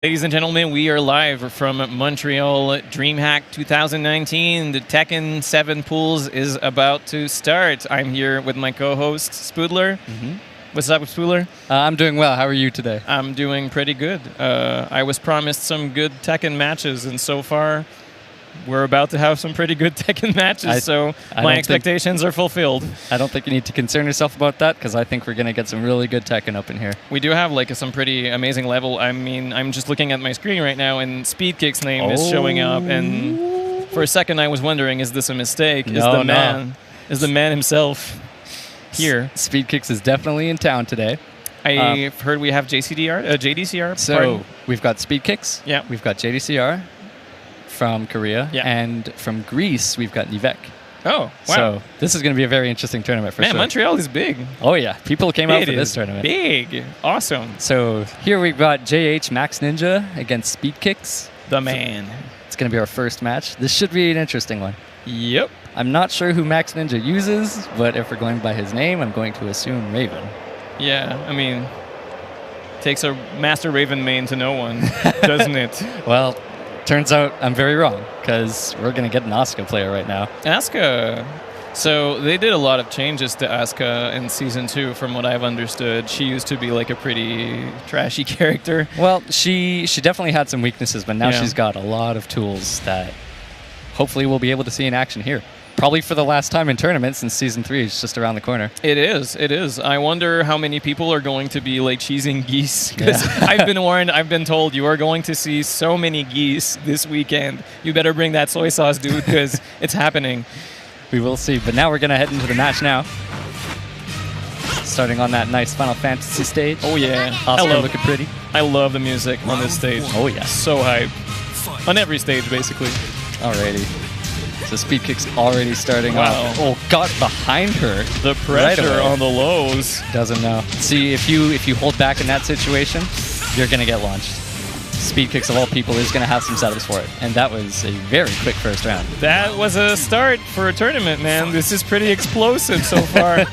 Ladies and gentlemen, we are live from Montreal Dreamhack 2019. The Tekken 7 pools is about to start. I'm here with my co-host, Spoodler. What's up, Spoodler? I'm doing well. How are you today? I'm doing pretty good. I was promised some good Tekken matches, and so far, we're about to have some pretty good Tekken matches, so my expectations are fulfilled. I don't think you need to concern yourself about that, because I think we're going to get some really good Tekken up in here. We do have some pretty amazing level. I mean, I'm just looking at my screen right now, and Speedkick's name is showing up, and for a second I was wondering, is this a mistake? Is the man himself here? Speedkicks is definitely in town today. I've heard we have JDCR. So we've got Speedkicks. Yeah. We've got JDCR from Korea. Yeah. And from Greece, we've got Nivek. Oh, wow. So this is going to be a very interesting tournament for sure. Man, Montreal is big. Oh, yeah. People came out for this tournament. Big. Awesome. So here we've got JH Max Ninja against Speedkicks. The man. It's going to be our first match. This should be an interesting one. Yep. I'm not sure who Max Ninja uses, but if we're going by his name, I'm going to assume Raven. Yeah, I mean, takes a Master Raven main to know one, doesn't it? Well, turns out I'm very wrong, because we're going to get an Asuka player right now. Asuka. So they did a lot of changes to Asuka in Season 2, from what I've understood. She used to be like a pretty trashy character. Well, she definitely had some weaknesses, but now she's got a lot of tools that hopefully we'll be able to see in action here. Probably for the last time in tournaments, since Season 3 is just around the corner. It is. I wonder how many people are going to be cheesing geese. Because I've been warned, I've been told you are going to see so many geese this weekend. You better bring that soy sauce, dude, because it's happening. We will see. But now we're going to head into the match now. Starting on that nice Final Fantasy stage. Oh, yeah. Asuka looking pretty. I love the music on this stage. Oh, yeah. So hype. On every stage, basically. Alrighty. So Speedkick's already starting off. Oh, got behind her. The pressure on the lows. Doesn't know. See, if you hold back in that situation, you're going to get launched. Speedkicks, of all people, is going to have some setups for it. And that was a very quick first round. That was a start for a tournament, man. This is pretty explosive so far.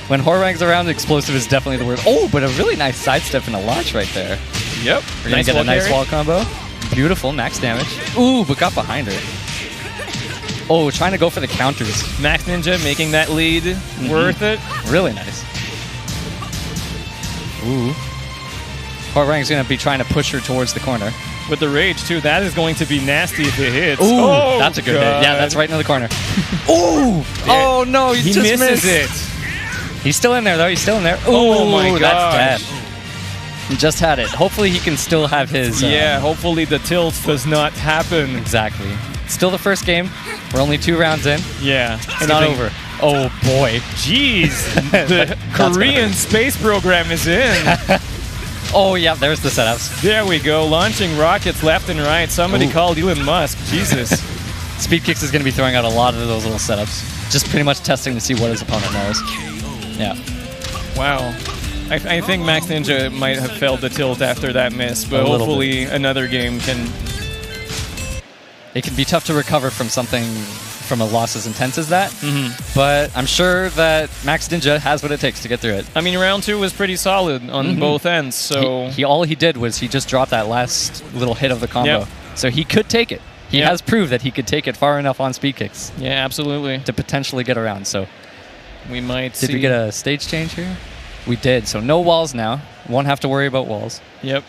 When Horrang's around, explosive is definitely the word. Oh, but a really nice sidestep and a launch right there. Yep. We're going to get a nice wall combo. Beautiful, max damage. Ooh, but got behind her. Oh, trying to go for the counters. Max Ninja making that lead worth it. Really nice. Ooh. Horrang's going to be trying to push her towards the corner. With the rage, too. That is going to be nasty if it hits. Ooh, that's a good hit. Yeah, that's right into the corner. Ooh! Oh, no, he just misses it. He's still in there, though. He's still in there. Ooh, oh, my God. That's dead. He just had it. Hopefully, he can still have his... yeah, hopefully the tilt does not happen. Exactly. Still the first game. We're only 2 rounds in. Yeah. It's not over. Oh, boy. Jeez. The Korean space program is in. Oh, yeah, there's the setups. There we go. Launching rockets left and right. Somebody called Elon Musk. Jesus. Speedkicks is going to be throwing out a lot of those little setups. Just pretty much testing to see what his opponent knows. Yeah. Wow. I think Max Ninja might have failed the tilt after that miss, but hopefully another game can... It can be tough to recover from something, from a loss as intense as that, but I'm sure that Max Ninja has what it takes to get through it. I mean, round 2 was pretty solid on both ends, so... All he did was he just dropped that last little hit of the combo, so he could take it. He has proved that he could take it far enough on Speedkicks. Yeah, absolutely. To potentially get around, so... We might see... Did we get a stage change here? We did, so no walls now. Won't have to worry about walls. Yep.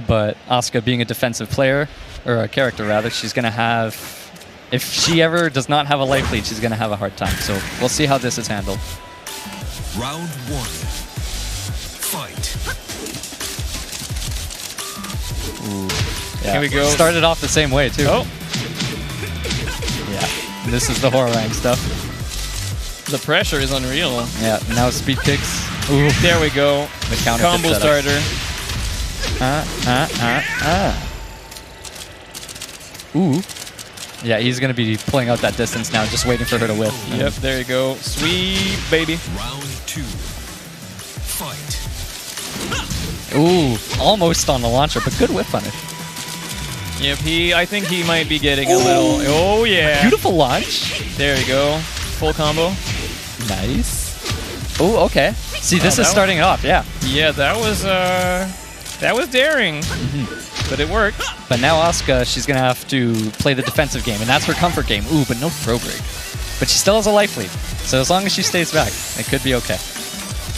But Asuka being a defensive player, or a character rather, she's going to have... If she ever does not have a life lead, she's going to have a hard time. So we'll see how this is handled. Round 1. Fight. Ooh. Yeah. Here we go. Started off the same way, too. Oh. Yeah. This is the Horrang stuff. The pressure is unreal. Yeah, now Speedkicks. Ooh. There we go. The counter combo starter. Ooh. Yeah, he's going to be pulling out that distance now, just waiting for her to whip. Yep, there you go. Sweet, baby. Round 2. Fight. Ooh, almost on the launcher, but good whip punish. Yep, I think he might be getting a little... Oh, yeah. Beautiful launch. There you go. Full combo. Nice. Oh, okay. See, this is starting it off, yeah. Yeah, that was That was daring, but it worked. But now Asuka, she's going to have to play the defensive game, and that's her comfort game. Ooh, but no throw break. But she still has a life lead, so as long as she stays back, it could be okay.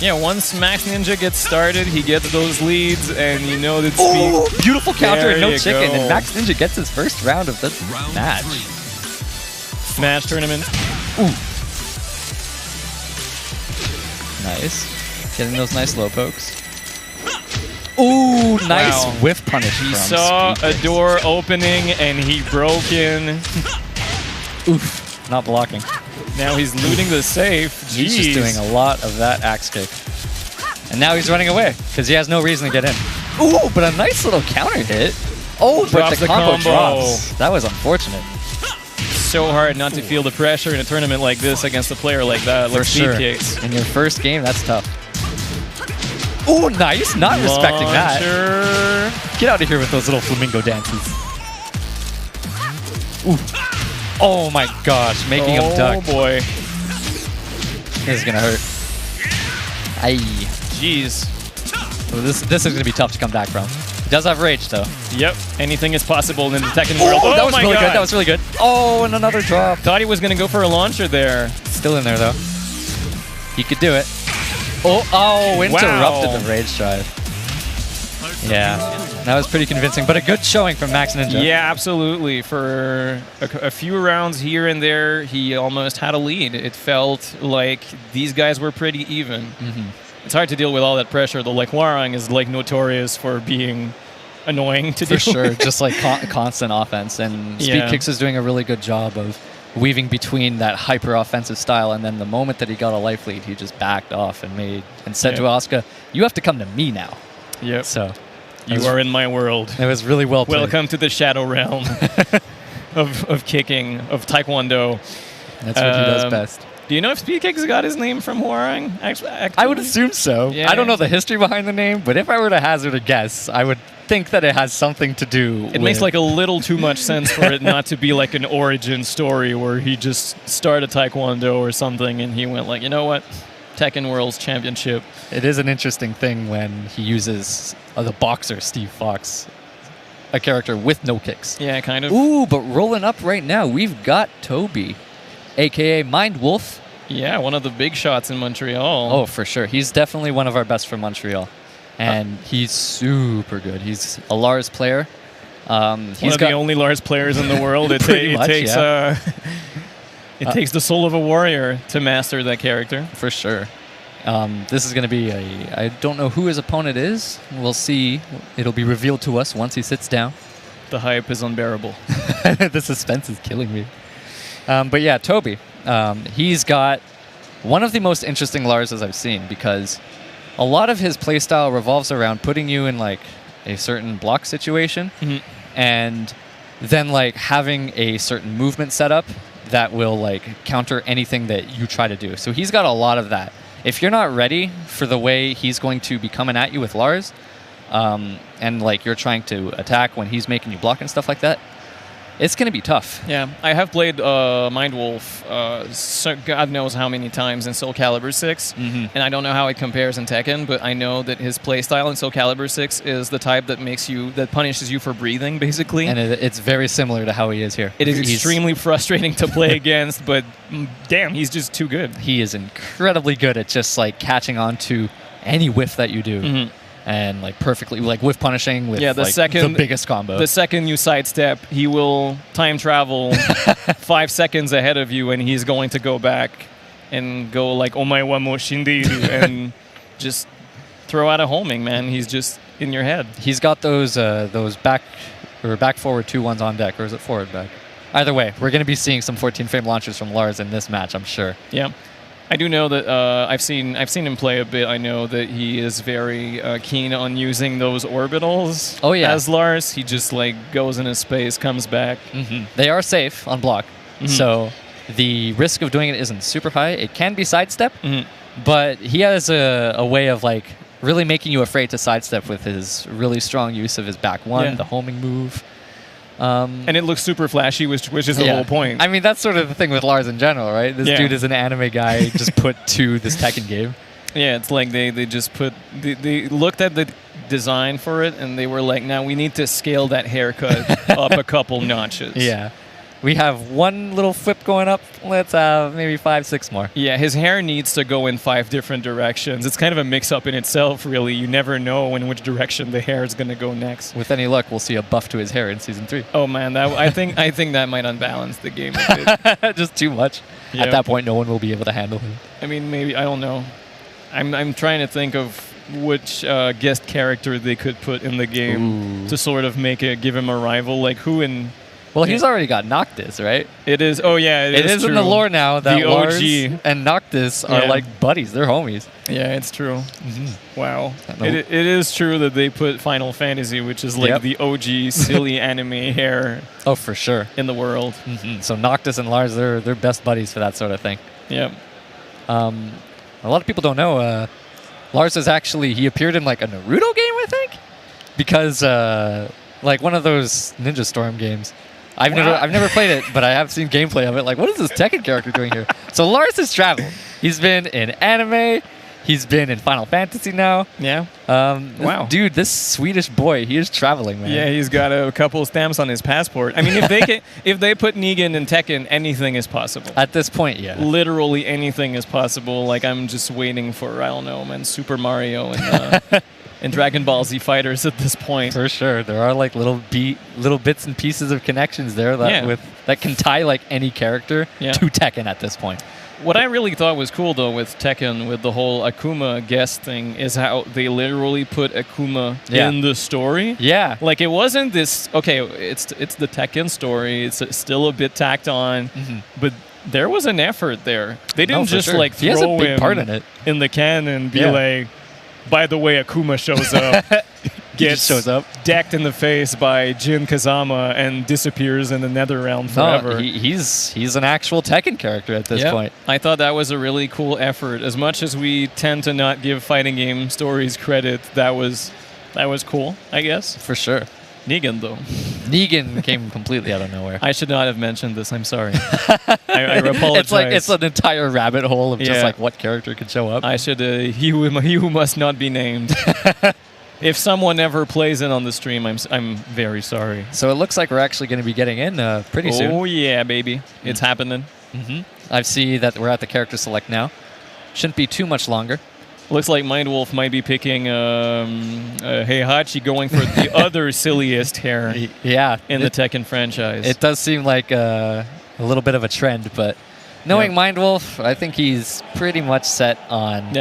Yeah, once Max Ninja gets started, he gets those leads, and you know that Oh, beautiful counter and no you chicken, go. and Max Ninja gets his first round of the Round match. 3. Smash tournament. Nice. Getting those nice low pokes. Ooh, nice Wow. whiff punish He from saw Speed a Kicks. door opening, and he broke in. Oof, not blocking. Now he's looting the safe. He's just Jeez. doing a lot of that axe kick. And now he's running away, because he has no reason to get in. Ooh, but a nice little counter hit. Oh, but Drops the the combo combo. drops. That was unfortunate. So hard not to feel the pressure in a tournament like this against a player like that. For Like Speed sure. Kicks. In your first game, that's tough. Ooh, nice. Not respecting that. Launcher. Get out of here with those little flamingo dances. Ooh. Oh my gosh, making him duck. Oh boy. This is gonna hurt. Aye. Jeez. Well, this is gonna be tough to come back from. He does have rage though. Yep. Anything is possible in the Tekken world. that was my really God. good. That was really good. Oh, and another drop. Thought he was going to go for a launcher there. Still in there though. He could do it. Oh, interrupted the rage drive. Yeah, that was pretty convincing, but a good showing from Max Ninja. Yeah, absolutely. For a few rounds here and there, he almost had a lead. It felt like these guys were pretty even. It's hard to deal with all that pressure, though. Like, Warang is like notorious for being annoying to For deal sure, with. just like constant offense. And Speed Yeah. Kicks is doing a really good job of weaving between that hyper offensive style, and then the moment that he got a life lead, he just backed off and said to Yep. Asuka, "You have to come to me now." Yep. So You are in my world. it was really well played. Welcome to the shadow realm of kicking, of Taekwondo. That's what he does Um, best. Do you know if Speed Kicks got his name from Warang? I would assume so. Yeah. I don't know the history behind the name, but if I were to hazard a guess, I would think that it has something to do It makes like a little too much sense for it not to be like an origin story where he just started Taekwondo or something and he went like, you know what? Tekken World's Championship. It is an interesting thing when he uses the boxer, Steve Fox, a character with no kicks. Yeah, kind of. Ooh, but rolling up right now, we've got Toby, a.k.a. Mind Wolf. Yeah, one of the big shots in Montreal. Oh, for sure. He's definitely one of our best from Montreal. And he's super good. He's a Lars player. one of the only Lars players in the world. It, Pretty much, takes yeah. it takes the soul of a warrior to master that character. For sure. This is going to be I don't know who his opponent is. We'll see. It'll be revealed to us once he sits down. The hype is unbearable. The suspense is killing me. But yeah, Toby. He's got one of the most interesting Larses I've seen because a lot of his playstyle revolves around putting you in like a certain block situation and then like having a certain movement setup that will like counter anything that you try to do. So he's got a lot of that. If you're not ready for the way he's going to be coming at you with Lars, and like you're trying to attack when he's making you block and stuff like that, it's going to be tough. Yeah, I have played Mind Wolf so God knows how many times in Soul Calibur 6, and I don't know how it compares in Tekken, but I know that his playstyle in Soul Calibur 6 is the type that punishes you for breathing, basically. And it's very similar to how he is here. It is He's- extremely frustrating to play against, but damn, he's just too good. He is incredibly good at just like catching on to any whiff that you do. And like perfectly, like whiff punishing with the like, second the biggest combo. The second you sidestep, he will time travel 5 seconds ahead of you, and he's going to go back and go like "Omae wa mo shindiru" and just throw out a homing. Man, he's just in your head. He's got those back forward 2-1s on deck, or is it forward back? Either way, we're going to be seeing some 14 frame launchers from Lars in this match, I'm sure. Yeah. I do know that I've seen him play a bit. I know that he is very keen on using those orbitals. Oh, yeah. As Lars, he just like goes in his space, comes back. They are safe on block, so the risk of doing it isn't super high. It can be sidestep, but he has a way of like really making you afraid to sidestep with his really strong use of his back one, the homing move. And it looks super flashy, which is the whole point. I mean, that's sort of the thing with Lars in general, right? This Yeah. dude is an anime guy just put to this Tekken game. Yeah, it's like they just put they looked at design for it, and they were like, now we need to scale that haircut up a couple notches. Yeah. We have one little flip going up. Let's have maybe 5, 6 more. Yeah, his hair needs to go in 5 different directions. It's kind of a mix-up in itself, really. You never know in which direction the hair is going to go next. With any luck, we'll see a buff to his hair in Season 3. Oh, man, I think that might unbalance the game a bit. Just too much. Yeah. At that point, no one will be able to handle him. I mean, maybe, I don't know. I'm trying to think of which guest character they could put in the game to sort of give him a rival. Like, who in... Well, he's already got Noctis, right? It is. Oh, yeah, it is true. in the lore now that the Lars OG and Noctis are like buddies. They're homies. Yeah, it's true. Wow. It is true that they put Final Fantasy, which is like the OG silly anime hair. Oh, for sure. In the world. So Noctis and Lars, they're best buddies for that sort of thing. Yep. A lot of people don't know Lars is actually, he appeared in like a Naruto game, I think, because like one of those Ninja Storm games. I've never played it, but I have seen gameplay of it. Like, what is this Tekken character doing here? So Lars has traveled. He's been in anime. He's been in Final Fantasy now. Yeah. Wow. Dude, this Swedish boy, he is traveling, man. Yeah, he's got a couple stamps on his passport. I mean, if they put Negan in Tekken, anything is possible. At this point, yeah. Literally anything is possible. Like, I'm just waiting for, I don't know, man, Super Mario and Dragon Ball Z Fighters at this point. For sure. There are like little bits and pieces of connections there that can tie like any character to Tekken at this point. What I really thought was cool, though, with Tekken, with the whole Akuma guest thing, is how they literally put Akuma in the story. Yeah. Like, it wasn't this, okay, it's the Tekken story. It's still a bit tacked on, but there was an effort there. They didn't just, like, he has a throw big him part in it. In the can and be like, by the way, Akuma shows up. Gets decked in the face by Jin Kazama and disappears in the Nether Realm forever. No, he's an actual Tekken character at this point. I thought that was a really cool effort. As much as we tend to not give fighting game stories credit, that was cool, I guess. For sure. Negan, though. Negan came completely out of nowhere. I should not have mentioned this. I'm sorry. I apologize. It's an entire rabbit hole of just like what character could show up. I should. He who must not be named. If someone ever plays in on the stream, I'm very sorry. So it looks like we're actually going to be getting in pretty soon. Oh yeah, baby, it's happening. I see that we're at the character select now. Shouldn't be too much longer. Looks like Mindwolf might be picking Heihachi, going for the other silliest hair in the Tekken franchise. It does seem like a little bit of a trend, but knowing Mindwolf, I think he's pretty much set on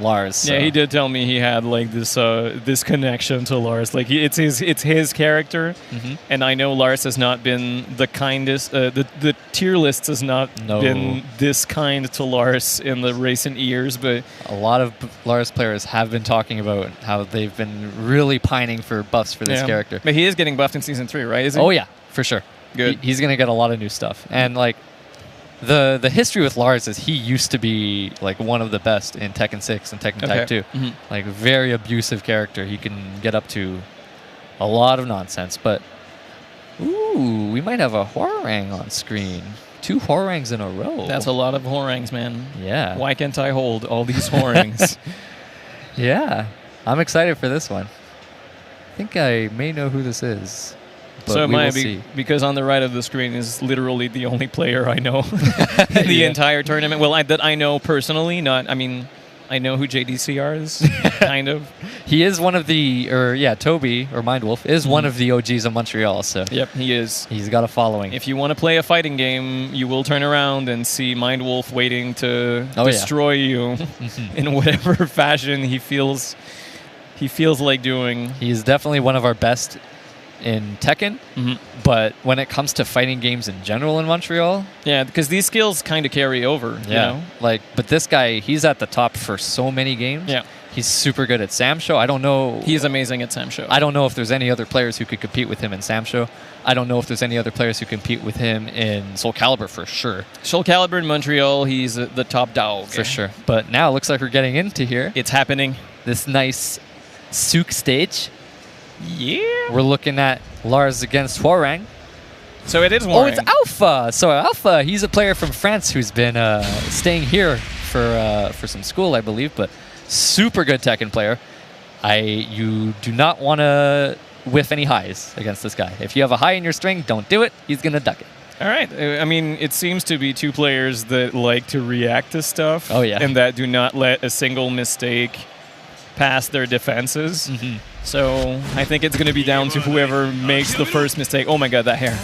Lars. So. Yeah, he did tell me he had like this connection to Lars. Like it's his character, and I know Lars has not been the kindest. The tier list has not been this kind to Lars in the recent years, but a lot of Lars players have been talking about how they've been really pining for buffs for this character. But he is getting buffed in Season 3, right? Is he? Oh yeah, for sure. Good. He's gonna get a lot of new stuff, and like. The history with Lars is he used to be like one of the best in Tekken 6 and Tekken Tag 2. Like very abusive character. He can get up to a lot of nonsense. But ooh, we might have a Hwoarang on screen. 2 Hwoarangs in a row. That's a lot of Hwoarangs, man. Yeah. Why can't I hold all these Hwoarangs? Yeah. I'm excited for this one. I think I may know who this is. So it might be because on the right of the screen is literally the only player I know in the entire tournament. Well, that I know personally. I know who JDCR is, kind of. He is one of the, Toby or Mindwolf is one of the OGs of Montreal. So yep, he is. He's got a following. If you want to play a fighting game, you will turn around and see Mindwolf waiting to destroy you in whatever fashion he feels like doing. He's definitely one of our best in Tekken, but when it comes to fighting games in general in Montreal, because these skills kind of carry over. You know? But this guy, he's at the top for so many games. Yeah, he's super good at Samsho. I don't know. He's amazing at Samsho. I don't know if there's any other players who could compete with him in Samsho. I don't know if there's any other players who compete with him in Soul Calibur for sure. Soul Calibur in Montreal, he's the top dog for sure. But now it looks like we're getting into here. It's happening. This nice Souk stage. Yeah. We're looking at Lars against Hwoarang. So it is Hwoarang. Oh, it's Alpha. So Alpha, he's a player from France who's been staying here for some school, I believe, but super good Tekken player. You do not want to whiff any highs against this guy. If you have a high in your string, don't do it. He's going to duck it. All right. I mean, it seems to be two players that like to react to stuff. Oh, yeah. And that do not let a single mistake pass their defenses. Mm-hmm. So I think it's going to be down to whoever makes the first mistake. Oh my god, that hair.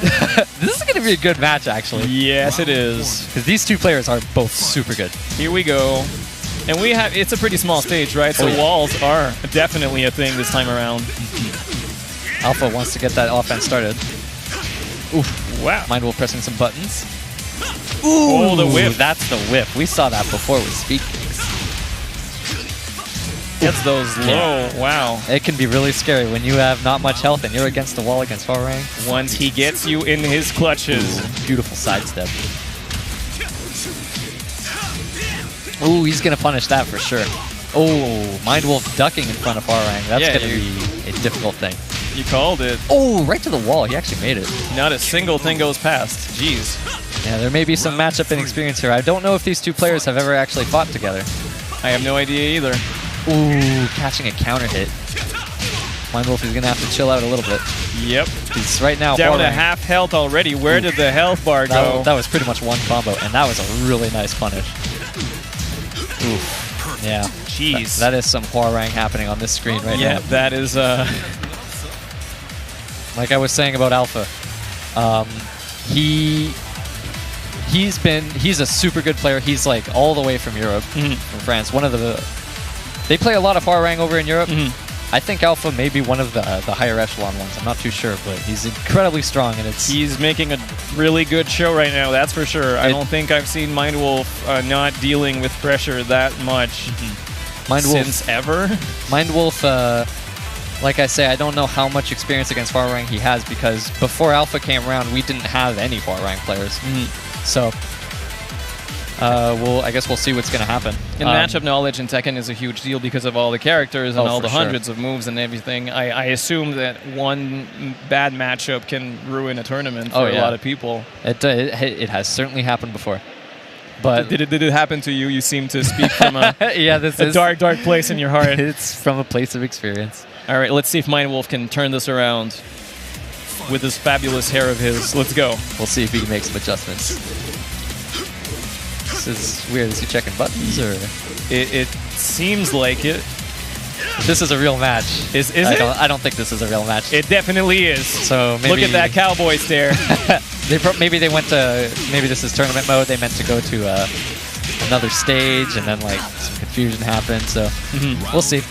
This is going to be a good match, actually. Yes, it is. Because these two players are both super good. Here we go. And it's a pretty small stage, right? So walls are definitely a thing this time around. Alpha wants to get that offense started. Oof. Wow. Mindwolf pressing some buttons. Ooh, the whip. That's the whip. We saw that before with speed kicks. Gets those low. Wow. It can be really scary when you have not much health and you're against the wall against Farang. Once he gets you in his clutches. Ooh, beautiful sidestep. Ooh, he's going to punish that for sure. Oh, Mindwolf ducking in front of Farang. That's going to be a difficult thing. You called it. Oh, right to the wall. He actually made it. Not a single thing goes past. Jeez. Yeah, there may be some matchup inexperience here. I don't know if these two players have ever actually fought together. I have no idea either. Ooh, catching a counter hit. Mindwolf is going to have to chill out a little bit. Yep. He's right now down to half health already. Where did the health bar go? That was pretty much one combo, and that was a really nice punish. Ooh. Yeah. Jeez. That is some Hwoarang happening on this screen right now. Yeah, that is... Like I was saying about Alpha, he's a super good player. He's like all the way from Europe, from France. They play a lot of Hwoarang over in Europe. I think Alpha may be one of the higher echelon ones. I'm not too sure, but he's incredibly strong, and he's making a really good show right now. That's for sure. I don't think I've seen Mindwolf not dealing with pressure that much since ever. Mindwolf. Like I say, I don't know how much experience against Hwoarang he has because before Alpha came around, we didn't have any Hwoarang players. So, I guess we'll see what's going to happen. And matchup knowledge in Tekken is a huge deal because of all the characters and all the hundreds of moves and everything. I assume that one bad matchup can ruin a tournament for a lot of people. It has certainly happened before. But did it happen to you? You seem to speak from a, a dark place in your heart. It's from a place of experience. All right, let's see if Mindwolf can turn this around with this fabulous hair of his. Let's go. We'll see if he can make some adjustments. This is weird. Is he checking buttons or? It seems like it. This is a real match. Is it? I don't think this is a real match. It definitely is. So maybe look at that cowboy stare. maybe this is tournament mode. They meant to go to another stage, and then like some confusion happened. So we'll see.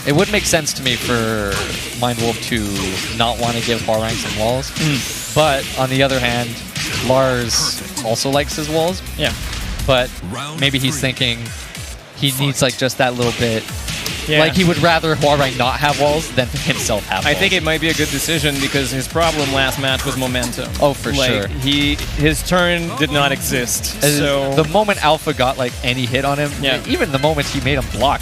It would make sense to me for Mindwolf to not want to give Hwoarang some walls. But on the other hand, Lars also likes his walls. Yeah. But maybe he's thinking he needs like just that little bit. Yeah. Like he would rather Hwoarang not have walls than himself have walls. I think it might be a good decision because his problem last match was momentum. Oh, for sure. His turn did not exist. So the moment Alpha got like any hit on him, even the moment he made him block,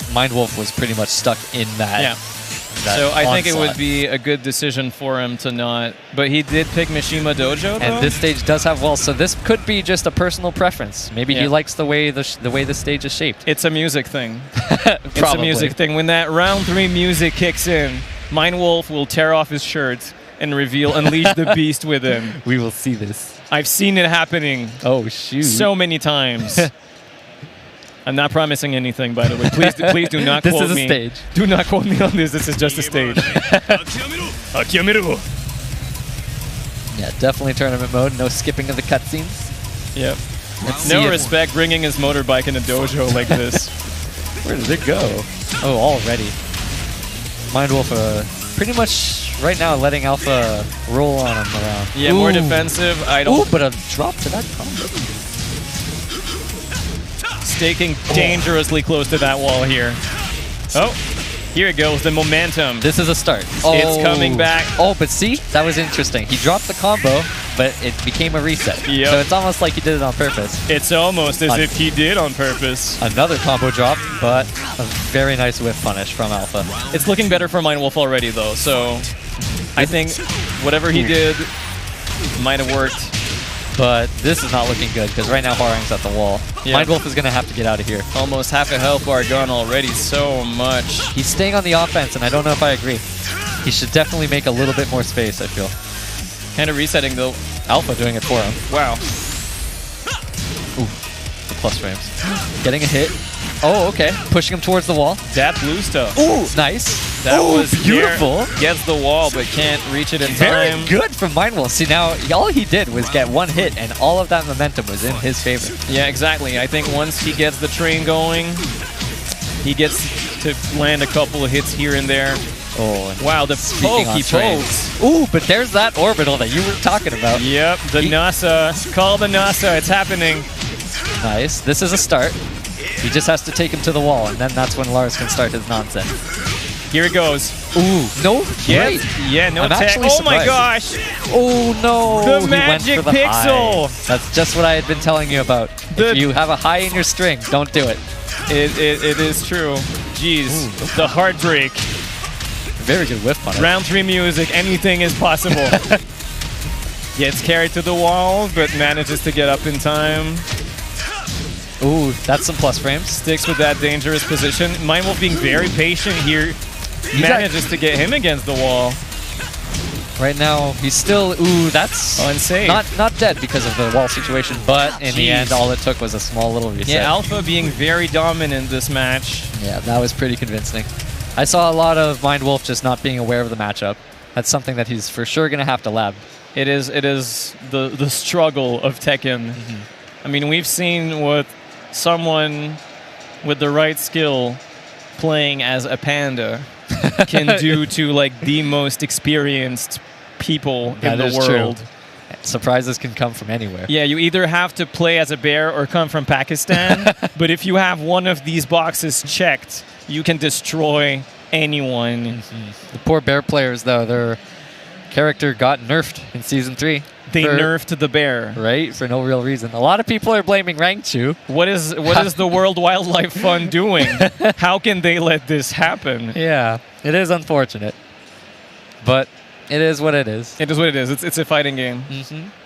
Mindwolf was pretty much stuck in that. Yeah. So I think it would be a good decision for him to not. But he did pick Mishima Dojo, though. And this stage does have walls, so this could be just a personal preference. Maybe he likes the way the stage is shaped. It's a music thing. It's a music thing. When that round 3 music kicks in, Mindwolf will tear off his shirt and unleash the beast within. We will see this. I've seen it happening. Oh shoot! So many times. I'm not promising anything, by the way. Please do not quote me. This is a stage. Do not quote me on this. This is just a stage. Akiamiru. Yeah, definitely tournament mode. No skipping of the cutscenes. Yep. No respect bringing his motorbike in a dojo like this. Where did it go? Oh, already. Mindwolf pretty much right now letting Alpha roll on him around. Yeah, more defensive. Ooh, but a drop to that combo. Staking dangerously close to that wall here. Oh, here it goes, the momentum. This is a start. It's coming back. Oh, but see, that was interesting. He dropped the combo, but it became a reset. Yep. So it's almost like he did it on purpose. It's almost as if he did on purpose. Another combo drop, but a very nice whiff punish from Alpha. It's looking better for Mindwolf already, though, so I think whatever he did might have worked. but this is not looking good because right now Hwoarang's at the wall. Yeah. Mind Wolf is going to have to get out of here. Almost half a health bar gone already. So much. He's staying on the offense, and I don't know if I agree. He should definitely make a little bit more space, I feel. Kind of resetting, though. Alpha doing it for him. Wow. Ooh, the plus frames. Getting a hit. Oh, okay. Pushing him towards the wall. That blue stuff. Ooh, nice. That was beautiful. There. Gets the wall, but can't reach it in Very time. good from Mind Wolf. See, now, all he did was get one hit, and all of that momentum was in his favor. Yeah, exactly. I think once he gets the train going, he gets to land a couple of hits here and there. Oh, and wow, the poke he pokes. Ooh, but there's that orbital that you were talking about. Yep, the NASA. Call the NASA. It's happening. Nice. This is a start. He just has to take him to the wall, and then that's when Lars can start his nonsense. Here it goes. Ooh, no. Great. Yeah, no I'm tech. actually Oh my surprised. gosh. Oh no. The He magic went for the pixel. high. That's just what I had been telling you about. If you have a high in your string, don't do it. It is true. Jeez. Ooh. The heartbreak. Very good whiff on it. Round 3 music. Anything is possible. Gets carried to the wall, but manages to get up in time. Ooh, that's some plus frames. Sticks with that dangerous position. Mind Wolf being very patient here. Manages to get him against the wall. Right now, he's still... Ooh, that's... Unsafe. Not dead because of the wall situation, but in the end, all it took was a small little reset. Yeah, Alpha being very dominant this match. Yeah, that was pretty convincing. I saw a lot of Mind Wolf just not being aware of the matchup. That's something that he's for sure going to have to lab. It is the struggle of Tekken. I mean, we've seen what someone with the right skill playing as a panda can do to like the most experienced people in the world. True. Surprises can come from anywhere. Yeah, you either have to play as a bear or come from Pakistan, but if you have one of these boxes checked, you can destroy anyone. The poor bear players, though, their character got nerfed in Season 3. They nerfed the bear. Right, for no real reason. A lot of people are blaming Rangchu. What is the World Wildlife Fund doing? How can they let this happen? Yeah, it is unfortunate. But it is what it is. It is what it is. It's a fighting game.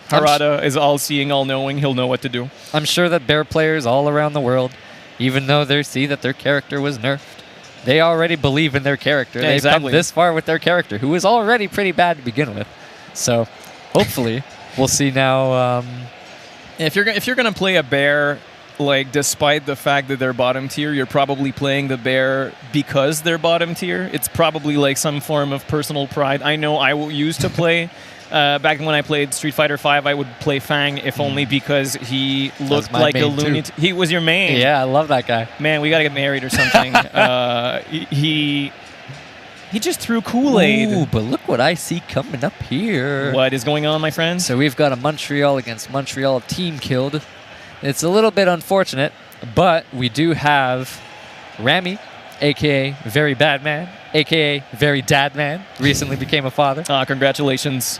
Harada is all-seeing, all-knowing. He'll know what to do. I'm sure that bear players all around the world, even though they see that their character was nerfed, they already believe in their character. Yeah, They've exactly. come this far with their character, who was already pretty bad to begin with. So, hopefully, we'll see now. If you're gonna play a bear, like despite the fact that they're bottom tier, you're probably playing the bear because they're bottom tier. It's probably like some form of personal pride. I know I used to play. Back when I played Street Fighter V, I would play Fang, if only because he looked like a loony. He was your main. Yeah, I love that guy. Man, we gotta get married or something. He just threw Kool-Aid. Ooh, but look what I see coming up here. What is going on, my friend? So we've got a Montreal against Montreal team killed. It's a little bit unfortunate, but we do have Rami, a.k.a. Very Bad Man, a.k.a. Very Dad Man, recently became a father. Congratulations.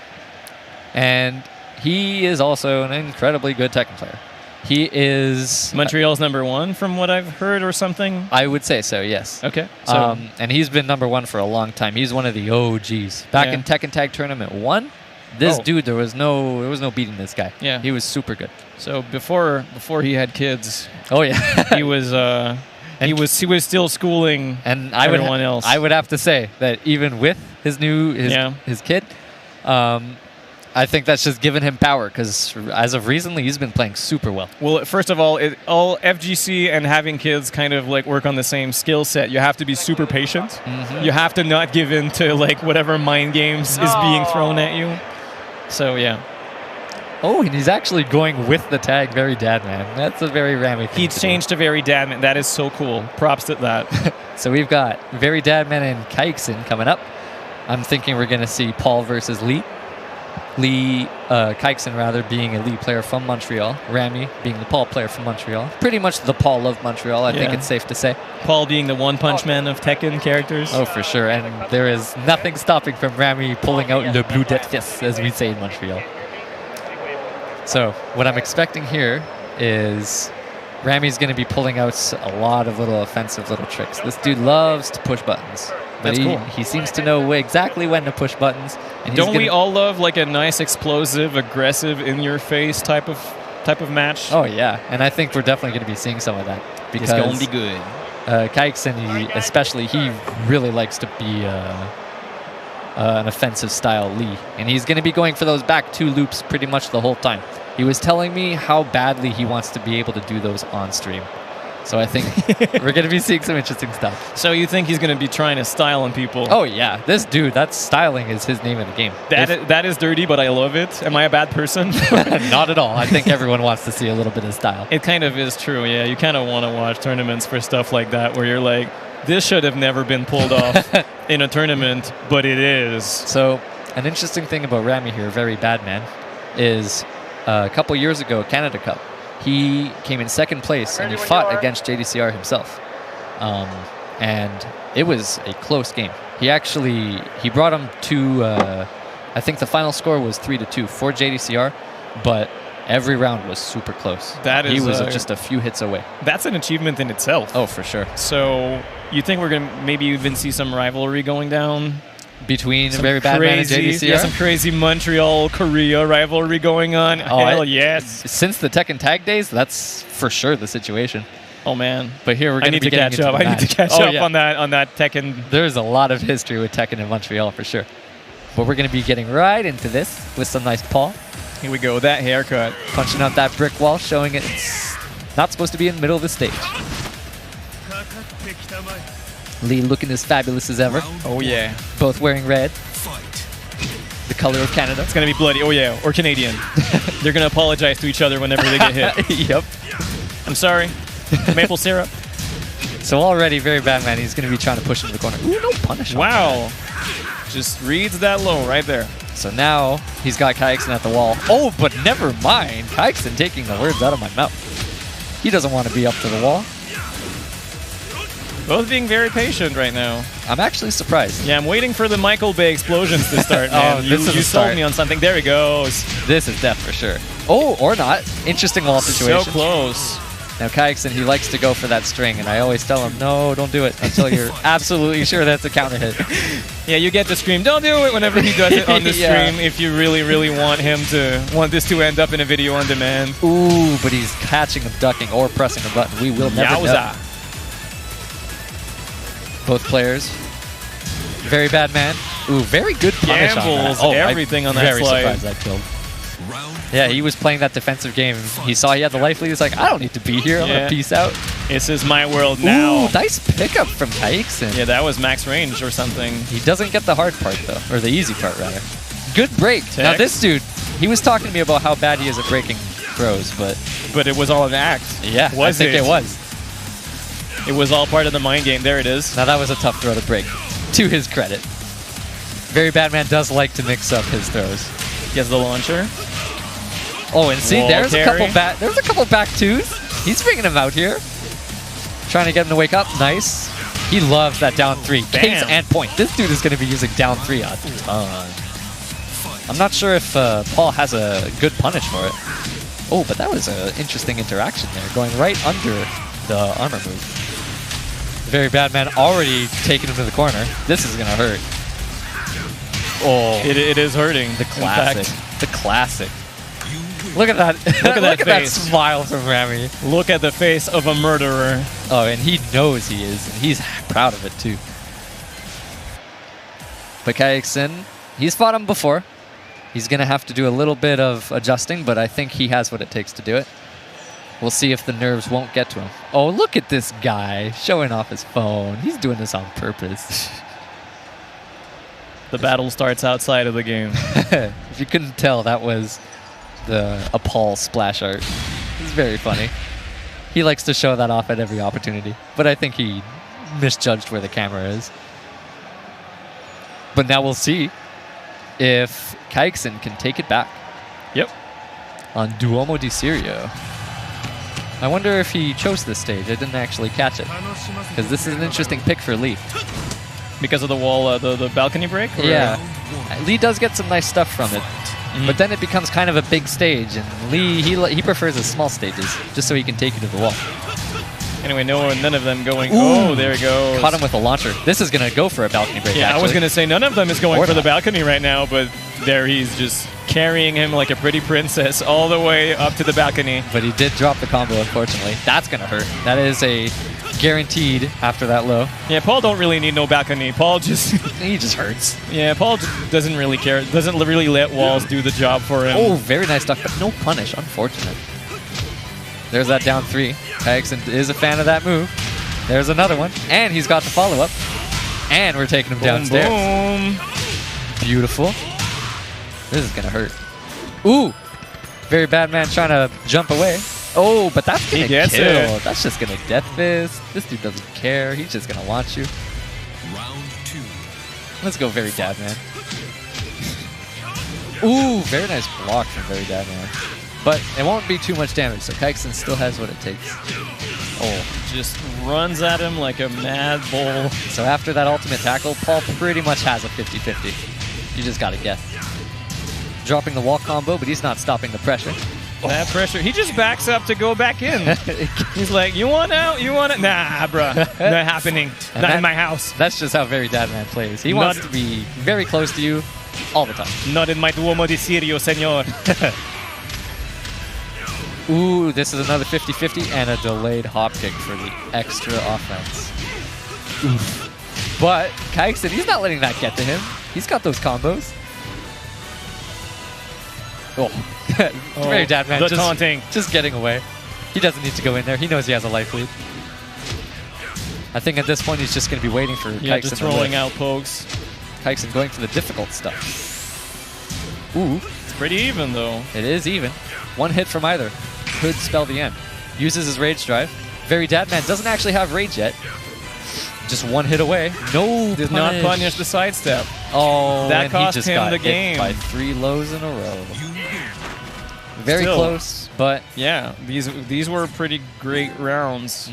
And he is also an incredibly good Tekken player. He is... Montreal's #1 from what I've heard or something? I would say so, yes. Okay. So and he's been #1 for a long time. He's one of the OGs. Back in Tekken Tag Tournament 1, this dude, there was no beating this guy. Yeah. He was super good. So before he had kids, oh yeah, he was he was still schooling and everyone else. I would have to say that even with his kid, I think that's just given him power because as of recently, he's been playing super well. Well, first of all, all FGC and having kids kind of like work on the same skill set. You have to be super patient. You have to not give in to like whatever mind games is being thrown at you. So yeah. Oh, and he's actually going with the tag Very Dad Man. That's a very Rami thing. He changed to Very Dad Man. That is so cool. Props to that. So we've got Very Dad Man and Kaiksen coming up. I'm thinking we're going to see Paul versus Lee. Kaiksen rather being a Lee player from Montreal. Rami being the Paul player from Montreal. Pretty much the Paul of Montreal, I think it's safe to say. Paul being the One Punch Man of Tekken characters. Oh, for sure. And there is nothing stopping from Rami pulling out le bleu d'Etfies, as we say in Montreal. So what I'm expecting here is Rami's going to be pulling out a lot of little offensive little tricks. This dude loves to push buttons. But That's cool. He seems to know exactly when to push buttons. And Don't we all love like a nice, explosive, aggressive, in-your-face type of match? Oh yeah, and I think we're definitely going to be seeing some of that because It's going to be good. Kaiksen, especially, he really likes to be an offensive style Lee, and he's going to be going for those back 2 loops pretty much the whole time. He was telling me how badly he wants to be able to do those on stream. So I think we're going to be seeing some interesting stuff. So you think he's going to be trying to style on people? Oh yeah, this dude, that's styling is his name of the game. That is dirty, but I love it. Am I a bad person? Not at all. I think everyone wants to see a little bit of style. It kind of is true, yeah. You kind of want to watch tournaments for stuff like that where you're like, this should have never been pulled off in a tournament, but it is. So an interesting thing about Rami here, very bad man, is a couple years ago, Canada Cup, he came in 2nd place and he fought against JDCR himself. And it was a close game. He brought him to, I think the final score was 3-2 for JDCR, but every round was super close. He was just a few hits away. That's an achievement in itself. Oh, for sure. So you think we're going to maybe even see some rivalry going down? Between Very Bad Man and JDCR? Yeah, some crazy Montreal-Korea rivalry going on. Hell yes. Since the Tekken tag days, that's for sure the situation. Oh, man. But here we're going to be getting into the I need to catch up on that Tekken. There's a lot of history with Tekken in Montreal for sure. But we're going to be getting right into this with some nice paw. Here we go, that haircut. Punching out that brick wall, showing it's not supposed to be in the middle of the stage. Lee looking as fabulous as ever. Oh, yeah. Both wearing red. Fight. The color of Canada. It's going to be bloody. Oh, yeah. Or Canadian. They're going to apologize to each other whenever they get hit. Yep. I'm sorry. Maple syrup. So already, Very Bad Man, he's going to be trying to push him to the corner. Ooh, no punish. Wow. Just reads that low right there. So now he's got Kaiksen at the wall. Oh, but never mind. Kaiksen taking the words out of my mouth. He doesn't want to be up to the wall. Both being very patient right now. I'm actually surprised. Yeah, I'm waiting for the Michael Bay explosions to start, man. This is you a start. sold me on something. There he goes. This is death for sure. Oh, or not. Interesting wall situation. So close. Now, Kaiksen, he likes to go for that string, and I always tell him, no, don't do it until you're absolutely sure that's a counter hit. Yeah, you get to scream, don't do it whenever he does it on the stream if you really, really want this to end up in a video on demand. Ooh, but he's catching him, ducking, or pressing a button. We will never know. Both players. Very Bad Man. Ooh, very good punish Gambles on that. everything on that slide. Very surprised I killed. Yeah, he was playing that defensive game. He saw he had the life lead. He's like, I don't need to be here. I'm going to peace out. This is my world now. Ooh, nice pickup from Kaiksen. Yeah, that was max range or something. He doesn't get the hard part, though. Or the easy part, rather. Good break. Text. Now, this dude, he was talking to me about how bad he is at breaking throws, but... But it was all an act. Yeah, I think it was. It was all part of the mind game. There it is. Now, that was a tough throw to break, to his credit. Very Bad Man does like to mix up his throws. He has the launcher. Oh, and see, Wall there's carry. a couple back twos. He's bringing him out here. Trying to get him to wake up. Nice. He loves that down 3. Case and point. This dude is going to be using down 3 a ton. I'm not sure if Paul has a good punish for it. Oh, but that was an interesting interaction there, going right under the armor move. Very Bad Man already taking him to the corner. This is going to hurt. Oh, it is hurting. The classic. The classic. Look at that. Look at that smile from Rami. Look at the face of a murderer. Oh, and he knows he is, and he's proud of it too. But Kaiksen, he's fought him before. He's going to have to do a little bit of adjusting, but I think he has what it takes to do it. We'll see if the nerves won't get to him. Oh, look at this guy showing off his phone. He's doing this on purpose. The battle starts outside of the game. If you couldn't tell, that was a Paul splash art. It's very funny. He likes to show that off at every opportunity, but I think he misjudged where the camera is. But now we'll see if Kaiksen can take it back. Yep. On Duomo di Sirio. I wonder if he chose this stage. I didn't actually catch it, because this is an interesting pick for Lee. Because of the wall, the balcony break? Or? Yeah. Lee does get some nice stuff from it. But then it becomes kind of a big stage, and Lee, he prefers the small stages, just so he can take you to the wall. Anyway, none of them going. Oh, there it goes. Caught him with a launcher. This is going to go for a balcony break, Yeah, I was actually. going to say none of them is going Or for the not. balcony right now, but there he's just carrying him like a pretty princess all the way up to the balcony. But he did drop the combo, unfortunately. That's going to hurt. That is a guaranteed after that low. Yeah, Paul don't really need no balcony. Paul just... He just hurts. Yeah, Paul doesn't really care. Doesn't really let walls do the job for him. Oh, very nice duck, but no punish. Unfortunate. There's that down 3. Kaixin is a fan of that move. There's another one. And he's got the follow-up. And we're taking him downstairs. Boom. Beautiful. This is going to hurt. Ooh. Very bad man trying to jump away. Oh, but that's going to kill. It. That's just going to death fist. This dude doesn't care. He's just going to launch you. Round 2. Let's go Very Dad Man. Ooh, very nice block from Very Dad Man. But it won't be too much damage, so Kaixin still has what it takes. Oh, just runs at him like a mad bull. So after that ultimate tackle, Paul pretty much has a 50-50. You just gotta guess. Dropping the wall combo, but he's not stopping the pressure. That pressure. He just backs up to go back in. He's like, you want out? You want it? Nah, bruh. Not happening. Not in my house. That's just how Very Dad Man plays. He wants to be very close to you all the time. Not in my Duomo di Sirio, senor. Ooh, this is another 50-50 and a delayed hop kick for the extra offense. Oof. But Kaixin, he's not letting that get to him. He's got those combos. Oh, Very Dad Man the taunting. Just getting away. He doesn't need to go in there. He knows he has a life lead. I think at this point he's just going to be waiting for Yeah, Kaixin just to throwing live. out pokes. Kaixin going for the difficult stuff. Ooh, It's pretty even, though. it is even. One hit from either could spell the end. Uses his rage drive. Very Dad Man doesn't actually have rage yet. Just one hit away. No, Did not punish the sidestep. Oh, That and cost he just him got the hit game. by 3 lows in a row. Very Still. close, but Yeah, these were pretty great rounds.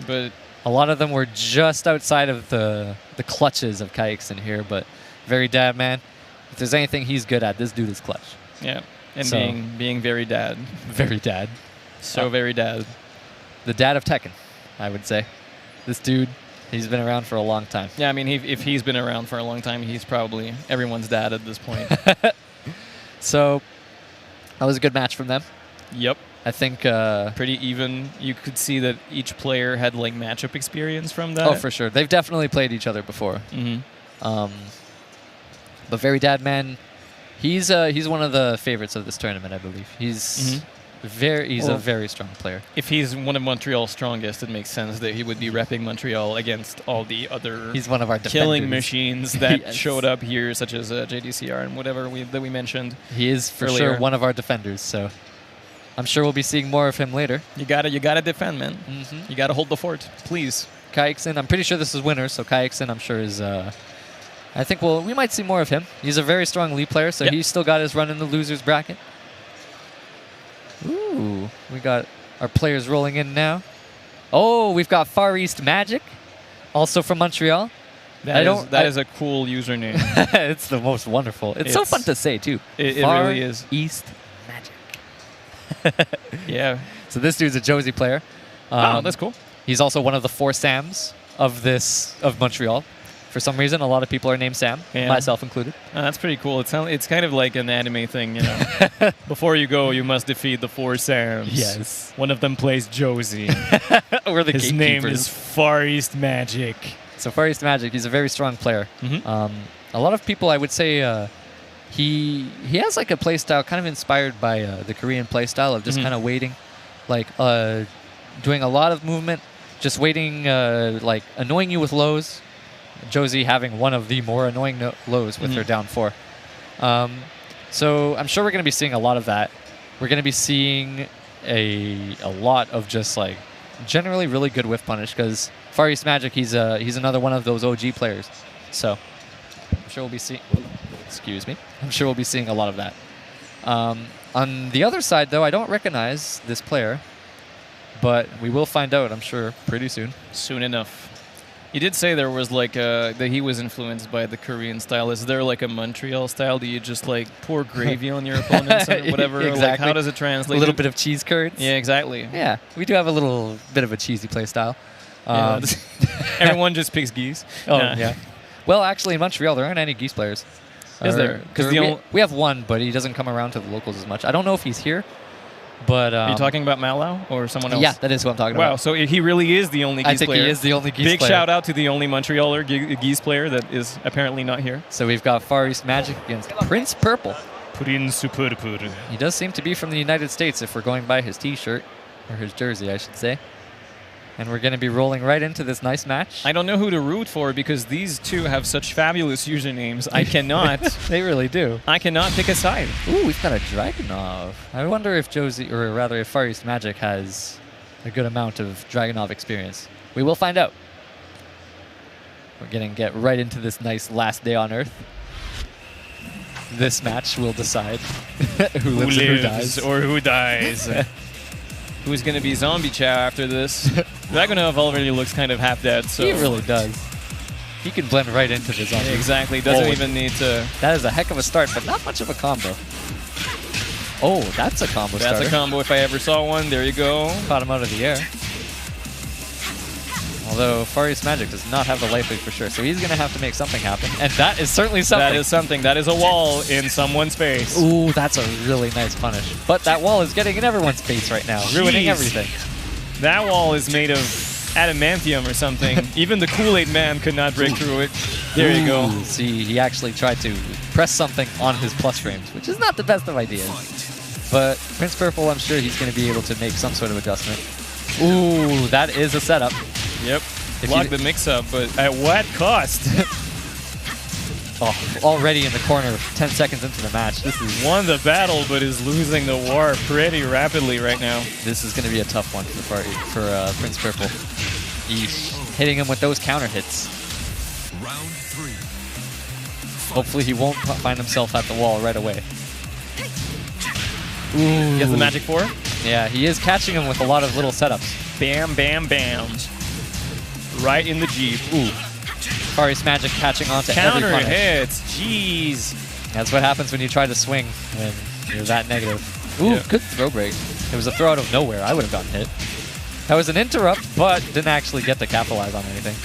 But a lot of them were just outside of the clutches of Kaixin here. But Very Dad Man, if there's anything he's good at, this dude is clutch. yeah, and So- being very dad. Very Dad. So very dad. The dad of Tekken, I would say. This dude, he's been around for a long time. Yeah, I mean, if he's been around for a long time, he's probably everyone's dad at this point. So that was a good match from them. Yep. I think. Pretty even. You could see that each player had like matchup experience from that. Oh, for sure. They've definitely played each other before. Mm-hmm. But Very Dad Man, he's one of the favorites of this tournament, I believe. He's he's a very strong player. If he's one of Montreal's strongest, it makes sense that he would be repping Montreal against all the other He's one of our killing defenders. machines that Yes. showed up here, such as JDCR and whatever that we mentioned. He is for earlier. sure one of our defenders, so I'm sure we'll be seeing more of him later. You gotta defend, man. Mm-hmm. You gotta hold the fort, please. Kaixin, I'm pretty sure this is winner, so Kaixin, I'm sure is. I think we might see more of him. He's a very strong League player, so Yep. he's still got his run in the losers bracket. Ooh, we got our players rolling in now. Oh, we've got Far East Magic, also from Montreal. That is a cool username. It's the most wonderful. It's so fun to say too. It Far really is. East Magic. Yeah. So this dude's a Josie player. Oh, that's cool. He's also one of the 4 Sams of Montreal. For some reason, a lot of people are named Sam, Yeah. myself included. Oh, that's pretty cool. It's kind of like an anime thing, you know. Before you go, you must defeat the 4 Sams. Yes. One of them plays Josie. We're the His name gatekeepers. is Far East Magic. So Far East Magic, he's a very strong player. Mhm. A lot of people, I would say, he has like a play style kind of inspired by the Korean play style of just Mhm. kind of waiting, like doing a lot of movement, just waiting, like annoying you with lows. Josie having one of the more annoying lows with her down 4. So I'm sure we're going to be seeing a lot of that. We're going to be seeing a lot of just like generally really good whiff punish because Far East Magic, he's another one of those OG players. So I'm sure we'll be seeing. Excuse me. I'm sure we'll be seeing a lot of that. On the other side, though, I don't recognize this player, but we will find out, I'm sure, pretty soon. Soon enough. You did say there was like that he was influenced by the Korean style. Is there like a Montreal style? Do you just like pour gravy on your opponents or whatever? Exactly. Like, how does it translate? A little bit of cheese curds. Yeah, exactly. Yeah, we do have a little bit of a cheesy play style. Yeah, everyone just picks geese. Oh, Nah. yeah. Well, actually, in Montreal, there aren't any geese players. Is there? Because we have one, but he doesn't come around to the locals as much. I don't know if he's here, but... Are you talking about Malau or someone else? Yeah, that is what I'm talking Wow, about. so he really is the only geese I think player. he is the only geese Big player. shout out to the only Montrealer geese player that is apparently not here. So we've got Far East Magic against Prince Purple. Prince Purple. He does seem to be from the United States if we're going by his T-shirt, or his jersey, I should say. And we're going to be rolling right into this nice match. I don't know who to root for because these two have such fabulous usernames. I cannot. They really do. I cannot pick a side. Ooh, we've got a Dragunov. I wonder if if Far East Magic has a good amount of Dragunov experience. We will find out. We're going to get right into this nice last day on Earth. This match will decide who lives and who dies. or who dies. Who's going to be Zombie Chow after this? Dragunov already looks kind of half dead. So He really does. He can blend right into the zombie. Exactly. Doesn't Oh. even need to. That is a heck of a start, but not much of a combo. Oh, that's a combo That's starter. a combo if I ever saw one. There you go. Caught him out of the air. Although Far East Magic does not have the life lead for sure, so he's going to have to make something happen. And that is certainly something. That is something. That is a wall in someone's face. Ooh, that's a really nice punish. But that wall is getting in everyone's face right now, ruining Jeez. everything. That wall is made of adamantium or something. Even the Kool-Aid Man could not break through it. There you go. Ooh, see, he actually tried to press something on his plus frames, which is not the best of ideas. But Prince Purple, I'm sure he's going to be able to make some sort of adjustment. Ooh, that is a setup. Yep. If Block you- the mix-up, but at what cost? Oh, already in the corner, 10 seconds into the match. This is Won the battle, but is losing the war pretty rapidly right now. This is going to be a tough one for Prince Purple. He's hitting him with those counter hits. Round 3. Hopefully he won't find himself at the wall right away. He has the Magic 4. Yeah, he is catching him with a lot of little setups. Bam, bam, bam. Right in the Jeep. Ooh. Far East Magic catching on to every Counter punish. hits. Jeez. That's what happens when you try to swing when you're that negative. Ooh, Yeah. good throw break. It was a throw out of nowhere. I would have gotten hit. That was an interrupt, but didn't actually get to capitalize on anything.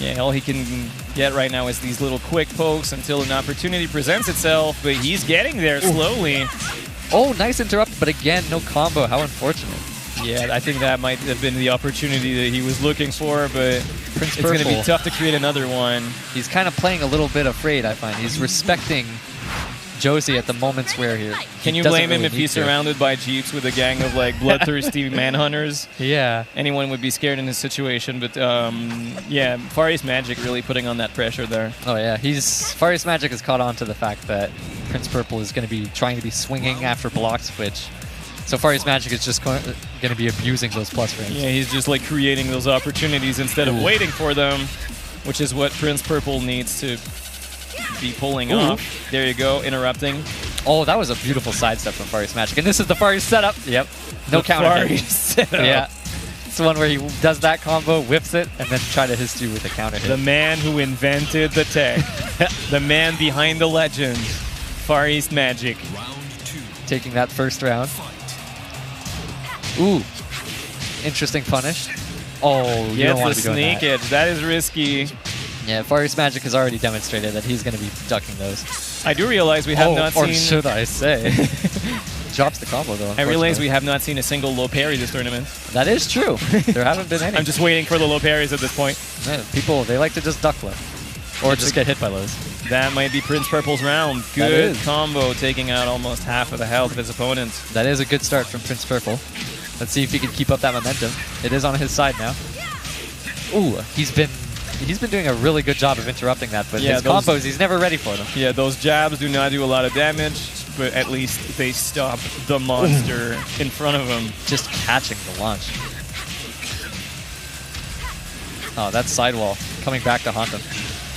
Yeah, all he can get right now is these little quick pokes until an opportunity presents itself, but he's getting there slowly. Oh, nice interrupt, but again, no combo. How unfortunate. Yeah, I think that might have been the opportunity that he was looking for, but Prince it's going to be Purple. tough to create another one. He's kind of playing a little bit afraid, I find. He's respecting Josie at the moments where he Can you doesn't blame him really if need he's to. surrounded by Jeeps with a gang of like bloodthirsty manhunters? Yeah. Anyone would be scared in his situation, but yeah, Far East Magic really putting on that pressure there. Oh, yeah. Far East Magic has caught on to the fact that Prince Purple is going to be trying to be swinging after blocks, which... So Far East Magic is just going to be abusing those plus frames. Yeah, he's just like creating those opportunities instead of Ooh. waiting for them, which is what Prince Purple needs to be pulling off. There you go, interrupting. Oh, that was a beautiful sidestep from Far East Magic. And this is the Far East setup. Yep. No The counter Far hit. East setup. Yeah. It's the one where he does that combo, whips it, and then try to hit you with a counter hit. The man who invented the tech. The man behind the legend. Far East Magic. Round 2. Taking that first round. Ooh. Interesting punish. Oh, you Gets don't want the to be doing sneak that. edge. That is risky. Yeah, Far East Magic has already demonstrated that he's going to be ducking those. I do realize we have not or seen... should I say. Drops the combo, though. I realize unfortunately. we have not seen a single low parry this tournament. That is true. There haven't been any. I'm just waiting for the low parries at this point. Yeah, people, they like to just duck low. Or just get hit by lows. That might be Prince Purple's round. That Good is. combo, taking out almost half of the health of his opponent. That is a good start from Prince Purple. Let's see if he can keep up that momentum. It is on his side now. Ooh, he's been doing a really good job of interrupting that, but Yeah, his those- combos, he's never ready for them. Yeah, those jabs do not do a lot of damage, but at least they stop the monster in front of him. Just catching the launch. Oh, that's sidewall coming back to haunt him.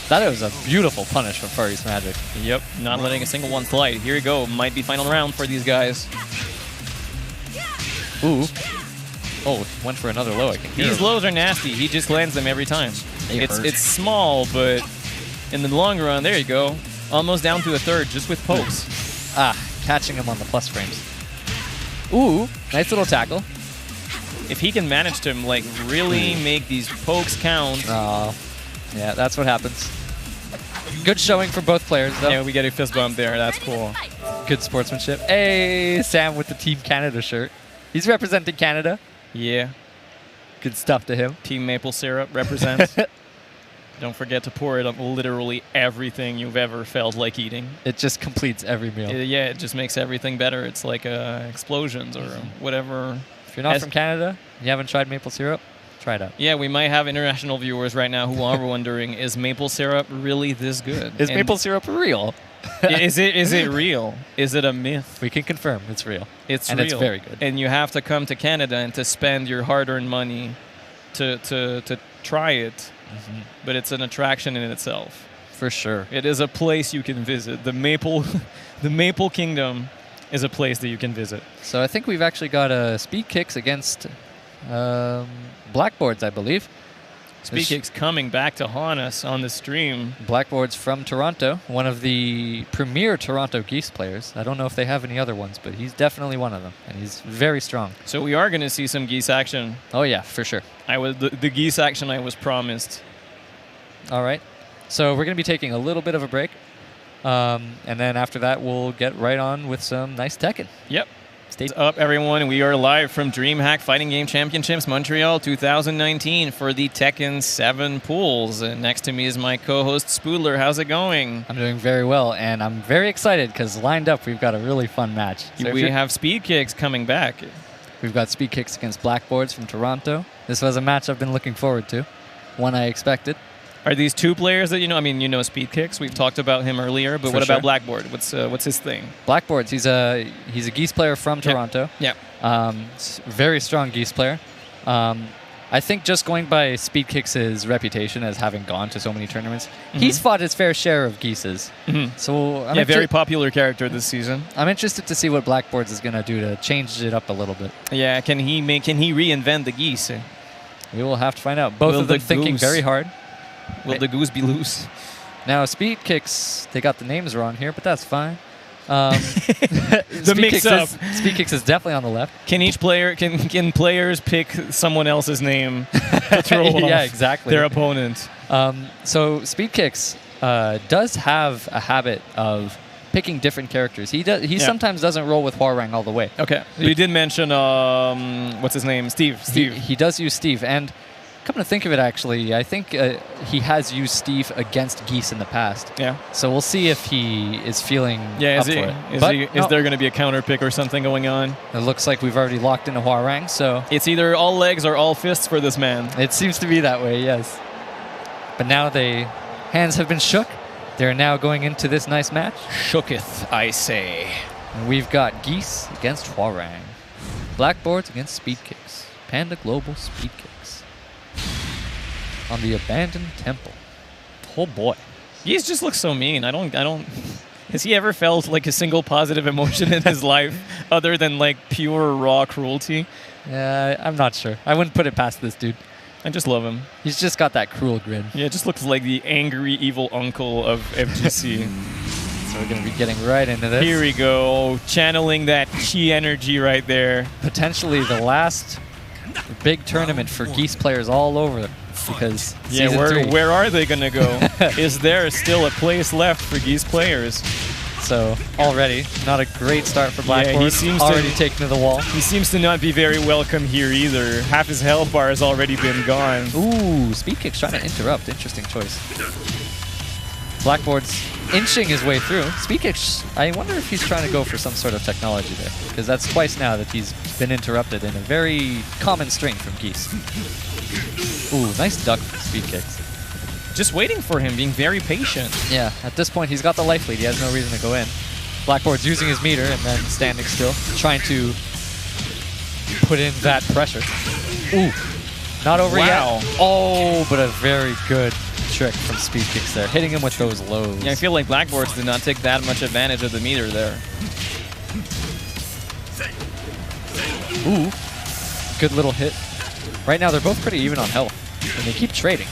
That was a beautiful punish from Far East Magic. Yep, not letting a single one slide. Here we go. Might be final round for these guys. Ooh. Oh, went for another low. I can hear These him. lows are nasty. He just lands them every time. It's small, but in the long run, there you go. Almost down to a third just with pokes. Catching him on the plus frames. Ooh, nice little tackle. If he can manage to like really make these pokes count. Yeah, that's what happens. Good showing for both players, though. Yeah, we get a fist bump there. That's cool. Good sportsmanship. Hey, Sam with the Team Canada shirt. He's representing Canada. Yeah. Good stuff to him. Team Maple Syrup represents. Don't forget to pour it on literally everything you've ever felt like eating. It just completes every meal. Yeah, it just makes everything better. It's like explosions or whatever. If you're not from Canada, you haven't tried maple syrup, try it out. Yeah, we might have international viewers right now who are wondering, is maple syrup really this good? Is maple syrup real? Is it real? Is it a myth? We can confirm it's real. It's and real. It's very good. And you have to come to Canada and to spend your hard-earned money to try it. Mm-hmm. But it's an attraction in itself. For sure. It is a place you can visit. The Maple Kingdom is a place that you can visit. So I think we've actually got speed kicks against blackboards, I believe. Speed kicks coming back to haunt us on the stream. Blackboard's from Toronto, one of the premier Toronto Geese players. I don't know if they have any other ones, but he's definitely one of them, and he's very strong. So we are going to see some Geese action. Oh yeah, for sure. The Geese action I was promised. All right. So we're going to be taking a little bit of a break, and then after that we'll get right on with some nice Tekken. Yep. What's up, everyone? We are live from Dreamhack Fighting Game Championships Montreal 2019 for the Tekken 7 pools. And next to me is my co-host Spoodler. How's it going? I'm doing very well, and I'm very excited because lined up we've got a really fun match. So we have Speed Kicks coming back. We've got Speed Kicks against Blackboards from Toronto. This was a match I've been looking forward to, one I expected. Are these two players that you know? I mean, you know Speed Kicks. We've talked about him earlier, but what about Blackboard? What's his thing? Blackboards. He's a Geese player from Toronto. Yeah. Very strong Geese player. I think just going by Speed Kicks' reputation as having gone to so many tournaments, he's fought his fair share of Geeses. So I'm very popular character this season. I'm interested to see what Blackboards is going to do to change it up a little bit. Yeah. Can he reinvent the Geese? We will have to find out. Both of them thinking very hard. Will the goose be loose? Now, Speed Kicks, they got the names wrong here, but that's fine. The mix-up. Speed Kicks is definitely on the left. Can each player, can players pick someone else's name to throw off exactly. their opponent? So Speed Kicks does have a habit of picking different characters. He sometimes doesn't roll with Hwoarang all the way. Okay. You did mention, what's his name? Steve. He does use Steve, and come to think of it, actually, I think he has used Steve against Geese in the past. Yeah. So we'll see if he is feeling up for it. Is there going to be a counter pick or something going on? It looks like we've already locked into Hwoarang, so... It's either all legs or all fists for this man. It seems to be that way, yes. But now hands have been shook. They're now going into this nice match. Shooketh, I say. And we've got Geese against Hwoarang. Blackboards against Speed Kicks. Panda Global Speed Kicks. On the abandoned temple. Oh boy. He just looks so mean. I don't has he ever felt like a single positive emotion in his life other than like pure raw cruelty? Yeah, I'm not sure. I wouldn't put it past this dude. I just love him. He's just got that cruel grin. Yeah, it just looks like the angry evil uncle of FGC. So we're going to be getting right into this. Here we go. Channeling that chi energy right there. Potentially the last big tournament for Geese players all over. Because where are they going to go? Is there still a place left for Geese players? So already, not a great start for Blackboard. He seems already taken to the wall. He seems to not be very welcome here either. Half his health bar has already been gone. Ooh, Speed Kick's trying to interrupt. Interesting choice. Blackboard's inching his way through. Speed Kick's, I wonder if he's trying to go for some sort of technology there. Because that's twice now that he's been interrupted in a very common string from Geese. Ooh, nice duck from Speed Kicks. Just waiting for him, being very patient. Yeah, at this point, he's got the life lead. He has no reason to go in. Blackboard's using his meter and then standing still, trying to put in that pressure. Ooh, not over yet. Oh, but a very good trick from Speed Kicks there, hitting him with those lows. Yeah, I feel like Blackboards did not take that much advantage of the meter there. Ooh, good little hit. Right now, they're both pretty even on health, and they keep trading.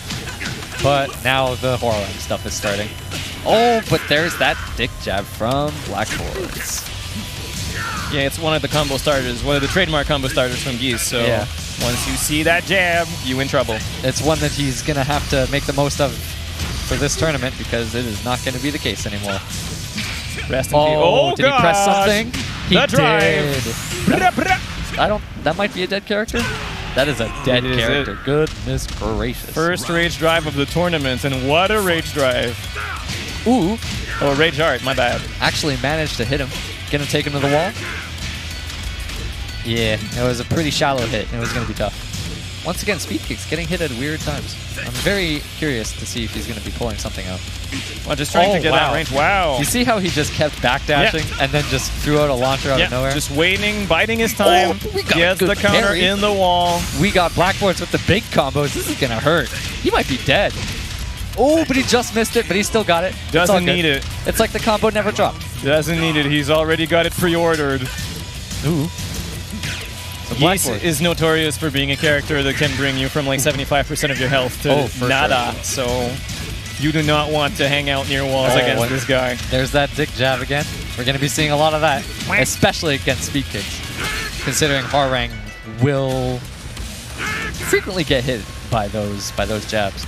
but now the horror stuff is starting. Oh, but there's that dick jab from Blackboards. Yeah, it's one of the combo starters, one of the trademark combo starters from Geese. So Yeah. once you see that jab, you in trouble. It's one that he's going to have to make the most of for this tournament because it is not going to be the case anymore. Rest in peace. Oh, did he press something? He The did. drive. I don't. That might be a dead character. That is a dead It is character. Goodness gracious. First rage drive of the tournament, and what a rage drive. Ooh, Oh, rage art, my bad. actually managed to hit him. Gonna take him to the wall. Yeah, it was a pretty shallow hit. It was gonna be tough. Once again, speed kicks getting hit at weird times. I'm very curious to see if he's gonna be pulling something out. Well, just trying to get that range. Wow. You see how he just kept backdashing and then just threw out a launcher out of nowhere? Just waiting, biding his time. Oh, we got Gets a the good counter parry. in the wall. We got Blackboards with the big combos. This is gonna hurt. He might be dead. Oh, but he just missed it, but he still got it. It's all Doesn't good. need it. It's like the combo never dropped. Doesn't need it. He's already got it pre-ordered. Ooh. So Geese Blackboard. is notorious for being a character that can bring you from like 75% of your health to for nada. So you do not want to hang out near walls against this guy. There's that dick jab again. We're going to be seeing a lot of that, especially against speed kicks, considering Harang will frequently get hit by those jabs.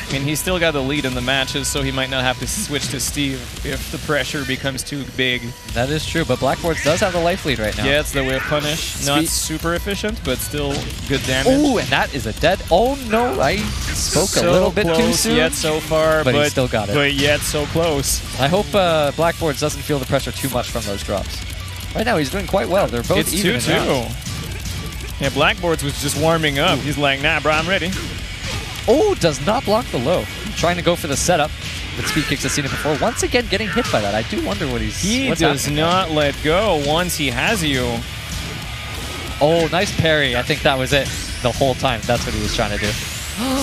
I mean, he's still got the lead in the matches, so he might not have to switch to Steve if the pressure becomes too big. That is true, but Blackboards does have the life lead right now. Yeah, it's the whip punish. Not super efficient, but still good damage. Ooh, and that is a dead. Oh no, I spoke So a little bit close too soon. Yet so far, but he still got it. But yet so close. I hope Blackboards doesn't feel the pressure too much from those drops. Right now, he's doing quite well. They're both It's even in 2-2. rounds. Yeah, Blackboards was just warming up. He's like, nah, bro, I'm ready. Oh, does not block the low. Trying to go for the setup, but speed kicks has seen it before. Once again, getting hit by that. I do wonder what He what's does happening not let go once he has you. Oh, nice parry. I think that was it the whole time. That's what he was trying to do.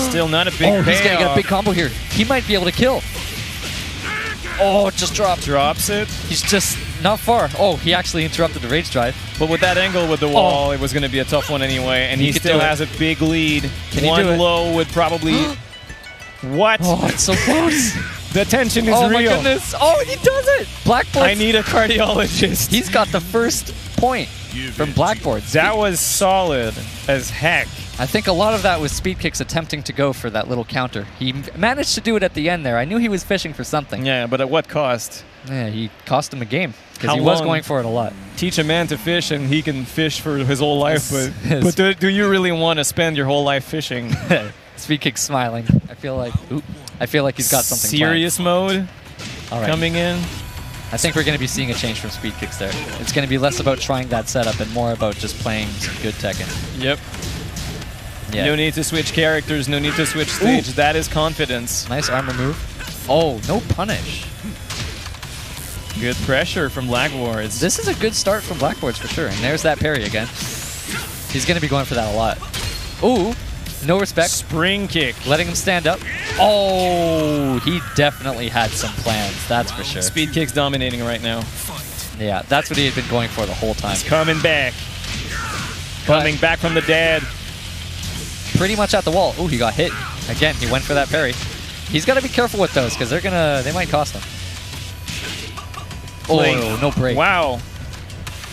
Still not a big Oh, he's going to get a payoff. big combo here. He might be able to kill. Oh, it just dropped. Drops it. He's just not far. Oh, he actually interrupted the rage drive. But with that angle with the wall, it was going to be a tough one anyway. And he could still do it. has a big lead. Can he One do it? low would probably... What? Oh, it's so close. The tension is Oh, real. my goodness. Oh, he does it. Blackboards. I need a cardiologist. He's got the first point from Blackboards. That was solid as heck. I think a lot of that was speed kicks attempting to go for that little counter. He managed to do it at the end there. I knew he was fishing for something. Yeah, but at what cost? Yeah, he cost him a game because How he was long? going for it a lot. Teach a man to fish and he can fish for his whole life, Yes. but do you really want to spend your whole life fishing? Speed kick smiling. I feel like he's got something Serious mode planned. All right. coming in. I think we're going to be seeing a change from speed kicks there. It's going to be less about trying that setup and more about just playing some good Tekken. Yep. Yeah. No need to switch characters, no need to switch stage. That is confidence. Nice armor move. Oh, no punish. Good pressure from Blackboards. This is a good start from Blackboards for sure. And there's that parry again. He's going to be going for that a lot. Ooh, no respect. Spring kick. Letting him stand up. Oh, he definitely had some plans, that's for sure. Speed kick's dominating right now. Yeah, that's what he had been going for the whole time. He's coming back. Coming back from the dead. Pretty much at the wall. Oh, he got hit. Again, he went for that parry. He's got to be careful with those because they might cost him. Oh, no break. Wow.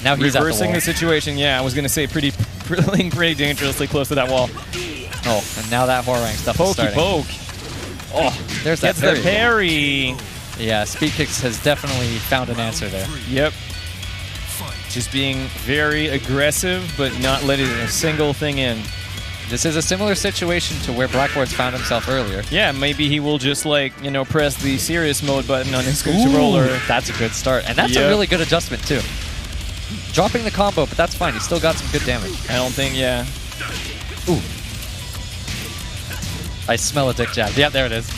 Now he's at the Reversing wall. the situation. Yeah, I was going to say pretty dangerously close to that wall. Oh, and now that Horang stuff is Pokey starting. poke. Oh, there's that Gets parry. the parry. Yeah, speed kicks has definitely found an answer there. Yep. Just being very aggressive, but not letting a single thing in. This is a similar situation to where Blackboards found himself earlier. Yeah, maybe he will just press the serious mode button on his controller. That's a good start. And that's a Yep. really good adjustment too. Dropping the combo, but that's fine. He's still got some good damage. I don't think, yeah. Ooh. I smell a dick jab. Yeah, there it is.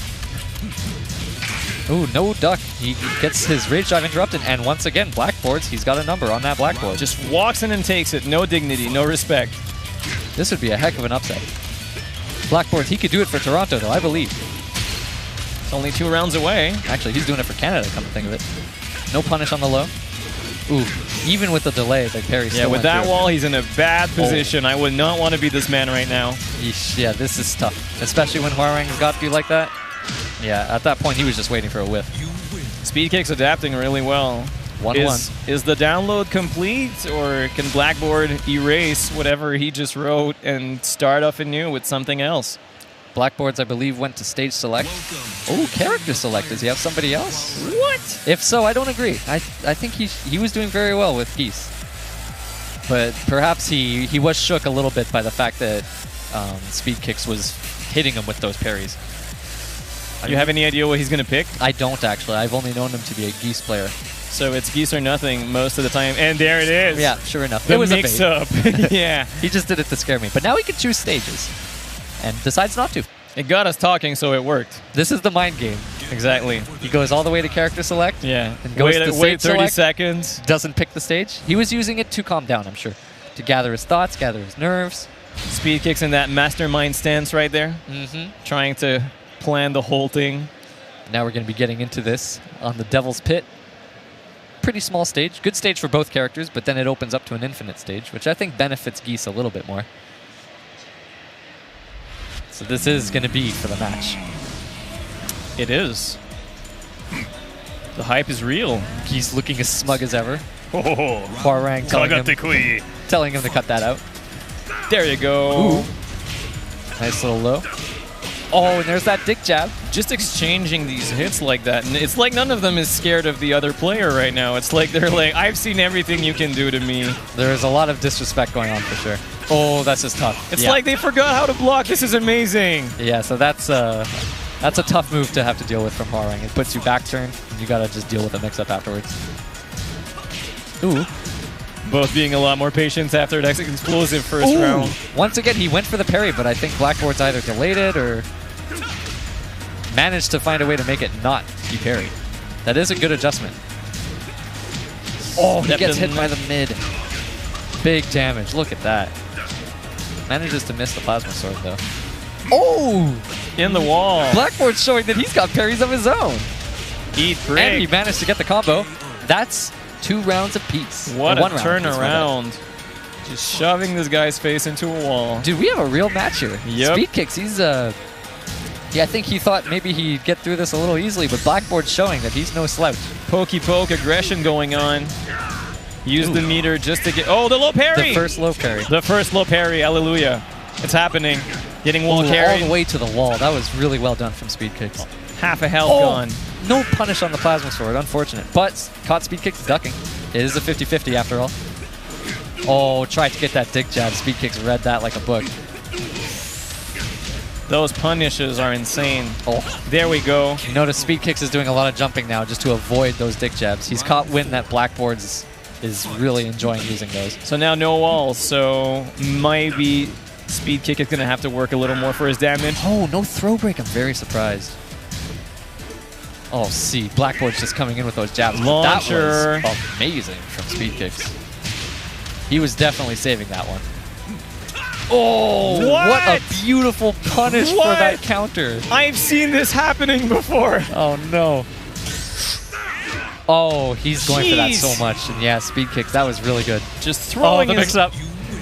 Ooh, no duck. He gets his rage drive interrupted. And once again, Blackboards, he's got a number on that Blackboard. Just walks in and takes it. No dignity, no respect. This would be a heck of an upset. Blackboards, he could do it for Toronto, though, I believe. It's only 2 rounds away. Actually, he's doing it for Canada, come to think of it. No punish on the low. Ooh, even with the delay, the parry still Yeah, with went that through. wall, he's in a bad position. I would not want to be this man right now. Yeesh, yeah, this is tough. especially when Hwoarang's got you like that. Yeah, at that point, he was just waiting for a whiff. You win. Speedkick's adapting really well. 1-1. Is the download complete, or can Blackboard erase whatever he just wrote and start off anew with something else? Blackboards, I believe, went to stage select. Welcome. Oh, character select. Does he have somebody else? What? If so, I don't agree. I think he was doing very well with Geese. But perhaps he was shook a little bit by the fact that Speedkicks was hitting him with those parries. Do you have any idea what he's going to pick? I don't, actually. I've only known him to be a Geese player. So it's Geese or nothing most of the time. And there it is. Yeah, sure enough. The it was mix-up. Yeah. He just did it to scare me. But now he can choose stages. And decides not to. It got us talking, so it worked. This is the mind game. Exactly. He goes all the way to character select. Yeah. And goes to Wait stage 30 select. seconds. Doesn't pick the stage. He was using it to calm down, I'm sure. To gather his thoughts, gather his nerves. Speedkick's in that mastermind stance right there. Mm-hmm. Trying to plan the whole thing. Now we're going to be getting into this on the Devil's Pit. Pretty small stage. Good stage for both characters, but then it opens up to an infinite stage, which I think benefits Geese a little bit more. So this is going to be for the match. It is. The hype is real. Geese looking as smug as ever. Oh, Hwoarang telling him to cut that out. there you go. Ooh. Nice little low. Oh, and there's that dick jab. Just exchanging these hits like that. And it's like none of them is scared of the other player right now. It's like they're like, I've seen everything you can do to me. There is a lot of disrespect going on for sure. Oh, that's just tough. It's Yeah. like they forgot how to block. This is amazing. Yeah, so that's a tough move to have to deal with from Hwoarang. It puts you back turn, and you gotta just deal with the mix-up afterwards. Ooh. Both being a lot more patient after that explosive first round. Once again, he went for the parry, but I think Blackboard's either delayed it or managed to find a way to make it not be parried. That is a good adjustment. Oh, he gets hit by the mid. Big damage. Look at that. Manages to miss the plasma sword, though. Oh! In the wall. Blackboard's showing that he's got parries of his own. Eat And he brick. managed to get the combo. That's 2 rounds apiece. What Or a 1 round apiece, my bad. turnaround. Just shoving this guy's face into a wall. Dude, we have a real match here. Yep. Speedkicks, he's yeah, I think he thought maybe he'd get through this a little easily, but Blackboard's showing that he's no slouch. Pokey poke aggression going on. Use the meter just to get... Oh, the low parry! The first low parry. The first low parry. Hallelujah. It's happening. Getting wall All carried. the way to the wall. That was really well done from Speedkicks. Half a health Oh, gone. no punish on the plasma sword. Unfortunate. But caught Speedkicks ducking. It is a 50-50 after all. Oh, tried to get that dick jab. Speedkicks read that like a book. Those punishes are insane. Oh, There we go. you notice Speedkicks is doing a lot of jumping now just to avoid those dick jabs. He's caught wind that Blackboard's is really enjoying using those. So now no walls, so maybe Speedkick is going to have to work a little more for his damage. Oh, no throw break. I'm very surprised. Oh, see, Blackboard's just coming in with those jabs. Launcher. That was amazing from Speedkicks. He was definitely saving that one. Oh, what a beautiful punish for What? that counter. I've seen this happening before. Oh, no. Oh, he's going for that Jeez. so much. And yeah, Speedkicks, that was really good. Just Oh, throwing the his... mix-up.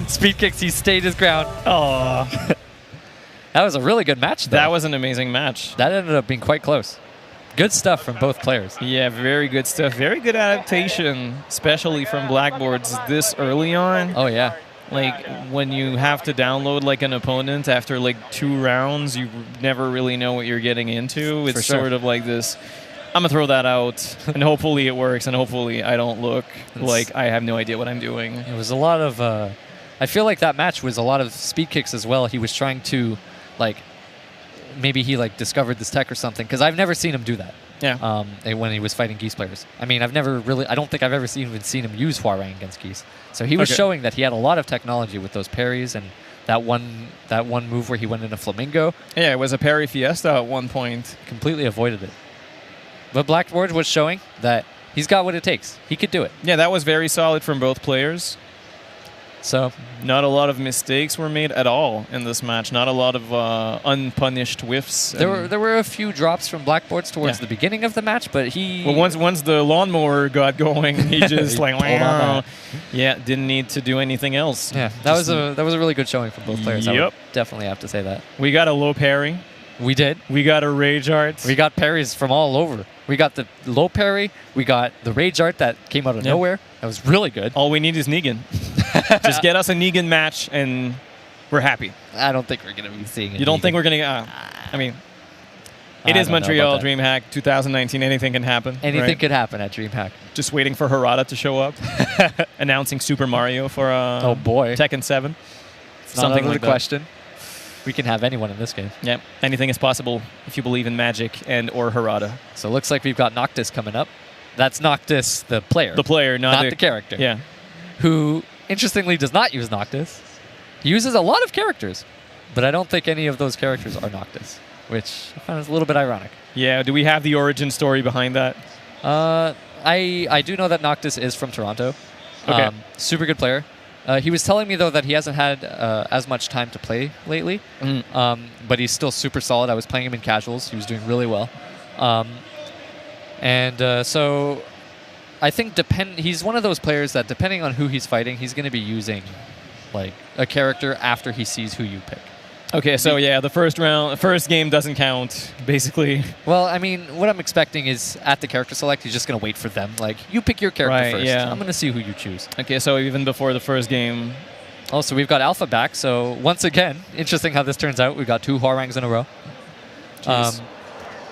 Speedkicks, he stayed his ground. Oh, That was a really good match, though. that was an amazing match. That ended up being quite close. Good stuff from both players. Yeah, very good stuff. Very good adaptation, especially from Blackboards this early on. Oh, yeah. Like, when you have to download, like, an opponent after, like, 2 rounds, you never really know what you're getting into. It's For sure. sort of like this, I'm going to throw that out, and hopefully it works, and hopefully I don't look like I have no idea what I'm doing. It was a lot of... I feel like that match was a lot of Speedkicks as well. He was trying to, like... Maybe he, like, discovered this tech or something, because I've never seen him do that. Yeah. When he was fighting Geese players. I mean, I don't think I've ever even seen him use Hwoarang against Geese. So he was Okay. showing that he had a lot of technology with those parries and that one move where he went into Flamingo, Yeah, it was a parry fiesta at one point. completely avoided it. But Blackboard was showing that he's got what it takes. He could do it. Yeah, that was very solid from both players. So not a lot of mistakes were made at all in this match. Not a lot of unpunished whiffs. there were a few drops from blackboards towards Yeah. the beginning of the match, but he... Well, once the lawnmower got going, he just He like, pulled on wow. that. Yeah, didn't need to do anything else. Yeah, that was a really good showing from both players. I would Yep. definitely have to say that. We got a low parry. We did. We got a rage art. We got parries from all over. We got the low parry. We got the rage art that came out of Yeah. nowhere. That was really good. All we need is Negan. Just get us a Negan match, and we're happy. I don't think we're going to be seeing it. You don't think we're gonna? I mean, it is Montreal Dreamhack 2019. Anything can happen. Anything right? could happen at Dreamhack. Just waiting for Harada to show up, announcing Super Mario for Oh boy. Tekken 7. It's not Something out of like the that. question. We can have anyone in this game. Yeah, anything is possible if you believe in magic and or Harada. So it looks like we've got Noctis coming up. That's Noctis, the player. The player, not the character. Yeah. Who, interestingly, does not use Noctis. He uses a lot of characters, but I don't think any of those characters are Noctis, which I found is a little bit ironic. Yeah, do we have the origin story behind that? I do know that Noctis is from Toronto. Okay. Super good player. He was telling me, though, that he hasn't had as much time to play lately, but he's still super solid. I was playing him in casuals. He was doing really well. So I think he's one of those players that, depending on who he's fighting, he's going to be using like a character after he sees who you pick. Okay, so yeah, the first game doesn't count, basically. Well, I mean, what I'm expecting is at the character select, he's just going to wait for them. Like, you pick your character Right, first. yeah. I'm going to see who you choose. Okay, so even before the first game. Oh, so we've got Alpha back. So once again, interesting how this turns out. We got 2 Hwarangs in a row. Jeez.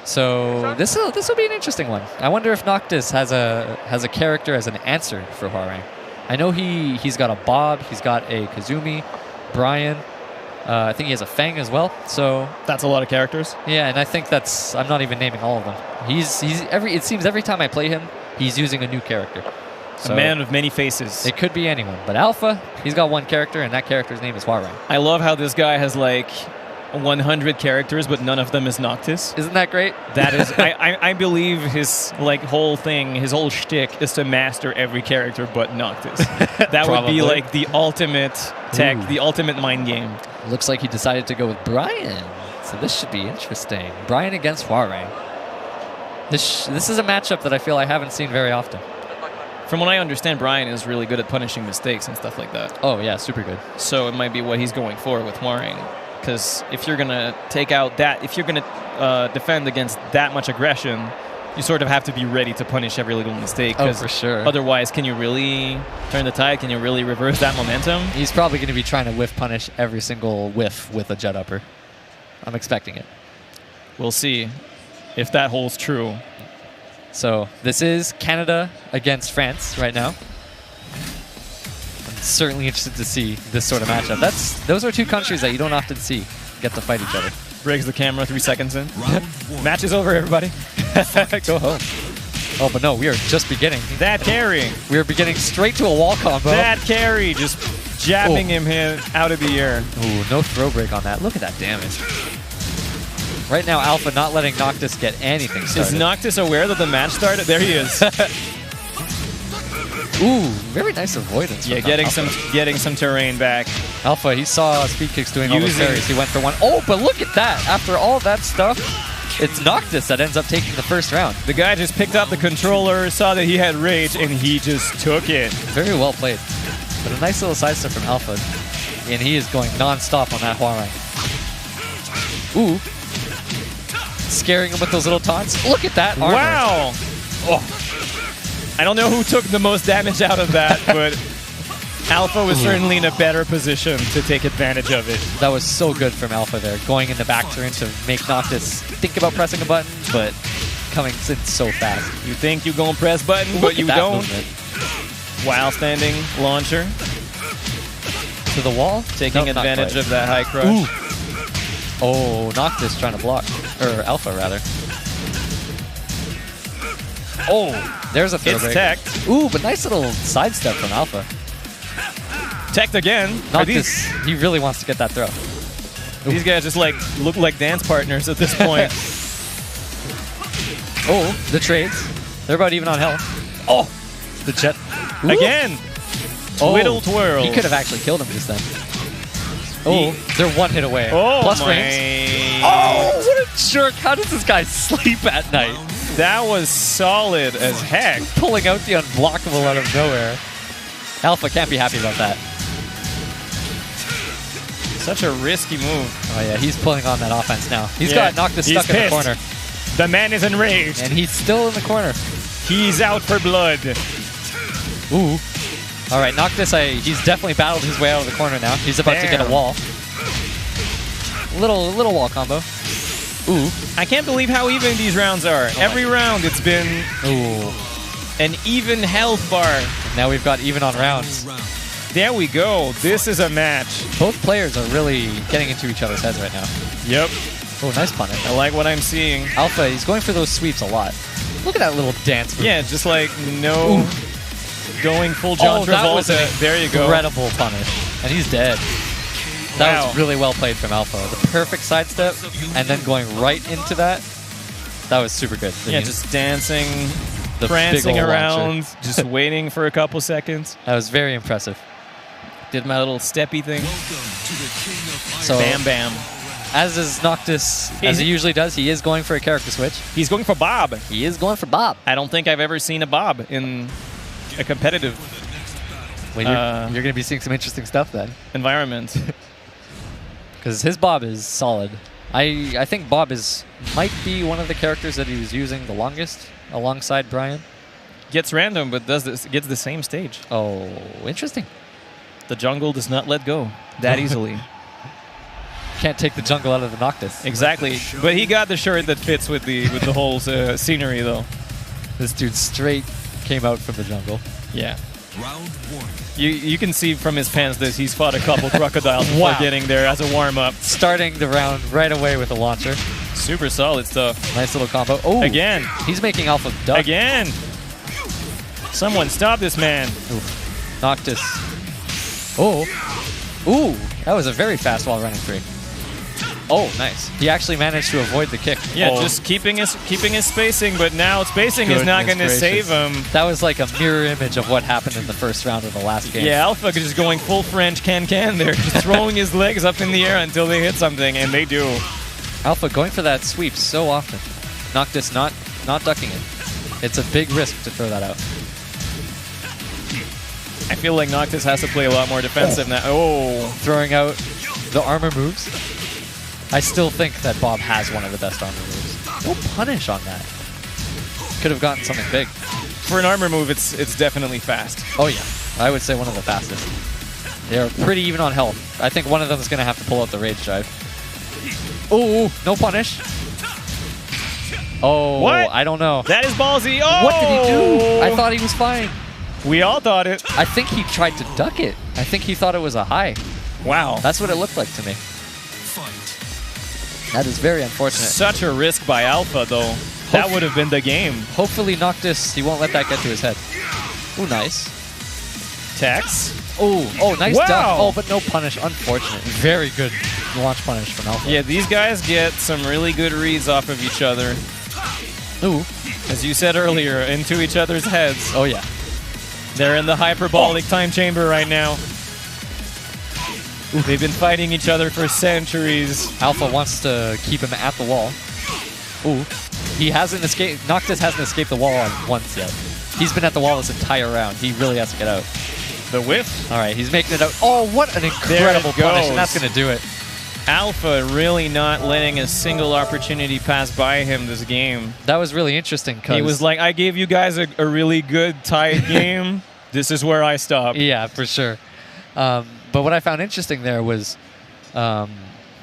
So this will be an interesting one. I wonder if Noctis has a character as an answer for Hwarang. I know he's got a Bob, he's got a Kazumi, Brian. I think he has a Fang as well. So That's a lot of characters. yeah, and I think I'm not even naming all of them. It seems every time I play him, he's using a new character. So A man of many faces. it could be anyone. But Alpha, he's got one character, and that character's name is Hwarang. I love how this guy has like 100 characters, but none of them is Noctis. Isn't that great? That is, I believe his like whole thing, his whole shtick is to master every character but Noctis. That would be Probably. like the ultimate tech, Ooh. the ultimate mind game. Looks like he decided to go with Brian. So this should be interesting. Brian against Hwarang. This is a matchup that I feel I haven't seen very often. From what I understand, Brian is really good at punishing mistakes and stuff like that. Oh, yeah, super good. So it might be what he's going for with Hwaring. Because if you're going to take out that, if you're going to defend against that much aggression, you sort of have to be ready to punish every little mistake. Oh, 'cause for sure. Otherwise, can you really turn the tide? Can you really reverse that momentum? He's probably going to be trying to whiff punish every single whiff with a jet upper. I'm expecting it. We'll see if that holds true. So this is Canada against France right now. I'm certainly interested to see this sort of matchup. Those are 2 countries that you don't often see get to fight each other. Breaks the camera 3 seconds in. Round 1. Match is over, everybody. Go home. Oh, but no, we are just beginning. That carry. We are beginning straight to a wall combo. That carry. Just jabbing him out of the air. Ooh, no throw break on that. Look at that damage. Right now, Alpha not letting Noctis get anything started. Is Noctis aware that the match started? There he is. Ooh, very nice avoidance. Yeah, from Alpha. getting some terrain back. Alpha, he saw speed kicks doing all those Using- parries. He went for one. Oh, but look at that. After all that stuff, it's Noctis that ends up taking the first round. The guy just picked up the controller, saw that he had rage, and he just took it. Very well played. But a nice little sidestep from Alpha. And he is going non-stop on that Hwarang. Ooh. Scaring him with those little taunts. Look at that armor. Wow! Oh. I don't know who took the most damage out of that, but Alpha was certainly in a better position to take advantage of it. That was so good from Alpha there. Going in the back turn to make Noctis think about pressing a button, but coming in so fast. You think you gonna press button, Look but at you that don't. movement. While standing launcher, To the wall? taking Nope, not advantage quite. of that high crush. Ooh. Oh, Noctis trying to block. Or Alpha, rather. Oh, there's a throw It's break. teched. Ooh, but nice little sidestep from Alpha. Teched again. Are Noctis, he really wants to get that throw. these guys just like look like dance partners at this point. Oh, the trades. They're about even on health. Oh, the jet. Ooh. Again. Twiddle twirl. He could have actually killed him just then. Oh, they're one hit away. Oh, Plus my. frames. Oh, what a jerk. How does this guy sleep at night? That was solid as heck. Pulling out the unblockable out of nowhere. Alpha can't be happy about that. Such a risky move. Oh, yeah, he's pulling on that offense now. He's Yeah, got Noctis he's stuck in the pissed. corner. The man is enraged. And he's still in the corner. He's out for blood. Ooh. All right, Noctis, he's definitely battled his way out of the corner now. He's about to get a Damn. wall. Little wall combo. Ooh. I can't believe how even these rounds are. Every round it's been Ooh. an even health bar. Now we've got even on rounds. There we go. This is a match. Both players are really getting into each other's heads right now. Yep. Oh, nice punish. I like what I'm seeing. Alpha, he's going for those sweeps a lot. Look at that little dance move. Yeah, just like no going full John that was Travolta. an There you go. incredible punish. And he's dead. That Wow. was really well played from Alpha. The perfect sidestep, and then going right into that. That was super good. Yeah, just dancing, the prancing big ol' around, launcher. just waiting for a couple seconds. That was very impressive. Did my little steppy thing. So, Bam, bam. as is Noctis, as he usually does, he is going for a character switch. He's going for Bob. He is going for Bob. I don't think I've ever seen a Bob in a competitive Well, you're going to be seeing some interesting stuff then. environment. Because his Bob is solid. I think Bob might be one of the characters that he was using the longest alongside Brian. Gets random, but gets the same stage. Oh, interesting. The jungle does not let go that easily. Can't take the jungle out of the Noctis. Exactly. But he got the shirt that fits with the whole scenery, though. This dude straight came out from the jungle. Yeah. Round one. You can see from his pants that he's fought a couple crocodiles before Wow. getting there as a warm-up. Starting the round right away with a launcher. Super solid stuff. Nice little combo. Oh, Again. he's making Alpha duck. Again. Someone stop this man. Noctis. Oh. Ooh, that was a very fast wall running free. Oh, nice. He actually managed to avoid the kick. Yeah, Oh. just keeping his spacing, but now spacing is not going to Goodness save gracious. him. That was like a mirror image of what happened in the first round of the last game. Yeah, Alpha just going full French can there, just throwing his legs up in the air until they hit something, and they do. Alpha going for that sweep so often. Noctis not ducking it. It's a big risk to throw that out. I feel like Noctis has to play a lot more defensive now. Oh, Throwing out the armor moves. I still think that Bob has one of the best armor moves. No punish on that. Could have gotten something big. for an armor move, it's definitely fast. Oh yeah, I would say one of the fastest. They're pretty even on health. I think one of them is going to have to pull out the rage drive. Oh, no punish. Oh, What? I don't know. That is ballsy. Oh! What did he do? I thought he was fine. We all thought it. I think he tried to duck it. I think he thought it was a high. Wow. That's what it looked like to me. Fight. That is very unfortunate. Such a risk by Alpha, though. That would have been the game. Hopefully Noctis, he won't let that get to his head. Ooh, nice. Tex. Oh, nice Wow. duck. Oh, but no punish. Unfortunate. Very good launch punish from Alpha. Yeah, these guys get some really good reads off of each other. Ooh. As you said earlier, into each other's heads. Oh, yeah. They're in the hyperbolic time chamber right now. They've been fighting each other for centuries. Alpha wants to keep him at the wall. Ooh. He hasn't escaped. Noctis hasn't escaped the wall once yet. He's been at the wall this entire round. He really has to get out. The whiff. All right, he's making it out. Oh, what an incredible There it punish. goes. And that's going to do it. Alpha really not letting a single opportunity pass by him this game. That was really interesting because He was like, I gave you guys a really good tight game. This is where I stop. yeah, for sure. But what I found interesting there was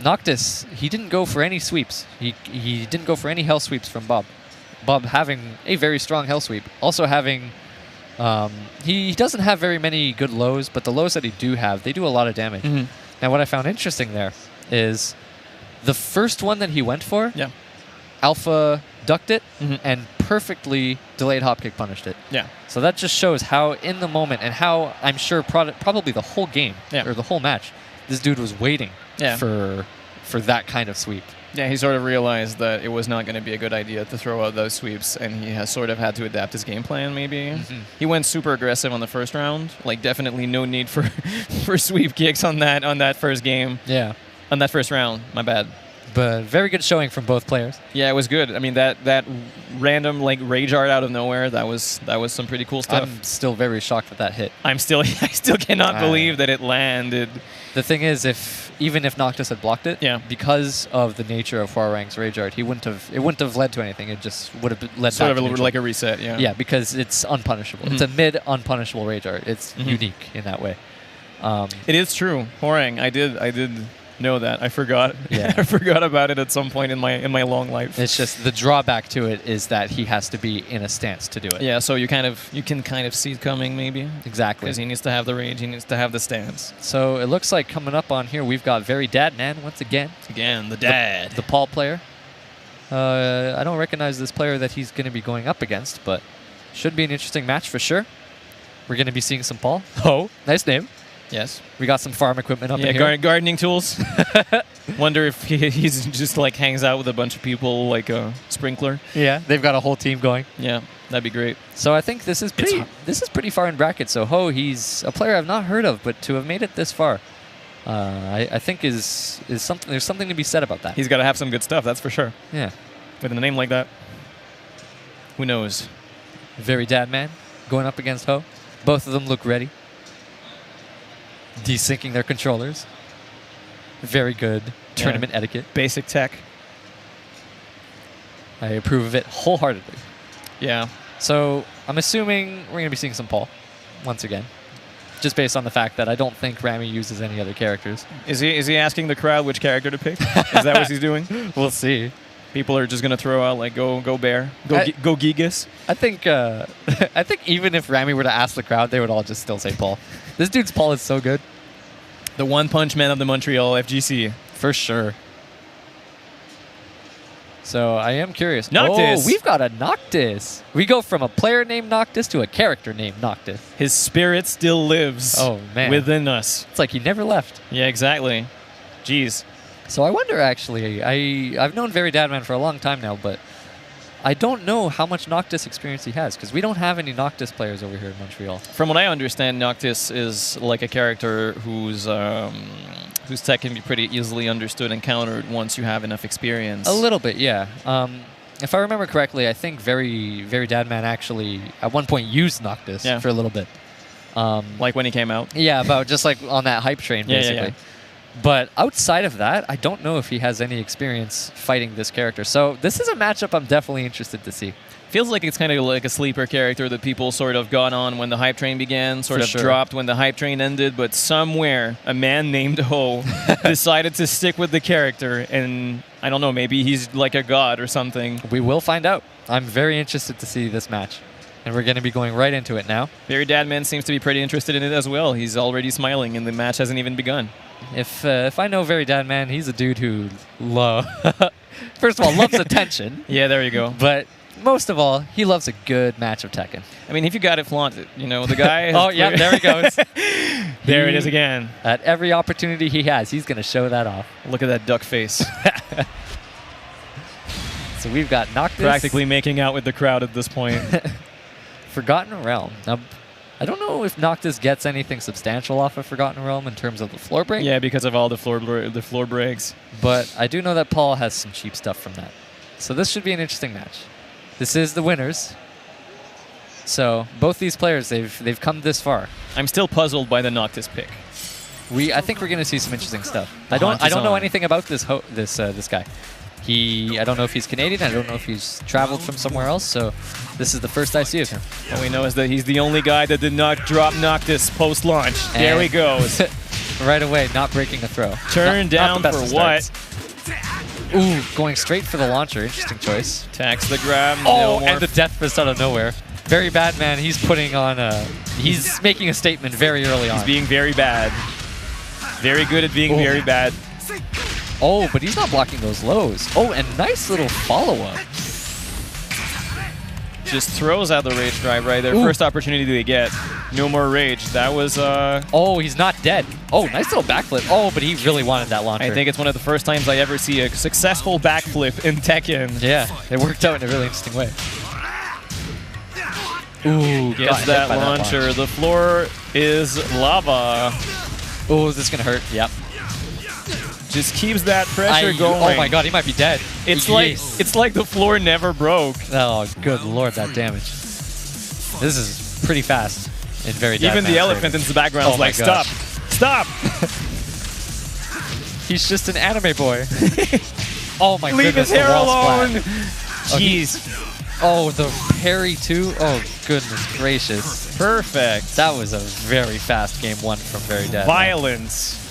Noctis, he didn't go for any sweeps. He didn't go for any hell sweeps from Bob. Bob having a very strong hell sweep. Also having, he doesn't have very many good lows, but the lows that he do have, they do a lot of damage. Mhm. And what I found interesting there is the first one that he went for, Yeah. Alpha ducked it Mhm. and perfectly delayed hop kick punished it. Yeah. So that just shows how in the moment and how I'm sure probably the whole game Yeah. or the whole match, this dude was waiting Yeah. for that kind of sweep. Yeah, he sort of realized that it was not going to be a good idea to throw out those sweeps, and he has sort of had to adapt his game plan, maybe. He went super aggressive on the first round. Like, definitely no need for for sweep kicks on that first game. Yeah. On that first round, my bad. But very good showing from both players. Yeah, it was good. I mean, that random, like, rage art out of nowhere, that was some pretty cool stuff. I'm still very shocked that hit. I still cannot believe that it landed. The thing is, even if Noctis had blocked it, Yeah. because of the nature of Huarang's rage art, it wouldn't have led to anything. It just would have led Sort back of to neutral. like a reset, yeah. Yeah, because it's unpunishable. It's a mid unpunishable rage art. It's unique in that way. It is true. Huarang, I did know that. I forgot. Yeah. I forgot about it at some point in my long life. It's just the drawback to it is that he has to be in a stance to do it. Yeah, so you can kind of see it coming, maybe. Exactly. Because he needs to have the rage, he needs to have the stance. So it looks like coming up on here, we've got Very Dad Man once again. Again, the dad. The Paul player. I don't recognize this player that he's going to be going up against, but should be an interesting match for sure. We're going to be seeing some Paul. Oh, nice name. Yes. We got some farm equipment up Yeah, in here. gardening tools. Wonder if he's just like hangs out with a bunch of people like a sprinkler. Yeah, they've got a whole team going. Yeah, that'd be great. So I think this is pretty far in bracket. So Ho, he's a player I've not heard of, but to have made it this far, I think is something. There's something to be said about that. He's got to have some good stuff, that's for sure. Yeah, With a name like that, who knows? Very Dad Man going up against Ho. Both of them look ready. Desyncing their controllers. Very good tournament etiquette. Basic tech. I approve of it wholeheartedly. Yeah. So I'm assuming we're going to be seeing some Paul once again, just based on the fact that I don't think Rami uses any other characters. Is he asking the crowd which character to pick? Is that what he's doing? We'll see. People are just gonna throw out like go bear, go Gigas. I think I think even if Rami were to ask the crowd, they would all just still say Paul. This dude's Paul is so good. The One Punch Man of the Montreal FGC. For sure. So I am curious. Noctis! Oh, we've got a Noctis. We go from a player named Noctis to a character named Noctis. His spirit still lives within us. It's like he never left. Yeah, exactly. Jeez. So I wonder, actually, I've known Very Dadman for a long time now, but I don't know how much Noctis experience he has, because we don't have any Noctis players over here in Montreal. From what I understand, Noctis is like a character whose tech can be pretty easily understood and countered once you have enough experience. A little bit, yeah. If I remember correctly, I think Very Dadman actually, at one point, used Noctis for a little bit. Like when he came out? Yeah, about just like on that hype train, basically. Yeah. But outside of that, I don't know if he has any experience fighting this character. So this is a matchup I'm definitely interested to see. Feels like it's kind of like a sleeper character that people sort of got on when the hype train began, sort of dropped when the hype train ended, but somewhere a man named Ho decided to stick with the character, and I don't know, maybe he's like a god or something. We will find out. I'm very interested to see this match. And we're going to be going right into it now. Very Dadman seems to be pretty interested in it as well. He's already smiling, and the match hasn't even begun. If I know Very Dadman, he's a dude who first of all, loves attention. Yeah, there you go. But most of all, he loves a good match of Tekken. I mean, if you got it, flaunt it. You know, the guy... Oh, yeah, there he goes. There it is again. At every opportunity he has, he's going to show that off. Look at that duck face. So we've got Noctis. Practically making out with the crowd at this point. Forgotten Realm. Now, I don't know if Noctis gets anything substantial off of Forgotten Realm in terms of the floor break. Yeah, because of all the floor breaks. But I do know that Paul has some cheap stuff from that. So this should be an interesting match. This is the winners. So both these players, they've come this far. I'm still puzzled by the Noctis pick. I think we're going to see some interesting stuff. I don't know anything about this guy. I don't know if he's Canadian. I don't know if he's traveled from somewhere else. So this is the first I see of him. All we know is that he's the only guy that did not drop Noctis post-launch. There he goes. Right away, not breaking a throw. Turn down for what? Ooh, going straight for the launcher. Interesting choice. Tax the grab. Oh, and the death fist out of nowhere. Very bad, man. He's putting on he's making a statement very early on. He's being very bad. Very good at being very bad. Oh, but he's not blocking those lows. Oh, and nice little follow-up. Just throws out the rage drive right there. Ooh. First opportunity they get. No more rage. That was, Oh, he's not dead. Oh, nice little backflip. Oh, but he really wanted that launcher. I think it's one of the first times I ever see a successful backflip in Tekken. Yeah, it worked out in a really interesting way. Ooh, got Gets hit that by launcher. launch. The floor is lava. Oh, is this going to hurt? Yep. Just keeps that pressure going. Oh my god, he might be dead. It's Yes. like the floor never broke. Oh, good lord, that damage. This is pretty fast. And very Even the elephant in the background is Oh my like, stop, gosh. stop. He's just an anime boy. Oh my Leave goodness, his hair the wall alone. splat. Jeez. Oh, the parry too. Oh, goodness gracious. Perfect. That was a very fast game one from Very Dead. Violence.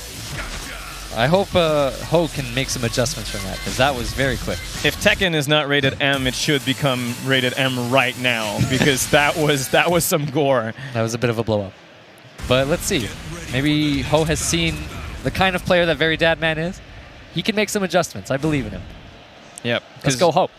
I hope Ho can make some adjustments from that, because that was very quick. If Tekken is not rated M, it should become rated M right now, because that was some gore. That was a bit of a blow up. But let's see. Maybe Ho has seen the kind of player that Very Dad Man is. He can make some adjustments. I believe in him. Yep. Let's go Ho.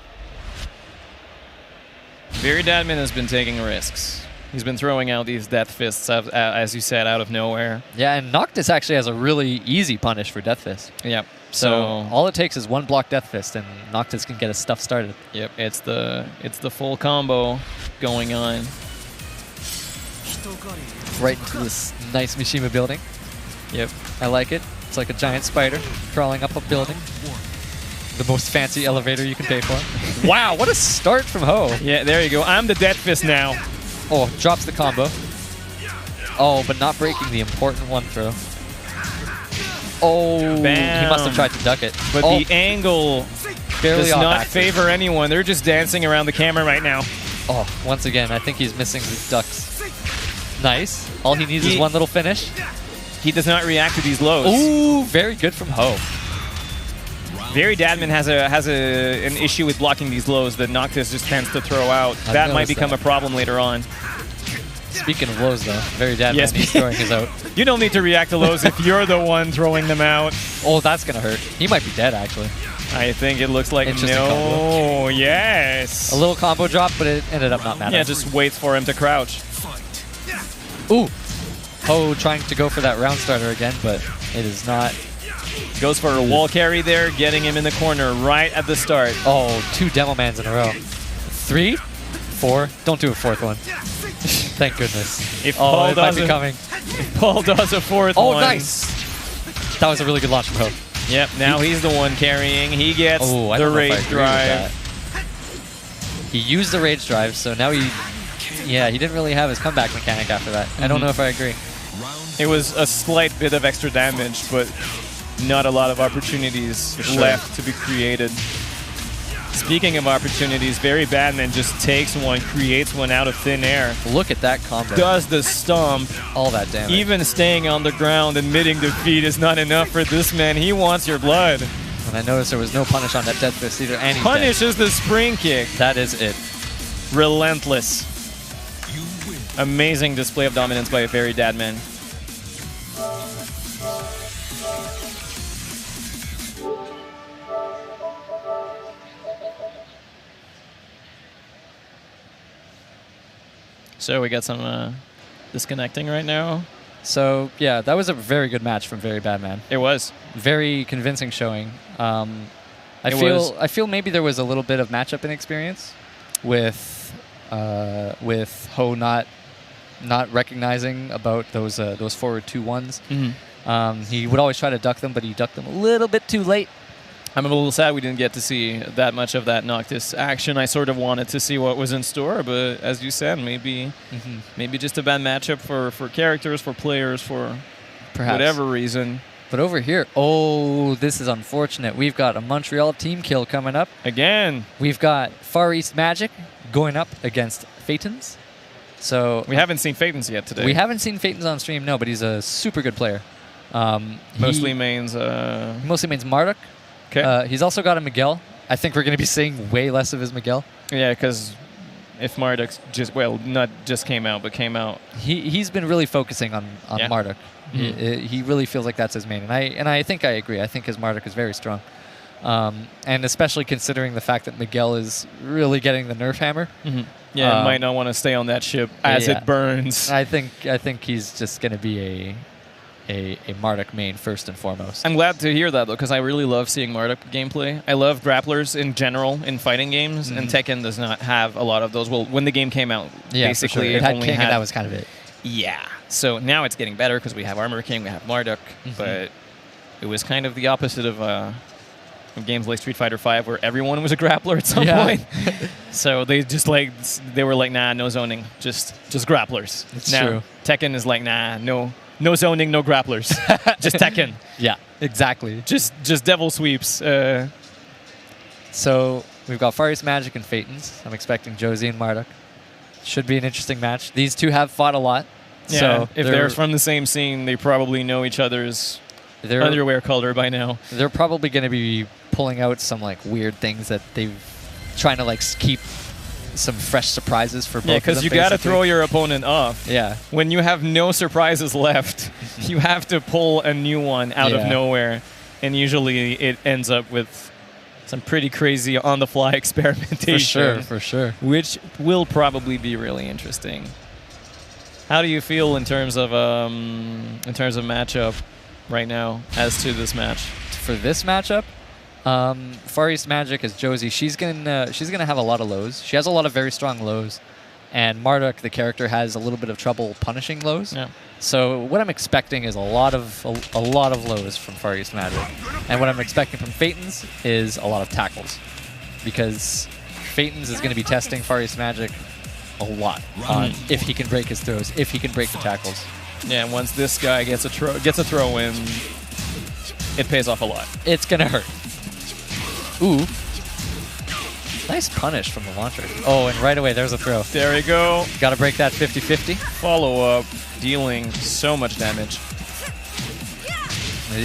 Very Dadman has been taking risks. He's been throwing out these death fists, as you said, out of nowhere. Yeah, and Noctis actually has a really easy punish for Death Fist. Yep. So all it takes is one block Death Fist, and Noctis can get his stuff started. Yep. It's the full combo going on. Right into this nice Mishima building. Yep. I like it. It's like a giant spider crawling up a building. The most fancy elevator you can pay for. Wow, what a start from Ho. Yeah. There you go. I'm the death fist now. Oh, drops the combo. Oh, but not breaking the important one throw. Oh, Bam. he must have tried to duck it. But oh, the angle barely does off not accident. favor anyone. They're just dancing around the camera right now. Oh, once again, I think he's missing the ducks. Nice. All he needs is one little finish. He does not react to these lows. Ooh, very good from Ho. Very Dadman has an issue with blocking these lows that Noctis just tends to throw out. I've That might noticed become that. a problem later on. Speaking of lows, though, Very Dad Yes. Man, he's throwing his out. You don't need to react to lows if you're the one throwing them out. Oh, that's going to hurt. He might be dead, actually. I think it looks like Interesting no. Yes. A little combo drop, but it ended up not mattering. Yeah, just waits for him to crouch. Ooh. Ho trying to go for that round starter again, but it is not. Goes for a wall carry there, getting him in the corner right at the start. Oh, 2 Demo Mans in a row. 3, 4. Don't do a 4th one. Thank goodness. If Oh, Paul it might does be coming. Paul does a fourth Oh, one. nice. That was a really good launch from Ho. Yep, now he's the one carrying. He gets Oh, I the don't know if I rage agree with drive. that. He used the rage drive, so now he didn't really have his comeback mechanic after that. I don't know if I agree. It was a slight bit of extra damage, but not a lot of opportunities left to be created. Speaking of opportunities, Very Badman just takes one, creates one out of thin air. Look at that combo. Does the stomp. All that damage. Even staying on the ground, admitting defeat is not enough for this man. He wants your blood. And I noticed there was no punish on that Death Fist either. And he's Punishes the spring kick. dead. That is it. Relentless. Amazing display of dominance by a Very Dadman. So we got some disconnecting right now. So, yeah, that was a very good match from Very Bad Man. It was. Very convincing showing. I was. feel maybe there was a little bit of matchup inexperience with Ho not recognizing about those forward 2-1s. Mm-hmm. He would always try to duck them, but he ducked them a little bit too late. I'm a little sad we didn't get to see that much of that Noctis action. I sort of wanted to see what was in store, but as you said, maybe just a bad matchup for characters, for players, for Perhaps. whatever reason. But over here, oh, this is unfortunate. We've got a Montreal team kill coming up. Again, We've got Far East Magic going up against Phaetons. So we haven't seen Phaetons yet today. we haven't seen Phaetons on stream, no, but he's a super good player. Mostly he mains. mostly means Marduk. Okay. He's also got a Miguel. I think we're going to be seeing way less of his Miguel. Yeah, because if Marduk not just came out, but came out. He's been really focusing on Yeah. Marduk. Mhm. He really feels like that's his main, and I think I agree. I think his Marduk is very strong. And especially considering the fact that Miguel is really getting the nerf hammer. Yeah, might not want to stay on that ship as it burns. I think he's just going to be a Marduk main first and foremost. I'm glad to hear that, though, because I really love seeing Marduk gameplay. I love grapplers in general in fighting games, and Tekken does not have a lot of those. Well, when the game came out, basically it had only King, and that was kind of it. Yeah. So now it's getting better because we have Armor King, we have Marduk, but it was kind of the opposite of games like Street Fighter V, where everyone was a grappler at some point. So they just they were like, nah, no zoning, just grapplers. It's now, true. Tekken is like, nah, no zoning, no grapplers, just Tekken. Yeah, exactly. Just devil sweeps. So we've got Far East Magic and Phaetons. I'm expecting Josie and Marduk. Should be an interesting match. These two have fought a lot. Yeah, so if they're from the same scene, they probably know each other's underwear color by now. They're probably going to be pulling out some like weird things that they've trying to like keep some fresh surprises for both. Yeah, because you got to throw your opponent off. Yeah. When you have no surprises left, you have to pull a new one out of nowhere, and usually it ends up with some pretty crazy on-the-fly experimentation. For sure. Which will probably be really interesting. How do you feel in terms of matchup right now as to this match? For this matchup, Far East Magic is Josie. She's gonna have a lot of lows. She has a lot of very strong lows, and Marduk, the character, has a little bit of trouble punishing lows. Yeah. So what I'm expecting is a lot of lows from Far East Magic, and what I'm expecting from Phaetons is a lot of tackles, because Phaetons is going to be testing Far East Magic a lot on if he can break his throws, if he can break the tackles. Yeah, and once this guy gets a throw in, it pays off a lot. It's gonna hurt. Ooh. Nice punish from the launcher. Oh, and right away, there's a throw. There we go. Got to break that 50-50. Follow-up, dealing so much damage.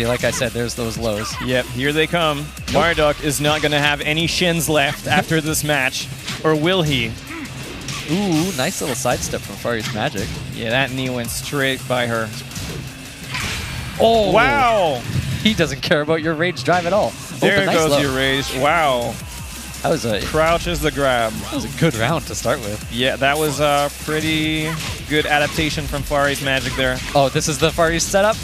Like I said, there's those lows. Yep, here they come. Marduk is not going to have any shins left after this match. Or will he? Ooh, nice little sidestep from Far East Magic. Yeah, that knee went straight by her. Oh! Wow! He doesn't care about your rage drive at all. There goes your rage. Wow. That was a crouch is the grab. That was a good round to start with. Yeah, that was a pretty good adaptation from Far East Magic there. Oh, this is the Far East setup?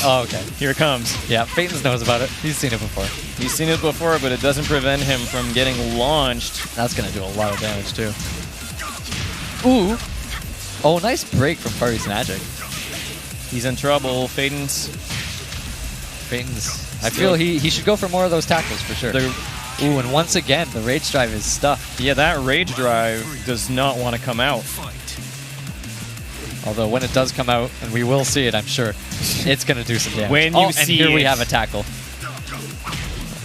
Oh, okay. Here it comes. Yeah, Phaetons knows about it. He's seen it before. He's seen it before, but it doesn't prevent him from getting launched. That's going to do a lot of damage, too. Ooh. Oh, nice break from Far East Magic. He's in trouble. Phaetons. I feel he should go for more of those tackles for sure. Ooh, and once again, the rage drive is stuffed. Yeah, that rage drive does not want to come out. Although when it does come out, and we will see it, I'm sure, it's going to do some damage. When you see and here we have a tackle.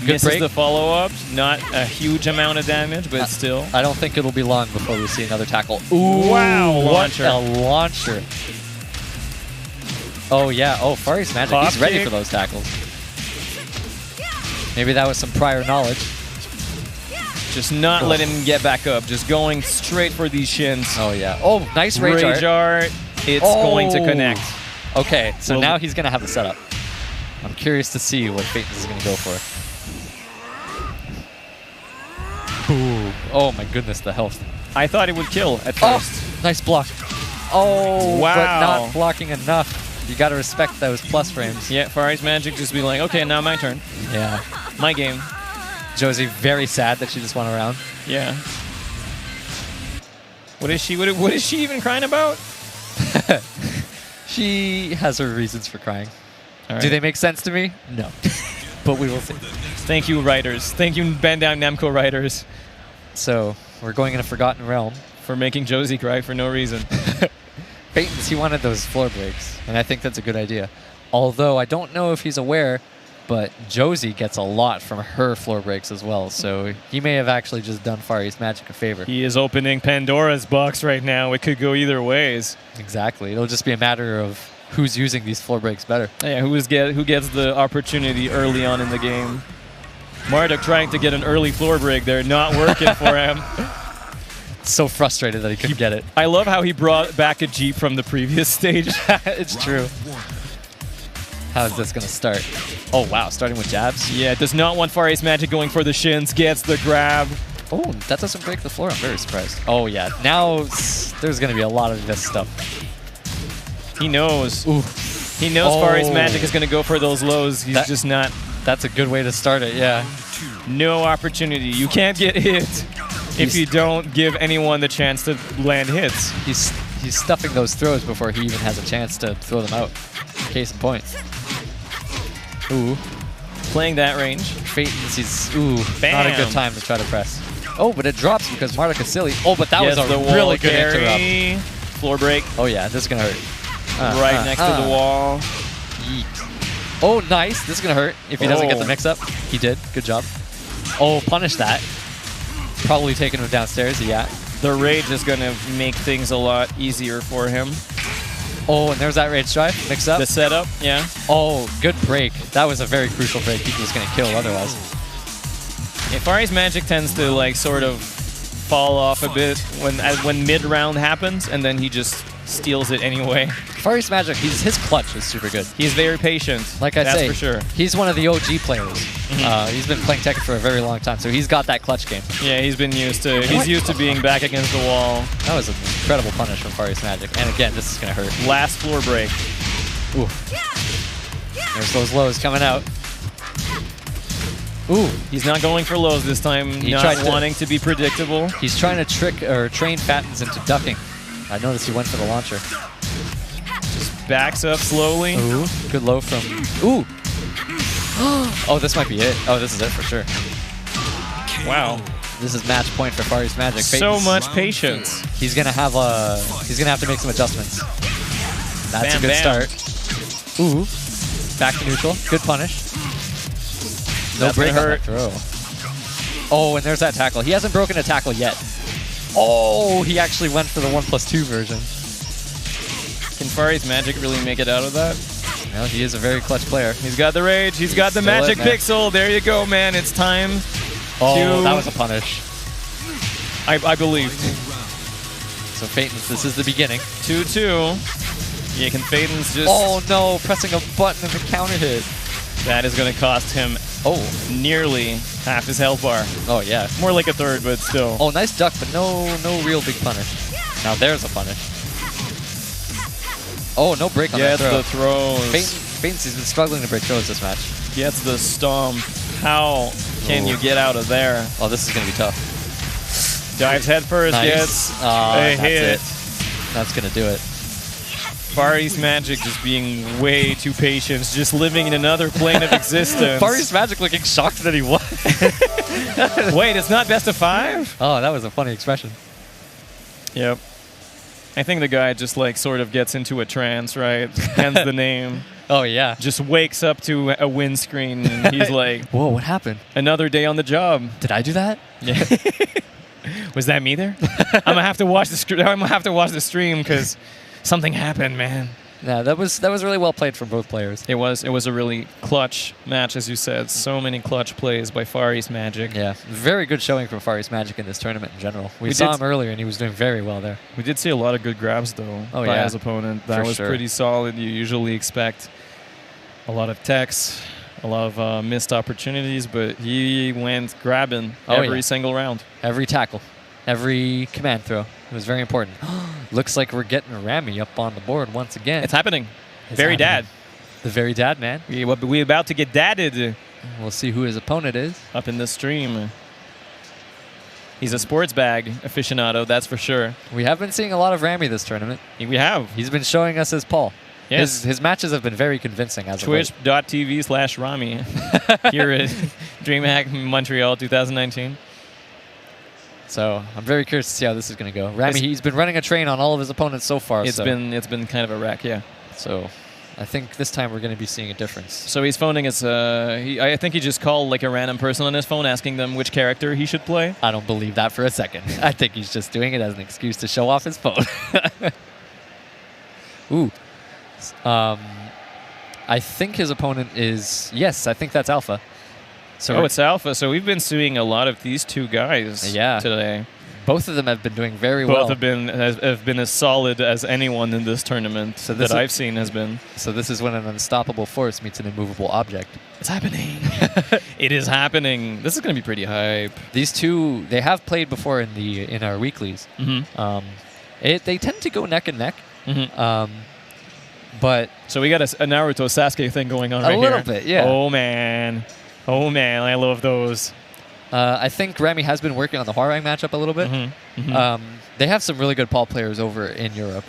Good break. The follow-up. Not a huge amount of damage, but still. I don't think it'll be long before we see another tackle. Ooh, wow, launcher. What a launcher. Oh, yeah. Oh, Far East Magic. He's ready for those tackles. Maybe that was some prior knowledge. Just not let him get back up. Just going straight for these shins. Oh, yeah. Oh, nice rage art. It's going to connect. Okay, so now he's going to have the setup. I'm curious to see what Phaetons is going to go for. Ooh. Oh, my goodness, the health. I thought it would kill at first. Nice block. Oh, wow. But not blocking enough. You got to respect those plus frames. Yeah, Far East Magic just be like, okay, now my turn. Yeah. My game. Josie very sad that she just won a round. Yeah. What is she even crying about? She has her reasons for crying. Right. Do they make sense to me? No. But we will see. Thank you, writers. Thank you, Bandai Namco writers. So, we're going in a forgotten realm. For making Josie cry for no reason. Phaetons, he wanted those floor breaks, and I think that's a good idea. Although, I don't know if he's aware, but Josie gets a lot from her floor breaks as well, so he may have actually just done Far East Magic a favor. He is opening Pandora's box right now. It could go either ways. Exactly. It'll just be a matter of who's using these floor breaks better. Yeah, who gets the opportunity early on in the game. Marduk trying to get an early floor break there, not working for him. So frustrated that he couldn't get it. I love how he brought back a Jeep from the previous stage. It's true. How is this going to start? Oh, wow. Starting with jabs. Yeah, does not want Far East Magic going for the shins. Gets the grab. Oh, that doesn't break the floor. I'm very surprised. Oh, yeah. Now there's going to be a lot of this stuff. He knows. Ooh. He knows Far East Magic is going to go for those lows. He's just not. That's a good way to start it, yeah. No opportunity. You can't get hit if you don't give anyone the chance to land hits. He's stuffing those throws before he even has a chance to throw them out. Case in point. Ooh. Playing that range. Phaetons, he's, ooh, Bam. not a good time to try to press. Oh, but it drops because Martika silly. Oh, but that was a the really good carry. interrupt. Floor break. Oh, yeah, this is going to hurt. Right next to the wall. Yeet. Oh, nice. This is going to hurt if he doesn't get the mix-up. He did. Good job. Oh, punish that. Probably taking him downstairs, yeah. The rage is going to make things a lot easier for him. Oh, and there's that rage drive. Mix up. The setup, yeah. Oh, good break. That was a very crucial break. He was going to kill otherwise. Yeah, Far East Magic tends to like sort of fall off a bit when mid-round happens, and then he just steals it anyway. Far East Magic, his clutch is super good. He's very patient. Like I say, that's for sure. He's one of the OG players. He's been playing Tekken for a very long time, so he's got that clutch game. Yeah, he's used to being back against the wall. That was an incredible punish from Far East Magic. And again, this is going to hurt. Last floor break. Ooh. There's those lows coming out. Ooh. He's not going for lows this time, not wanting to be predictable. He's trying to trick or train Phaetons into ducking. I noticed he went for the launcher. Just backs up slowly. Ooh, good low from... Ooh! Oh, this might be it. Oh, this is it for sure. Wow. This is match point for Far East Magic. So much patience. He's gonna have to make some adjustments. That's a good start. Ooh. Back to neutral. Good punish. No break on that throw. Oh, and there's that tackle. He hasn't broken a tackle yet. Oh, he actually went for the 1+2 version. Can Far East Magic really make it out of that? Well, he is a very clutch player. He's got the rage. He's got the magic pixel. There you go, man. It's time. Oh, that was a punish. I believed. So Phaetons, this is the beginning. 2-2. Yeah, can Phaetons just... Oh, no. Pressing a button and the counter hit. That is going to cost him nearly half his health bar. Oh, yeah. More like a third, but still. Oh, nice duck, but no real big punish. Now there's a punish. Oh, no break on that throw. Gets the throws. Phaetons has been struggling to break throws this match. Gets the stomp. How can you get out of there? Oh, this is going to be tough. Dives head first, gets a hit. That's going to do it. Far East Magic just being way too patient, just living in another plane of existence. Far East Magic looking shocked that he won. Wait, it's not best of 5? Oh, that was a funny expression. Yep. I think the guy just like sort of gets into a trance, right? Hence the name. Oh, yeah. Just wakes up to a windscreen and he's like, whoa, what happened? Another day on the job. Did I do that? Yeah. Was that me there? I'm gonna have to watch the stream because something happened, man. Yeah, that was really well played from both players. It was a really clutch match, as you said. So many clutch plays by Far East Magic. Yeah, very good showing from Far East Magic in this tournament in general. We saw him earlier, and he was doing very well there. We did see a lot of good grabs, though, by his opponent. That was pretty solid. You usually expect a lot of techs, a lot of missed opportunities, but he went grabbing every single round. Every tackle, every command throw. It was very important. Looks like we're getting Rami up on the board once again. It's happening. Dad. The very dad, man. We about to get dadded. We'll see who his opponent is. Up in the stream. He's a sports bag aficionado, that's for sure. We have been seeing a lot of Rami this tournament. We have. He's been showing us his Paul. Yes. His matches have been very convincing as Twitch.tv/Rami here at Dreamhack Montreal 2019. So I'm very curious to see how this is going to go. Rami, he's been running a train on all of his opponents so far. It's been kind of a wreck, yeah. So I think this time we're going to be seeing a difference. So he's phoning us. I think he just called like a random person on his phone asking them which character he should play. I don't believe that for a second. I think he's just doing it as an excuse to show off his phone. Ooh. I think his opponent is... Yes, I think that's Alpha. So it's Alpha. So we've been seeing a lot of these two guys today. Both of them have been doing very Both well. have been as solid as anyone in this tournament that I've seen has been. So this is when an unstoppable force meets an immovable object. It's happening. It is happening. This is going to be pretty hype. These two, they have played before in our weeklies. Mm-hmm. They tend to go neck and neck. Mm-hmm. But so we got a Naruto Sasuke thing going on right here. A little bit, yeah. Oh man, I love those. I think Remy has been working on the Hwarang matchup a little bit. Mm-hmm. Mm-hmm. They have some really good Paul players over in Europe,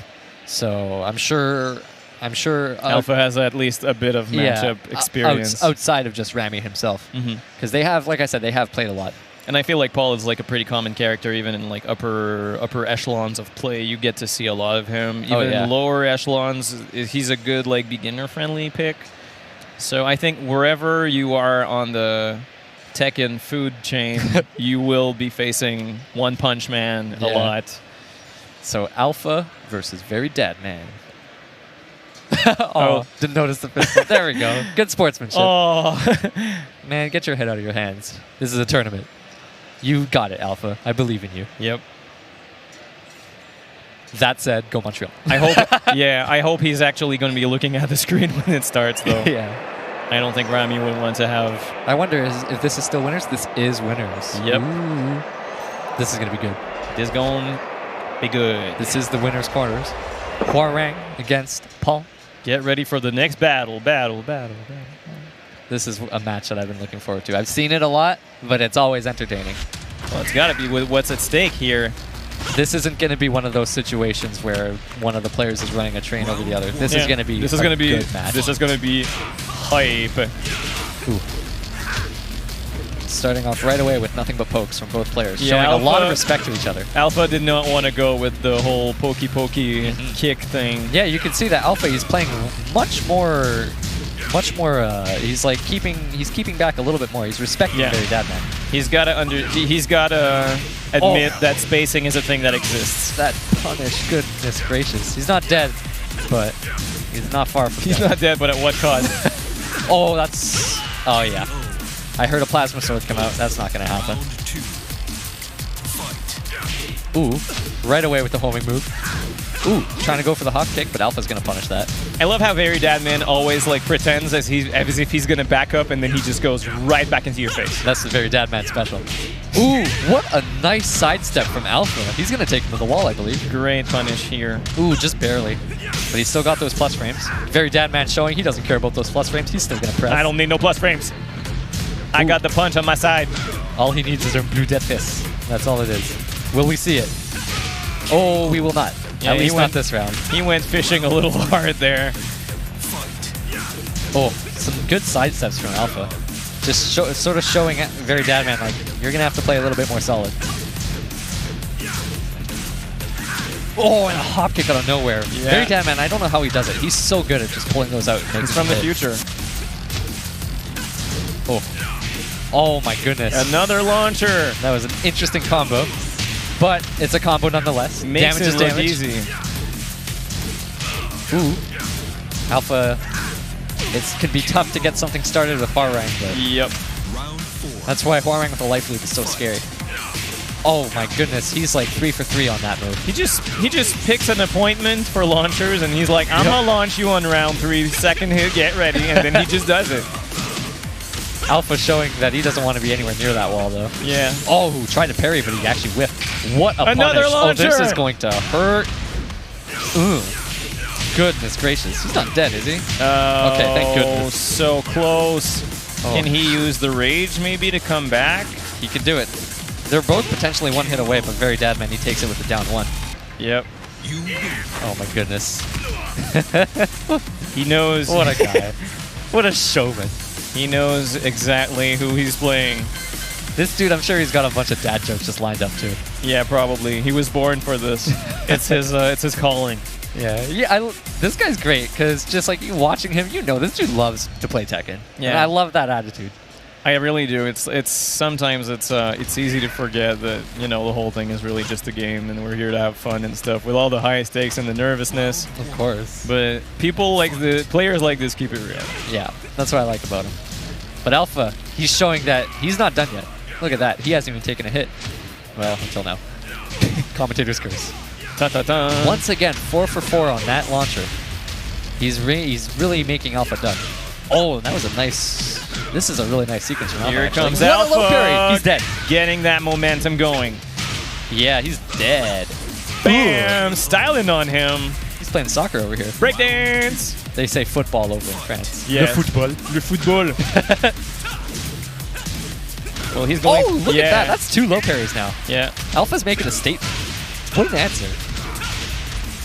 so I'm sure. Alpha has at least a bit of matchup experience outside of just Remy himself, because they have, like I said, they have played a lot. And I feel like Paul is like a pretty common character, even in like upper echelons of play. You get to see a lot of him. Even in lower echelons, he's a good like beginner-friendly pick. So I think wherever you are on the Tekken food chain, you will be facing One Punch Man a lot. So Alpha versus Very Dad Man. Didn't notice the pistol. There we go. Good sportsmanship. Oh, man, get your head out of your hands. This is a tournament. You got it, Alpha. I believe in you. Yep. That said, go Montreal. I hope he's actually going to be looking at the screen when it starts, though. Yeah. I don't think Rami would want to have... I wonder if this is still winners. This is winners. Yep. Ooh. This is going to be good. This is going to be good. This is the winners' quarters. Hwarang against Paul. Get ready for the next battle. This is a match that I've been looking forward to. I've seen it a lot, but it's always entertaining. Well, it's got to be with what's at stake here. This isn't going to be one of those situations where one of the players is running a train over the other. This is going to be a good match. This is going to be hype. Ooh. Starting off right away with nothing but pokes from both players, showing a lot of respect to each other. Alpha did not want to go with the whole pokey kick thing. Yeah, you can see that Alpha, he's playing much more. He's like keeping back a little bit more. He's respecting Very Dad Man. He's got to admit that spacing is a thing that exists. That punish, goodness gracious. He's not dead, but he's not far from He's not dead, but at what cost? Oh yeah. I heard a plasma sword come out. That's not going to happen. Ooh, right away with the homing move. Ooh, trying to go for the hop kick, but Alpha's going to punish that. I love how Very Dadman always like pretends as if he's going to back up, and then he just goes right back into your face. That's the Very Dadman special. Ooh, what a nice sidestep from Alpha. He's going to take him to the wall, I believe. Great punish here. Ooh, just barely. But he's still got those plus frames. Very Dadman showing he doesn't care about those plus frames. He's still going to press. I don't need no plus frames. I got the punch on my side. All he needs is a blue death fist. That's all it is. Will we see it? Oh, we will not. Yeah, At least not this round. He went fishing a little hard there. Oh, some good side steps from Alpha. Just sort of showing Very Dadman like, you're going to have to play a little bit more solid. Oh, and a hop kick out of nowhere. Yeah. Very Dadman, I don't know how he does it. He's so good at just pulling those out. He's from the future. Oh my goodness. Another launcher. That was an interesting combo. But it's a combo nonetheless. Makes damage it is look damage. Easy. Ooh. Alpha. It can be tough to get something started with Hwarang, but yep. That's why Hwarang with the life loop is so scary. Oh my goodness, he's like 3 for 3 on that move. He just picks an appointment for launchers, and he's like, I'm gonna launch you on round 3, second hit, get ready, and then he just does it. Alpha showing that he doesn't want to be anywhere near that wall, though. Yeah. Oh, tried to parry, but he actually whiffed. What a Another punish. launcher! Oh, this is going to hurt. Ooh. Goodness gracious. He's not dead, is he? Okay, thank goodness. So close. Oh. Can he use the rage maybe to come back? He can do it. They're both potentially one hit away, but Very Dadman, he takes it with the down 1. Yep. Oh my goodness. He knows. What a guy. What a showman. He knows exactly who he's playing. This dude, I'm sure he's got a bunch of dad jokes just lined up too. Yeah, probably. He was born for this. It's his calling. Yeah. This guy's great because just like you watching him, you know this dude loves to play Tekken. Yeah, and I love that attitude. I really do. It's sometimes it's easy to forget that the whole thing is really just a game, and we're here to have fun and stuff with all the high stakes and the nervousness. Of course. But players like this keep it real. Yeah, that's what I like about him. But Alpha, he's showing that he's not done yet. Look at that. He hasn't even taken a hit. Well, until now. Commentator's curse. Ta-ta-ta. Once again, 4 for 4 on that launcher. He's really making Alpha done. Oh, that was a nice... This is a really nice sequence from Alpha. Here actually. comes What a Alpha. low parry. He's dead. Getting that momentum going. Yeah, he's dead. Bam! Styling on him. He's playing soccer over here. Breakdance. They say football over in France. Yeah. Le football. Le football. Well, he's going. Oh, look at that. That's 2 low parries now. Yeah. Alpha's making a statement. What an answer.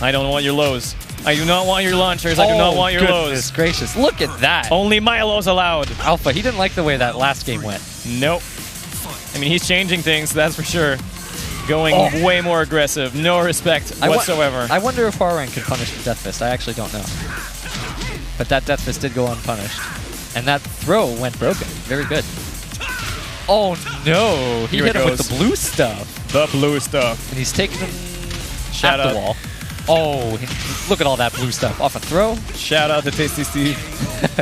I don't want your lows. I do not want your launchers. I do not want your goodness lows. gracious. Look at that. Only my lows allowed. Alpha, he didn't like the way that last game went. Nope. I mean, he's changing things, that's for sure. Going way more aggressive. No respect whatsoever. I wonder if Huarang can punish the Death Fist. I actually don't know. But that Death Fist did go unpunished. And that throw went broken. Very good. Oh no! He Here hit it him with goes. the blue stuff. The blue stuff. And he's taking him Shout at out. the wall. Oh, look at all that blue stuff. Off a throw. Shout out to Tasty Steve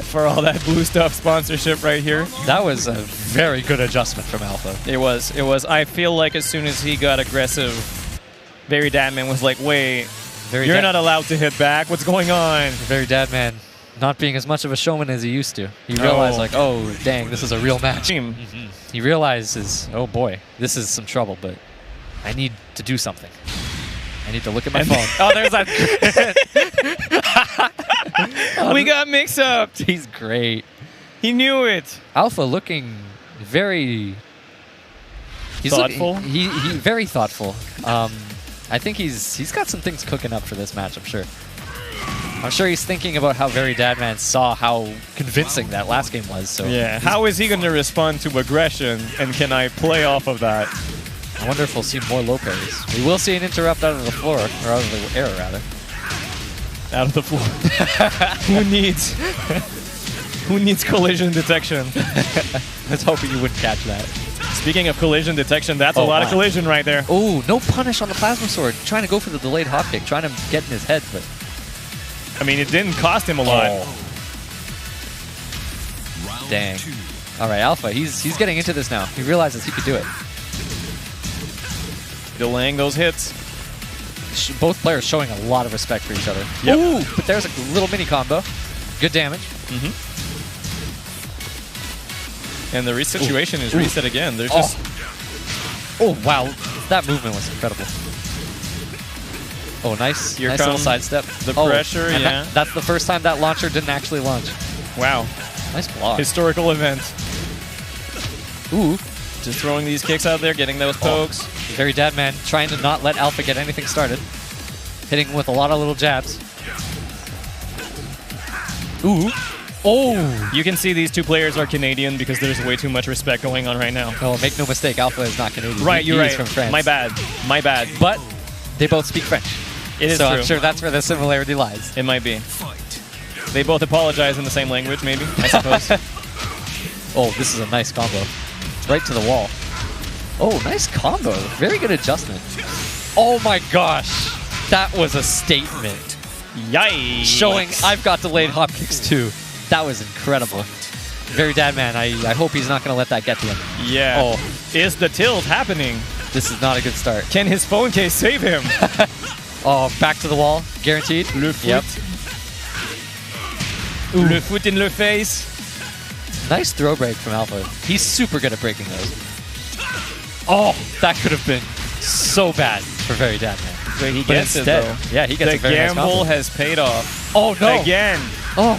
for all that blue stuff sponsorship right here. That was a very good adjustment from Alpha. It was. It was. I feel like as soon as he got aggressive, Very Dadman was like, wait, you're not allowed to hit back. What's going on? Very Dadman not being as much of a showman as he used to. He realized like, oh, dang, this is a real match. He realizes, oh boy, this is some trouble, but I need to do something. I need to look at my phone. Oh, there's that. We got mixed up. He's great. He knew it. Alpha looking very... Thoughtful? He very thoughtful. I think he's got some things cooking up for this match, I'm sure. I'm sure he's thinking about how Very Dadman saw how convincing that last game was. So Yeah. How is he going to respond to aggression, and can I play off of that? I wonder if we'll see more low parries. We will see an interrupt out of the floor, or out of the air, rather. Out of the floor. Who needs collision detection? I was hoping you wouldn't catch that. Speaking of collision detection, that's a lot of collision right there. Oh, no punish on the plasma sword. Trying to go for the delayed hop kick, trying to get in his head, but... I mean, it didn't cost him a lot. Round Dang. 2. All right, Alpha, he's getting into this now. He realizes he could do it. Delaying those hits. Both players showing a lot of respect for each other. Yep. Ooh, but there's a little mini combo. Good damage. And the situation is reset again. They're just... Oh, wow. That movement was incredible. Oh, nice. Here nice little comes sidestep. the pressure, and yeah. That's the first time that launcher didn't actually launch. Wow. Nice block. Historical event. Ooh. Just throwing these kicks out there, getting those pokes. Very Dadman trying to not let Alpha get anything started. Hitting with a lot of little jabs. Ooh. Oh! You can see these two players are Canadian because there's way too much respect going on right now. Oh, make no mistake, Alpha is not Canadian. Right, He you're is right. from France. My bad. My bad. But they both speak French. It is so true. I'm sure that's where the similarity lies. It might be. Fight. They both apologize in the same language, maybe, I suppose. Oh, this is a nice combo. Right to the wall. Oh, nice combo. Very good adjustment. Oh my gosh. That was a statement. Yikes. Showing I've got delayed hop kicks too. That was incredible. Very Dadman, I hope he's not going to let that get to him. Yeah. Oh. Is the tilt happening? This is not a good start. Can his phone case save him? Oh, back to the wall. Guaranteed. Le foot. Yep. Le foot in le face. Nice throw break from Alpha. He's super good at breaking those. Oh, that could have been so bad for Very Dadman. But he But gets it, instead, though. yeah, he gets The a very nice gamble combo. has paid off. Oh, no. Again. Oh,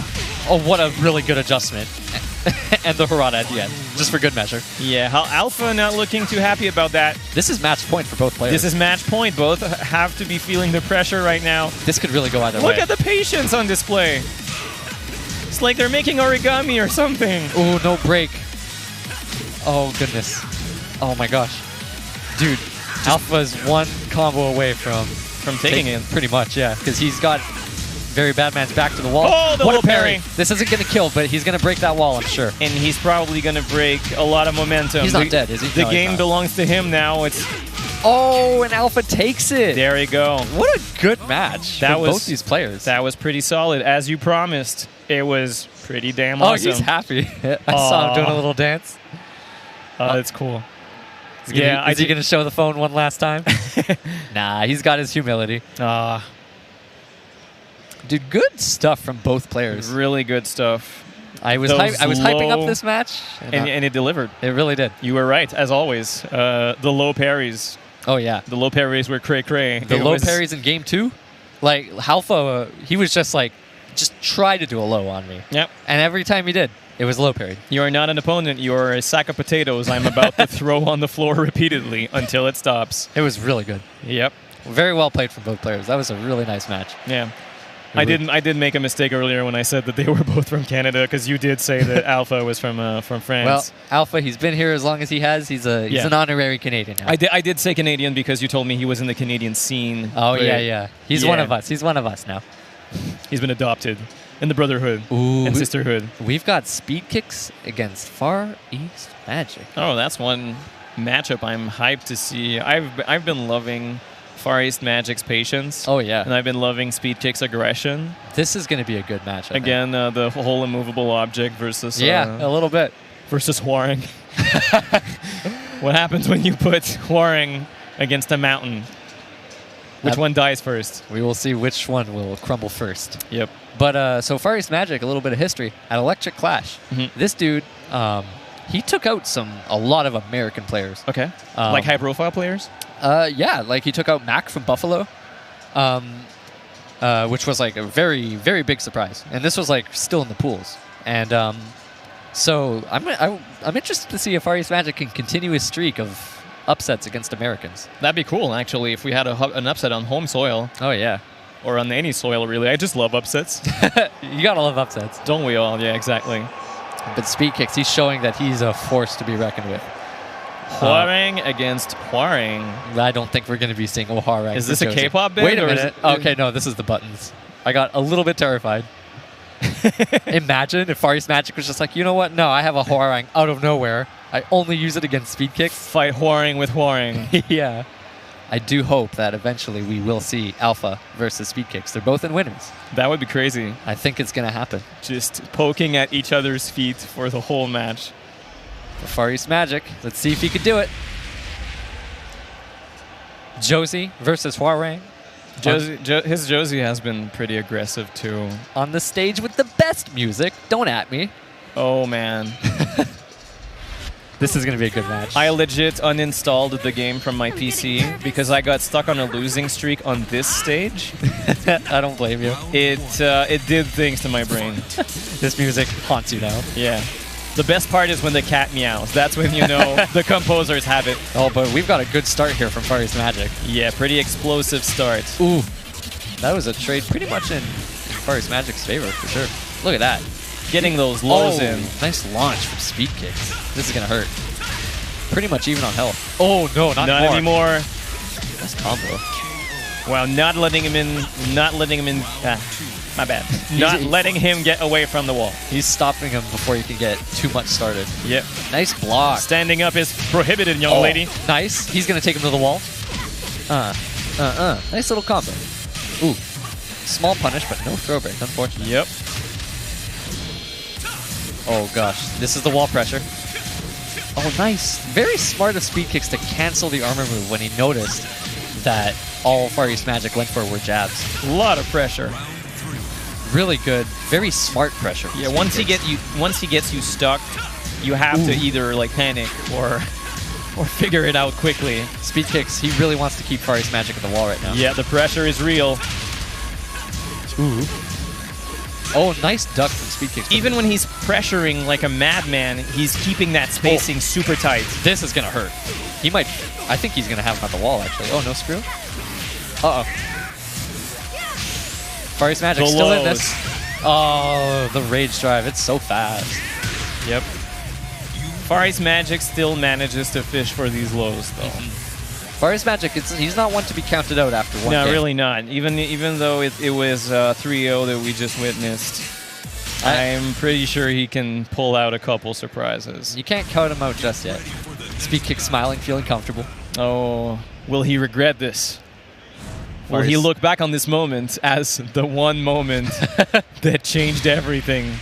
what a really good adjustment. And the Harada at the end, just for good measure. Yeah, how Alpha not looking too happy about that. This is match point for both players. This is match point. Both have to be feeling the pressure right now. This could really go either way. Look at the patience on display. It's like they're making origami or something. Oh, no break. Oh, goodness. Oh, my gosh. Dude, Alpha's one combo away from taking it. Pretty much, yeah. Because he's got Very Badman's back to the wall. Oh, the what low a parry. parry. This isn't going to kill, but he's going to break that wall, I'm sure. And he's probably going to break a lot of momentum. He's not dead, is he? The No, he's game not. belongs to him now. It's Oh, and Alpha takes it. There you go. What a good match That for was- both these players. That was pretty solid. As you promised, it was pretty damn Oh, awesome. he's happy. I saw him doing a little dance. That's cool. Is he going to show the phone one last time? Nah, he's got his humility. Dude, good stuff from both players. Really good stuff. I was hyping up this match, And it delivered. it really did. You were right, as always. The low parries. Oh, yeah. The low parries were cray-cray. The low parries in game 2, like, Halfa, he was just try to do a low on me. Yep. And every time he did, it was low parried. You are not an opponent. You are a sack of potatoes I'm about to throw on the floor repeatedly until it stops. It was really good. Yep. Very well played from both players. That was a really nice match. Yeah. I did make a mistake earlier when I said that they were both from Canada, because you did say that Alpha was from Well, France. Alpha, he's been here as long as he has. He's an honorary Canadian now. I did say Canadian because you told me he was in the Canadian scene. Oh, but yeah. He's one of us. He's one of us now. He's been adopted in the brotherhood and sisterhood. We've got speed kicks against Far East Magic. Oh, that's one matchup I'm hyped to see. I've been loving Far East Magic's patience. Oh, yeah. And I've been loving Speed Kick's aggression. This is going to be a good match. Again, the whole immovable object versus a little bit. versus Huaring. What happens when you put Huaring against a mountain? Which one dies first? We will see which one will crumble first. Yep. But so Far East Magic, a little bit of history. At Electric Clash, this dude, he took out a lot of American players. Okay. Like high-profile players? Yeah, like he took out Mac from Buffalo, which was like a very, very big surprise. And this was like still in the pools. And so I'm interested to see if Far East Magic can continue his streak of upsets against Americans. That'd be cool, actually, if we had an upset on home soil. Oh, yeah. Or on any soil, really. I just love upsets. You gotta love upsets. Don't we all? Yeah, exactly. But Speed Kicks, he's showing that he's a force to be reckoned with. Huaring against Huaring. I don't think we're going to be seeing Huaring. Is this a K-pop band? Wait a minute. Okay, no, this is the buttons. I got a little bit terrified. Imagine if Far East Magic was just like, you know what? No, I have a Huaring out of nowhere. I only use it against Speed Kicks. Fight Huaring with Huaring. Yeah. I do hope that eventually we will see Alpha versus Speed Kicks. They're both in winners. That would be crazy. I think it's going to happen. Just poking at each other's feet for the whole match. For Far East Magic, let's see if he could do it. Josie versus Huaring. His Josie has been pretty aggressive too. On the stage with the best music. Don't at me. Oh, man. This is going to be a good match. I legit uninstalled the game from my PC because I got stuck on a losing streak on this stage. I don't blame you. It did things to my brain. This music haunts you now. Yeah. The best part is when the cat meows. That's when you know the composers have it. Oh, but we've got a good start here from Far East Magic. Yeah, pretty explosive start. Ooh. That was a trade pretty much in Far East Magic's favor, for sure. Look at that. Getting those lows in. Nice launch from Speed Kicks. This is going to hurt. Pretty much even on health. Oh, no, not anymore. Nice combo. Wow, not letting him in. My bad. Not letting him get away from the wall. He's stopping him before he can get too much started. Yep. Nice block. Standing up is prohibited, young lady. Nice. He's going to take him to the wall. Nice little combo. Ooh. Small punish, but no throw break, unfortunately. Yep. Oh, gosh. This is the wall pressure. Oh, nice. Very smart of Speed Kicks to cancel the armor move when he noticed that all Far East Magic went for were jabs. A lot of pressure. Really good. Very smart pressure. Yeah, once he gets you stuck, you have to either like panic or figure it out quickly. Speed Kicks, he really wants to keep Far East Magic at the wall right now. Yeah, the pressure is real. Ooh. Oh, nice duck from Speed Kicks. Even when he's pressuring like a madman, he's keeping that spacing super tight. This is going to hurt. He might... I think he's going to have him at the wall, actually. Oh, no screw? Uh-oh. Far East Magic still in this. Oh, the rage drive. It's so fast. Yep. Far East Magic still manages to fish for these lows, though. Far East Magic, he's not one to be counted out after one game. No, really not. Even though it was 3-0 that we just witnessed, I'm pretty sure he can pull out a couple surprises. You can't count him out just yet. Speed Kick smiling, feeling comfortable. Oh, will he regret this? Will he look back on this moment as the one moment that changed everything?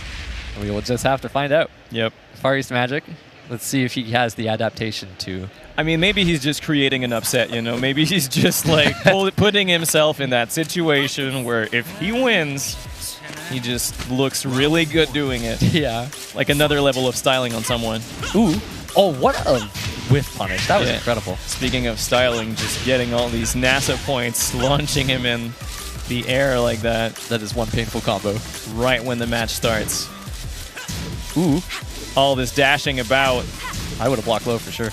We will just have to find out. Yep. Far East Magic, let's see if he has the adaptation to I mean, maybe he's just creating an upset, you know? Maybe he's just like putting himself in that situation where if he wins, he just looks really good doing it. Yeah. Like another level of styling on someone. Ooh. Oh, what a whiff punish. That was incredible. Speaking of styling, just getting all these NASA points, launching him in the air like that. That is one painful combo. Right when the match starts. Ooh. All this dashing about. I would have blocked low for sure.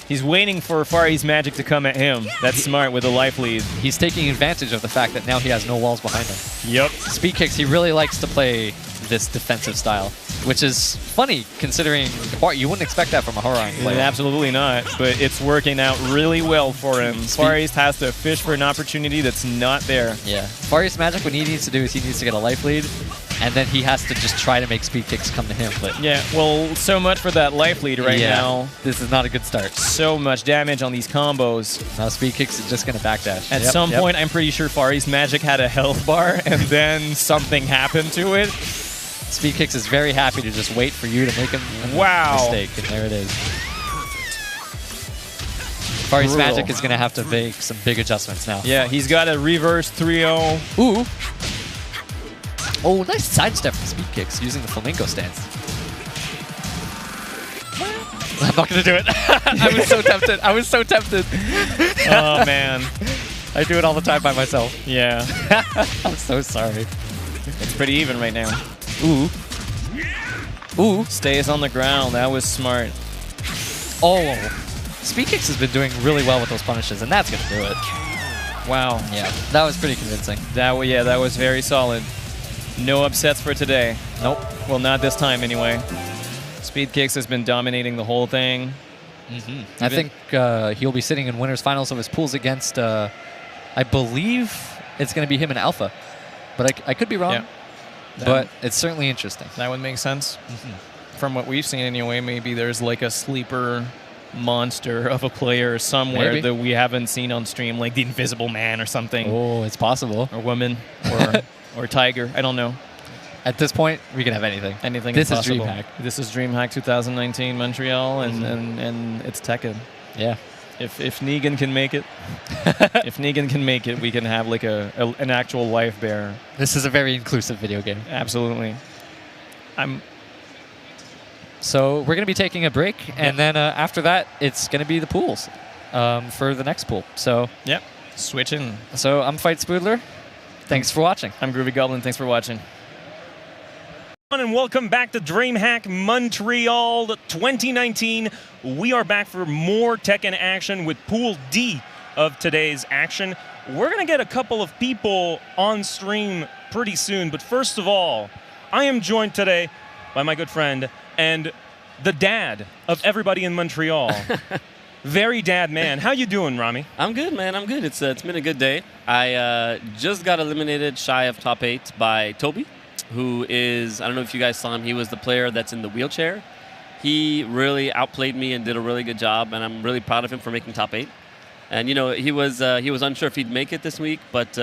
He's waiting for Fari's magic to come at him. That's smart with a life lead. He's taking advantage of the fact that now he has no walls behind him. Yep. Speed kicks, he really likes to play this defensive style, which is funny considering you wouldn't expect that from a Horan player. Absolutely not, but it's working out really well for him. Fari's has to fish for an opportunity that's not there. Yeah. Fari's magic, what he needs to do is he needs to get a life lead, and then he has to just try to make speed kicks come to him. But yeah, well, so much for that life lead right now. This is not a good start. So much damage on these combos. Now speed kicks is just going to backdash. At some point, I'm pretty sure Fari's magic had a health bar, and then something happened to it. Speed kicks is very happy to just wait for you to make a mistake, and there it is. Fari's magic is going to have to make some big adjustments now. Yeah, he's got a reverse 3-0. Ooh. Oh, nice sidestep from speed kicks using the flamingo stance. I'm not going to do it. I was so tempted. I was so tempted. Oh, man. I do it all the time by myself. Yeah. I'm so sorry. It's pretty even right now. Ooh. Ooh. Stays on the ground. That was smart. Oh. Speed kicks has been doing really well with those punishes, and that's going to do it. Wow. Yeah, that was pretty convincing. That was very solid. No upsets for today. Nope. Well, not this time anyway. Speed kicks has been dominating the whole thing. I think he'll be sitting in winners finals of his pools against, I believe it's going to be him and Alpha. But I could be wrong. Yeah. But it's certainly interesting. That would make sense. From what we've seen anyway, maybe there's like a sleeper monster of a player somewhere that we haven't seen on stream, like the Invisible Man or something. Oh, it's possible. Or woman, or tiger. I don't know. At this point, we can have anything. Anything this is possible. Dreamhack. This is Dreamhack 2019 Montreal, and it's Tekken. Yeah. If Negan can make it, we can have like an actual life bearer. This is a very inclusive video game. Absolutely. So we're going to be taking a break, and then after that, it's going to be the pools for the next pool. So yep, switching. So I'm Fight Spoodler. Thanks for watching. I'm Groovy Goblin. Thanks for watching. And welcome back to Dreamhack Montreal 2019. We are back for more Tekken action with Pool D of today's action. We're going to get a couple of people on stream pretty soon, but first of all, I am joined today by my good friend and the dad of everybody in Montreal. Very dad man. How you doing, Rami? I'm good, man. I'm good. It's been a good day. I just got eliminated shy of top 8 by Toby, who is, I don't know if you guys saw him, he was the player that's in the wheelchair. He really outplayed me and did a really good job, and I'm really proud of him for making top 8. And, you know, he was unsure if he'd make it this week, but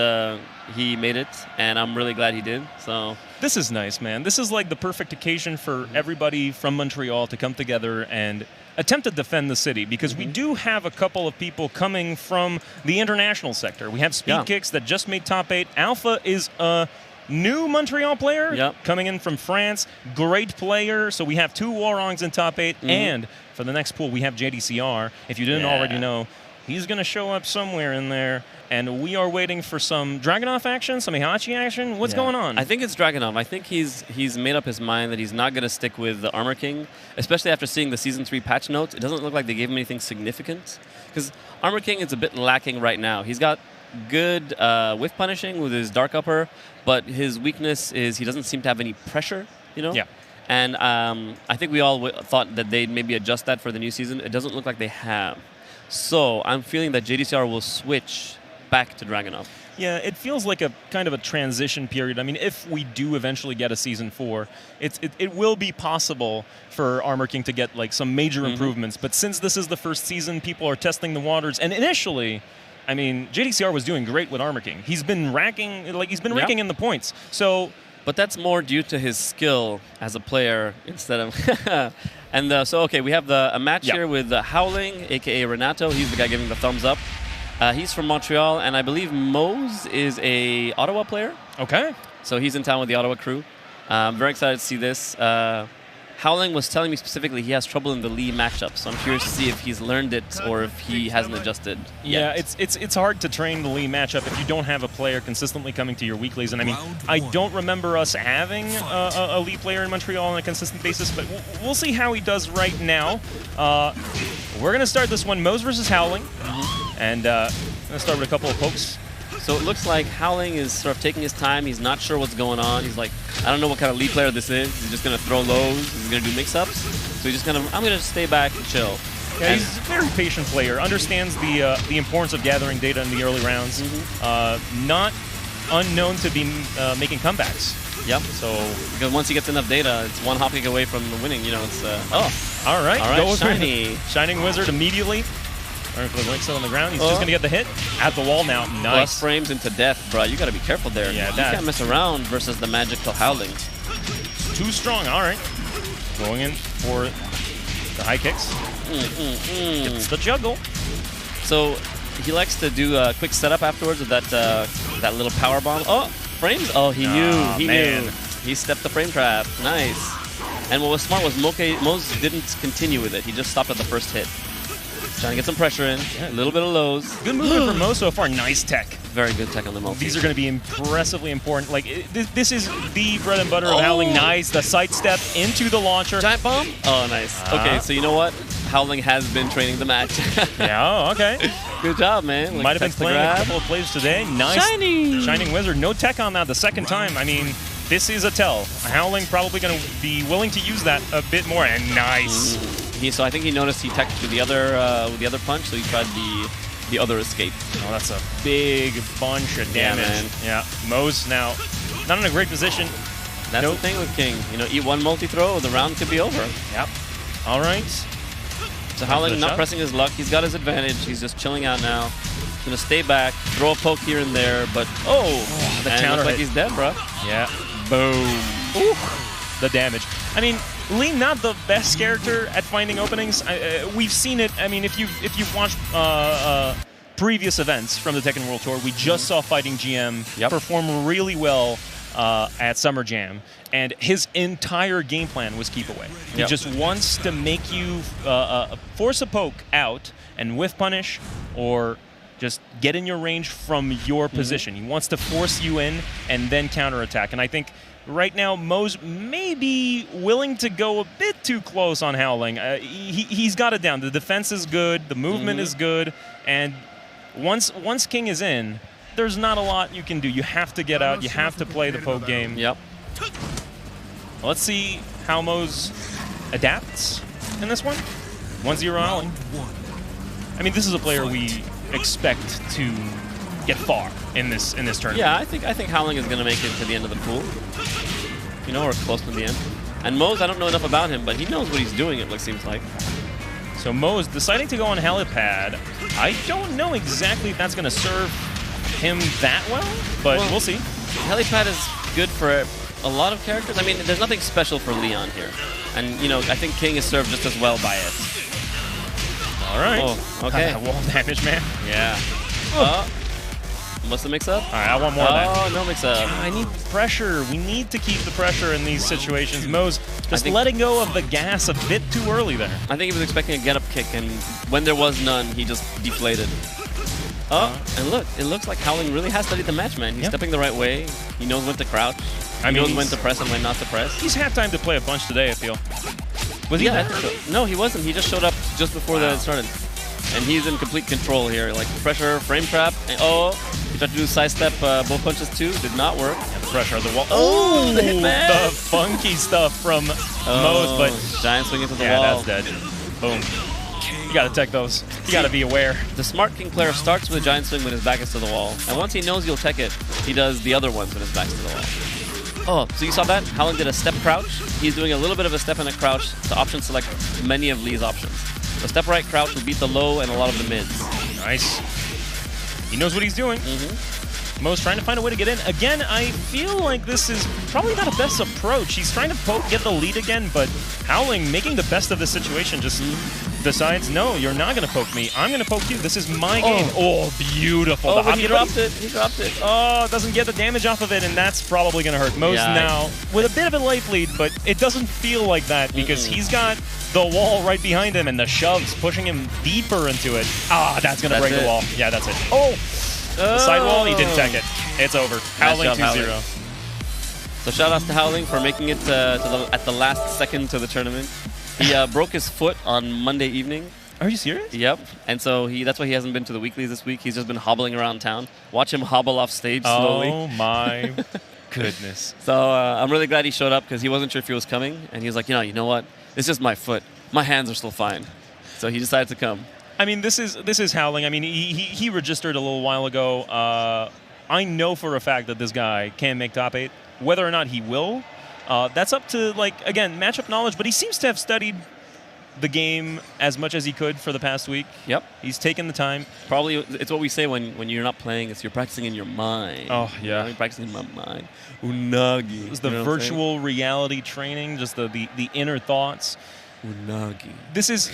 he made it, and I'm really glad he did. So this is nice, man. This is like the perfect occasion for everybody from Montreal to come together and attempt to defend the city, because we do have a couple of people coming from the international sector. We have Speed Kicks that just made top 8. Alpha is a new Montreal player coming in from France. Great player. So we have 2 Warongs in top 8. And for the next pool, we have JDCR. If you didn't already know, he's going to show up somewhere in there. And we are waiting for some Dragunov action, some Heihachi action. What's going on? I think it's Dragunov. I think he's made up his mind that he's not going to stick with the Armor King, especially after seeing the Season 3 patch notes. It doesn't look like they gave him anything significant, because Armor King is a bit lacking right now. He's got good whiff punishing with his Dark Upper, but his weakness is he doesn't seem to have any pressure, you know? Yeah. And I think we all thought that they'd maybe adjust that for the new season. It doesn't look like they have. So I'm feeling that JDCR will switch back to Dragunov. Yeah, it feels like a kind of a transition period. I mean, if we do eventually get a Season 4, it will be possible for Armor King to get like some major improvements. But since this is the first season, people are testing the waters. And initially, I mean, JDCR was doing great with Armor King. He's been racking, raking in the points. So But that's more due to his skill as a player instead of... And so, okay, we have a match here with Howling, a.k.a. Renato. He's the guy giving the thumbs up. He's from Montreal, and I believe Mose is a Ottawa player. Okay. So he's in town with the Ottawa crew. I'm very excited to see this. Howling was telling me specifically he has trouble in the Lee matchup, so I'm curious to see if he's learned it or if he hasn't adjusted Yeah, yet. it's hard to train the Lee matchup if you don't have a player consistently coming to your weeklies. And I mean, I don't remember us having a Lee player in Montreal on a consistent basis, but we'll see how he does right now. We're going to start this one, Mose versus Howling. And I'm going to start with a couple of pokes. So it looks like Howling is sort of taking his time. He's not sure what's going on. He's like, I don't know what kind of lead player this is. He's just going to throw lows. He's going to do mix-ups. So he's just going to, I'm going to stay back and chill. Yeah, he's a very patient player. Understands the importance of gathering data in the early rounds. Not unknown to be making comebacks. Yep. So because once he gets enough data, it's one hop kick away from winning. You know, it's all right. Go with Shiny. Shining Wizard immediately. Links on the ground. He's just going to get the hit at the wall now. Nice. Plus frames into death, bro. You got to be careful there. Yeah, you can't mess around versus the magical Howling. Too strong. All right. Going in for the high kicks. Gets the juggle. So he likes to do a quick setup afterwards with that little power bomb. Oh, frames. Oh, he knew. He knew. He stepped the frame trap. Nice. And what was smart was Mose didn't continue with it. He just stopped at the first hit. Trying to get some pressure in. A little bit of lows. Good movement from Mo so far. Nice tech. Very good tech on the multi. These are going to be impressively important. Like this is the bread and butter of Howling. Nice. The sidestep into the launcher. Giant bomb? Oh, nice. Okay, so you know what? Howling has been training the match. Yeah, okay. Good job, man. Like, might have been playing a couple of plays today. Nice. Shiny. Shining Wizard. No tech on that the second time. I mean, this is a tell. Howling probably going to be willing to use that a bit more. And nice. So I think he noticed he teched with the other punch, so he tried the other escape. Oh, that's a big bunch of damage. Yeah, man. Yeah. Mose now not in a great position. That's the thing with King. You know, eat one multi-throw, the round could be over. Yep. All right. So Howling not pressing his luck. He's got his advantage. He's just chilling out now. He's going to stay back, throw a poke here and there, but the counter looks like hit. he's dead, bro. Yeah. Boom. Ooh. The damage. I mean, Lee not the best character at finding openings. We've seen it. I mean, if you've watched previous events from the Tekken World Tour, we just saw Fighting GM perform really well at Summer Jam, and his entire game plan was keep away. He just wants to make you force a poke out and whiff punish, or just get in your range from your position. He wants to force you in and then counterattack. And I think right now Mose may be willing to go a bit too close on Howling. He's got it down. The defense is good. The movement is good. And once King is in, there's not a lot you can do. You have to get out. You have to play the poke game. Yep. Let's see how Mose adapts in this one. 1-0 Howling. I mean, this is a player we expect to get far in this tournament. Yeah, I think Howling is going to make it to the end of the pool. You know, or close to the end. And Mose, I don't know enough about him, but he knows what he's doing, it seems like. So Mose deciding to go on Helipad. I don't know exactly if that's going to serve him that well, but we'll see. Helipad is good for a lot of characters. I mean, there's nothing special for Leon here. And, you know, I think King is served just as well by it. All right. Oh, okay. Wall damage, man. Yeah. What's the mix-up? All right, I want more of that. Oh, no mix-up. I need pressure. We need to keep the pressure in these situations. Mose just letting go of the gas a bit too early there. I think he was expecting a get-up kick, and when there was none, he just deflated. And look, it looks like Howling really has studied the match, man. He's stepping the right way. He knows when to crouch. He knows when to press and when not to press. He's had time to play a bunch today, I feel. Was he there? there? No, he wasn't. He just showed up just before it started. And he's in complete control here. Like, pressure, frame trap. And, he tried to do sidestep both punches too. Did not work. And the pressure on the wall. Oh, the hitman! The funky stuff from Mose, but giant swing into the wall. Yeah, that's dead. Boom. You gotta tech those. You gotta be aware. The smart King player starts with a giant swing when his back is to the wall. And once he knows you'll tech it, he does the other ones when his back's to the wall. Oh, so you saw that? Howling did a step crouch. He's doing a little bit of a step and a crouch to option select many of Lee's options. The step right crouch will beat the low and a lot of the mids. Nice. He knows what he's doing. Most trying to find a way to get in. Again, I feel like this is probably not a best approach. He's trying to get the lead again, but Howling, making the best of the situation, just decides, no, you're not going to poke me. I'm going to poke you. This is my game. Oh, beautiful. Oh, but he dropped it. He dropped it. Oh, doesn't get the damage off of it, and that's probably going to hurt. Most now with a bit of a life lead, but it doesn't feel like that because he's got the wall right behind him and the shoves pushing him deeper into it. Ah, that's going to break the wall. Yeah, that's it. Oh! The sidewall, he didn't tech it. It's over. Howling 2-0. So shout out to Howling for making it at the last second to the tournament. He broke his foot on Monday evening. Are you serious? Yep. And so that's why he hasn't been to the weeklies this week. He's just been hobbling around town. Watch him hobble off stage slowly. Oh my goodness. So I'm really glad he showed up because he wasn't sure if he was coming. And he was like, you know what? It's just my foot. My hands are still fine. So he decided to come. I mean, this is Howling. I mean, he registered a little while ago. I know for a fact that this guy can make top 8. Whether or not he will, that's up to, like, again, matchup knowledge. But he seems to have studied the game as much as he could for the past week. Yep. He's taken the time. Probably, it's what we say when you're not playing. It's you're practicing in your mind. Oh, yeah. I'm practicing in my mind. Unagi. It's the virtual reality training, just the inner thoughts. Unagi. This is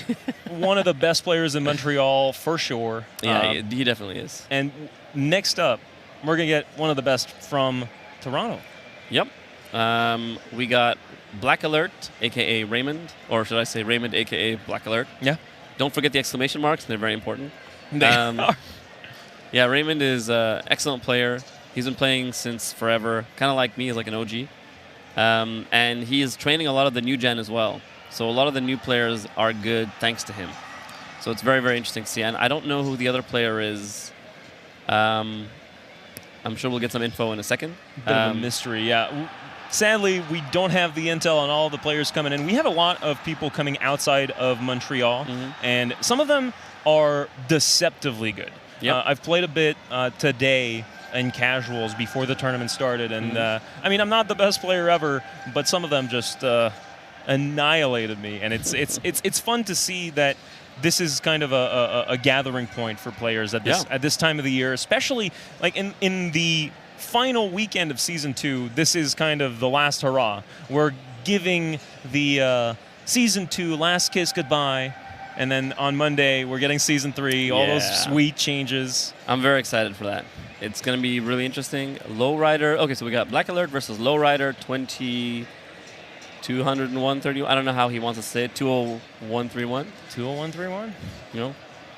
one of the best players in Montreal for sure. Yeah, he definitely is. And next up, we're going to get one of the best from Toronto. Yep. We got Black Alert, a.k.a. Raymond. Or should I say Raymond, a.k.a. Black Alert. Yeah. Don't forget the exclamation marks. They're very important. They are. Yeah, Raymond is an excellent player. He's been playing since forever. Kind of like me. He's like an OG. And he is training a lot of the new gen as well. So a lot of the new players are good thanks to him. So it's very, very interesting to see. And I don't know who the other player is. I'm sure we'll get some info in a second. Bit of a mystery, yeah. Sadly, we don't have the intel on all the players coming in. We have a lot of people coming outside of Montreal, and some of them are deceptively good. Yep. I've played a bit today in casuals before the tournament started, and I mean, I'm not the best player ever, but some of them just annihilated me, and it's fun to see that this is kind of a gathering point for players at this time of the year, especially like in the final weekend of Season 2. This is kind of the last hurrah. We're giving the Season 2 last kiss goodbye, and then on Monday we're getting Season 3, all those sweet changes. I'm very excited for that. It's going to be really interesting. Lowrider. Okay, so we got Black Alert versus Lowrider 201-31. I don't know how he wants to say it. 201-31. 201-31? You know?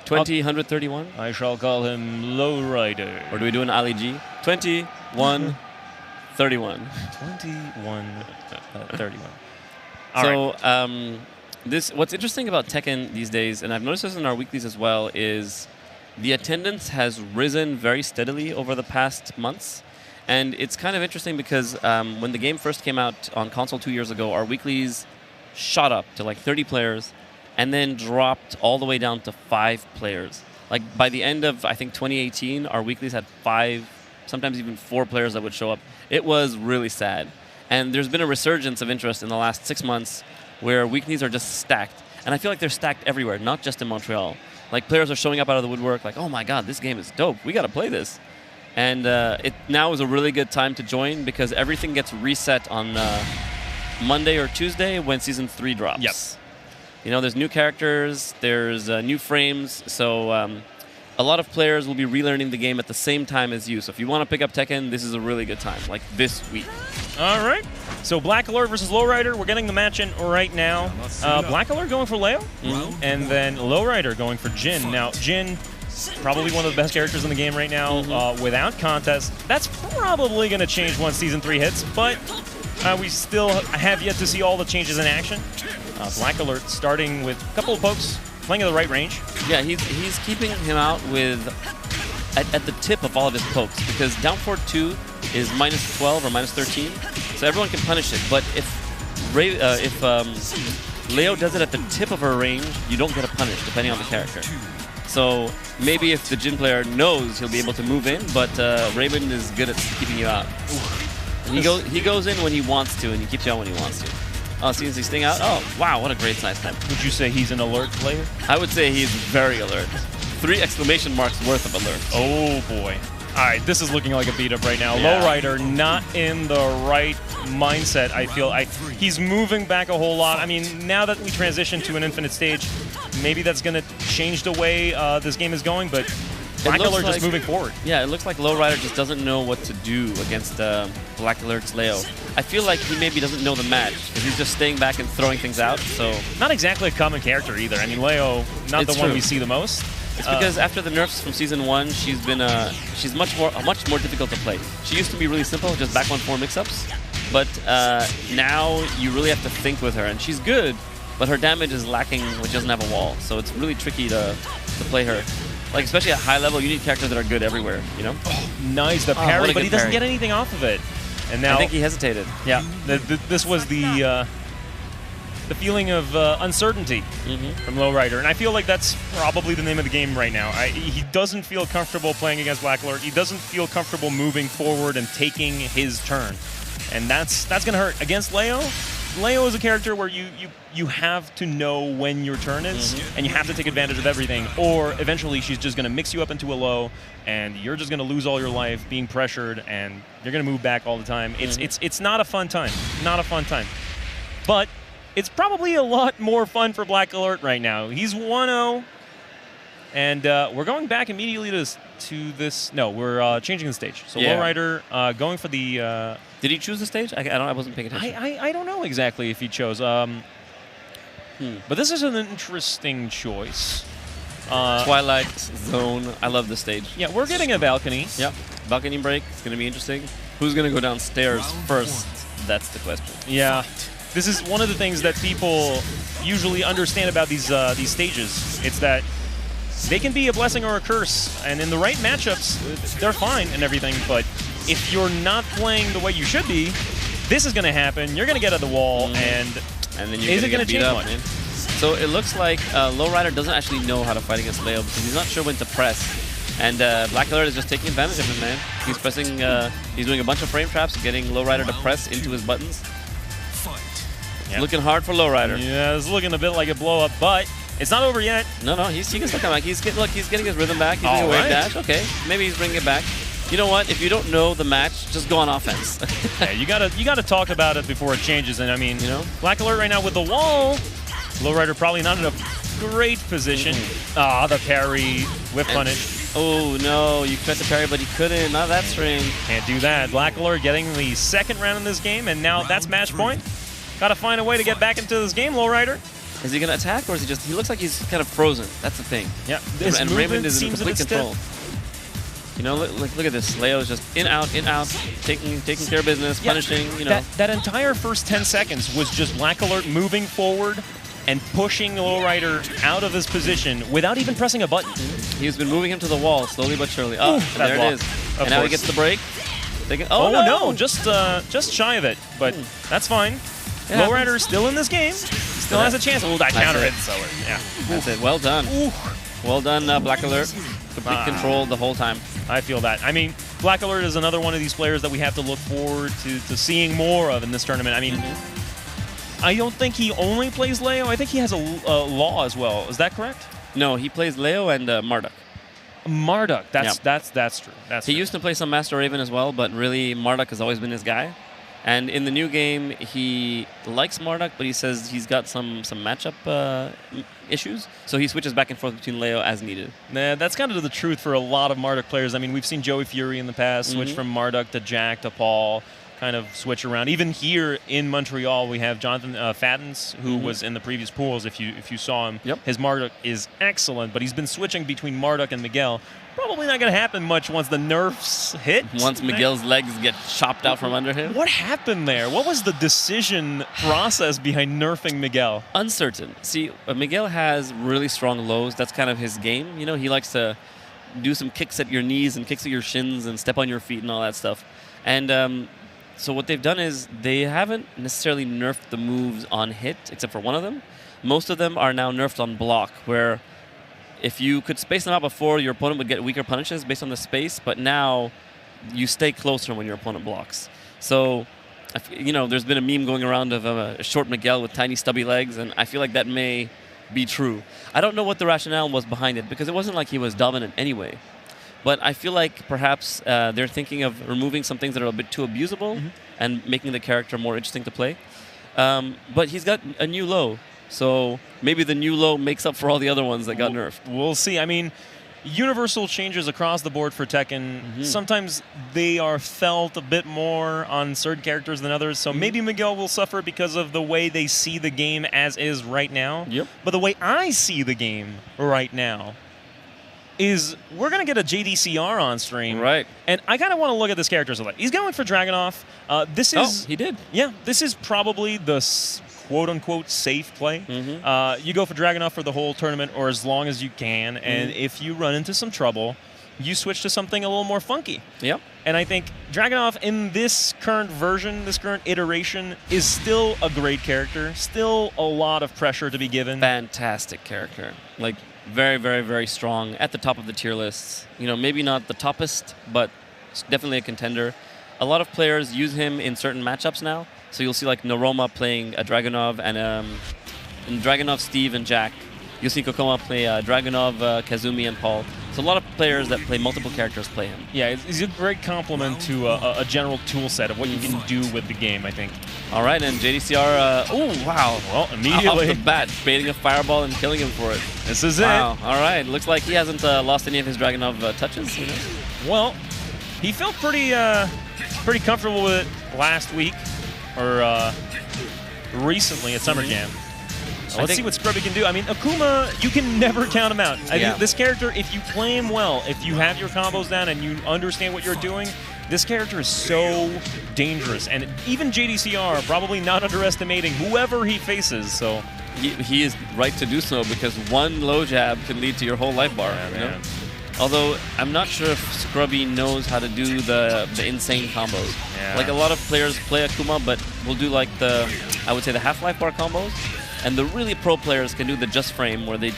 131. I shall call him Lowrider. Or do we do an Ali G? 21-31. 21-31. So, what's interesting about Tekken these days, and I've noticed this in our weeklies as well, is the attendance has risen very steadily over the past months. And it's kind of interesting because when the game first came out on console 2 years ago, our weeklies shot up to like 30 players and then dropped all the way down to 5 players. Like by the end of, I think, 2018, our weeklies had 5, sometimes even 4 players that would show up. It was really sad. And there's been a resurgence of interest in the last 6 months where weeklies are just stacked. And I feel like they're stacked everywhere, not just in Montreal. Like players are showing up out of the woodwork like, oh my God, this game is dope. We got to play this. And it now is a really good time to join because everything gets reset on Monday or Tuesday when Season 3 drops. Yes. You know, there's new characters, there's new frames, so a lot of players will be relearning the game at the same time as you. So if you want to pick up Tekken, this is a really good time, like this week. All right. So Black Alert versus Lowrider. We're getting the match in right now. Black Alert going for Leo, and then Lowrider going for Jin. Now, Jin, probably one of the best characters in the game right now, without contest. That's probably going to change once Season 3 hits, but we still have yet to see all the changes in action. Black Alert starting with a couple of pokes, playing at the right range. Yeah, he's keeping him out with at the tip of all of his pokes because down forward 2 is minus 12 or minus 13, so everyone can punish it. But if Leo does it at the tip of her range, you don't get a punish depending on the character. So maybe if the Jin player knows, he'll be able to move in, but Raven is good at keeping you out. And he goes in when he wants to, and he keeps you out when he wants to. Oh, seems he's staying out. Oh, wow, what a great size time. Would you say he's an alert player? I would say he's very alert. 3 exclamation marks worth of alert. Oh, boy. All right, this is looking like a beat up right now. Yeah. Lowrider not in the right mindset, I feel. He's moving back a whole lot. I mean, now that we transition to an infinite stage, maybe that's going to change the way this game is going, but Black Alert just moving forward. Yeah, it looks like Lowrider just doesn't know what to do against Black Alert's Leo. I feel like he maybe doesn't know the match because he's just staying back and throwing things out. So Not exactly a common character either. I mean, Leo, not It's the one true. we see the most. it's because after the nerfs from Season 1, she's much more difficult to play. She used to be really simple, just back 1-4 mix-ups. But now you really have to think with her, and she's good, but her damage is lacking when she doesn't have a wall. So it's really tricky to play her. Like, especially at high level, you need characters that are good everywhere, you know? Nice, the what parry, a but he good doesn't parry. get anything off of it. And now, I think he hesitated. yeah, this was the feeling of uncertainty from Lowrider, and I feel like that's probably the name of the game right now. He doesn't feel comfortable playing against Black Alert. He doesn't feel comfortable moving forward and taking his turn, and that's gonna hurt against Leo. Leo is a character where you have to know when your turn is, and you have to take advantage of everything, or eventually she's just going to mix you up into a low, and you're just going to lose all your life being pressured, and you're going to move back all the time. It's not a fun time. Not a fun time. But it's probably a lot more fun for Black Alert right now. He's 1-0, and we're going back immediately to this. No, we're changing the stage. So Yeah. Lowrider going for the... Did he choose the stage? I wasn't paying attention. I don't know exactly if he chose. But this is an interesting choice. Twilight Zone. I love this stage. Yeah, we're getting a balcony. Yep. Balcony break. It's going to be interesting. Who's going to go downstairs first? That's the question. Yeah. This is one of the things that people usually understand about these stages. It's that they can be a blessing or a curse, and in the right matchups, they're fine and everything, but if you're not playing the way you should be, this is going to happen. You're going to get at the wall, and then you're is it going to change up, much? man. So it looks like Lowrider doesn't actually know how to fight against Leo because he's not sure when to press. And Black Alert is just taking advantage of him, man. He's pressing, he's doing a bunch of frame traps, getting Lowrider to press into his buttons. Yeah. Looking hard for Lowrider. Yeah, it's looking a bit like a blow-up, but it's not over yet. No, he can still come back. He's getting his rhythm back. He's doing a All wave right. dash. Okay, maybe he's bringing it back. You know what? If you don't know the match, just go on offense. Yeah, you gotta talk about it before it changes. And I mean, You know? Black Alert right now with the wall. Lowrider probably not in a great position. The parry, whip punish. Oh no, you tried to parry, but he couldn't. Not that string. Can't do that. Black Alert getting the second round in this game, and now that's match point. Gotta find a way to get back into this game, Lowrider. Is he gonna attack or is he just? He looks like he's kind of frozen. That's the thing. Yeah, And Raymond is in complete control. You know, look at this. Leo's just in out, taking care of business, punishing. You know, that entire first 10 seconds was just Black Alert moving forward and pushing Lowrider out of his position without even pressing a button. he's been moving him to the wall slowly but surely. Oh, Oof, there that it is. block. And now he course. gets the break. Oh no, just shy of it, but that's fine. Yeah. Lowrider is still in this game. Still has a chance. Oh, that That's counter it. hit. So yeah. That's it. Well done. Ooh. Well done, Black Alert. Complete control the whole time. I feel that. I mean, Black Alert is another one of these players that we have to look forward to seeing more of in this tournament. I mean, I don't think he only plays Leo. I think he has a Law as well. Is that correct? No, he plays Leo and Marduk. Marduk. That's true. That's He true. used to play some Master Raven as well, but really Marduk has always been his guy. And in the new game, he likes Marduk, but he says he's got some matchup issues, so he switches back and forth between Leo as needed. Nah, that's kind of the truth for a lot of Marduk players. I mean, we've seen Joey Fury in the past switch from Marduk to Jack to Paul, kind of switch around. Even here in Montreal, we have Jonathan Fattens, who was in the previous pools. If you saw him, Yep. his Marduk is excellent, but he's been switching between Marduk and Miguel. Probably not going to happen much once the nerfs hit. Once Miguel's legs get chopped out from under him. What happened there? What was the decision process behind nerfing Miguel? Uncertain. See, Miguel has really strong lows. That's kind of his game. You know, he likes to do some kicks at your knees and kicks at your shins and step on your feet and all that stuff. And so what they've done is they haven't necessarily nerfed the moves on hit, except for one of them. Most of them are now nerfed on block, where if you could space them out before, your opponent would get weaker punishes based on the space, but now you stay closer when your opponent blocks. So, you know, there's been a meme going around of a short Miguel with tiny stubby legs, and I feel like that may be true. I don't know what the rationale was behind it, because it wasn't like he was dominant anyway. But I feel like perhaps they're thinking of removing some things that are a bit too abusable and making the character more interesting to play. But he's got a new low, so maybe the new low makes up for all the other ones that got nerfed. We'll see. I mean, universal changes across the board for Tekken, sometimes they are felt a bit more on certain characters than others, so maybe Miguel will suffer because of the way they see the game as is right now. Yep. But the way I see the game right now is we're going to get a JDCR on stream. Right. And I kind of want to look at this character select. He's going for Dragunov. This is... he did. Yeah, this is probably the quote-unquote safe play. You go for Dragunov for the whole tournament or as long as you can, and if you run into some trouble, you switch to something a little more funky. Yep. And I think Dragunov in this current version, this current iteration, is still a great character, still a lot of pressure to be given. Fantastic character. Like, very, very, very strong. At the top of the tier lists. You know, maybe not the toppest, but definitely a contender. A lot of players use him in certain matchups now. So you'll see like Naroma playing a Dragunov and Dragunov, Steve, and Jack. You'll see Kokoma play Dragunov, Kazumi, and Paul. So a lot of players that play multiple characters play him. Yeah, he's a great complement to a general tool set of what you can do with the game, I think. All right, and JDCR, oh, wow. Well, immediately. Off the bat, baiting a fireball and killing him for it. This is Wow, it. all right. Looks like he hasn't lost any of his Dragunov touches. You know? Well, he felt pretty comfortable with it last week, or recently at Summer Jam. Let's see what Scrubby can do. I mean, Akuma, you can never count him out. I think this character, if you play him well, if you have your combos down and you understand what you're doing, this character is so dangerous. And even JDCR, probably not underestimating whoever he faces. So He is right to do so because one low jab can lead to your whole life bar. You know? Although I'm not sure if Scrubby knows how to do the insane combos. Yeah. Like a lot of players play Akuma, but will do like I would say the half-life bar combos. And the really pro players can do the just frame where they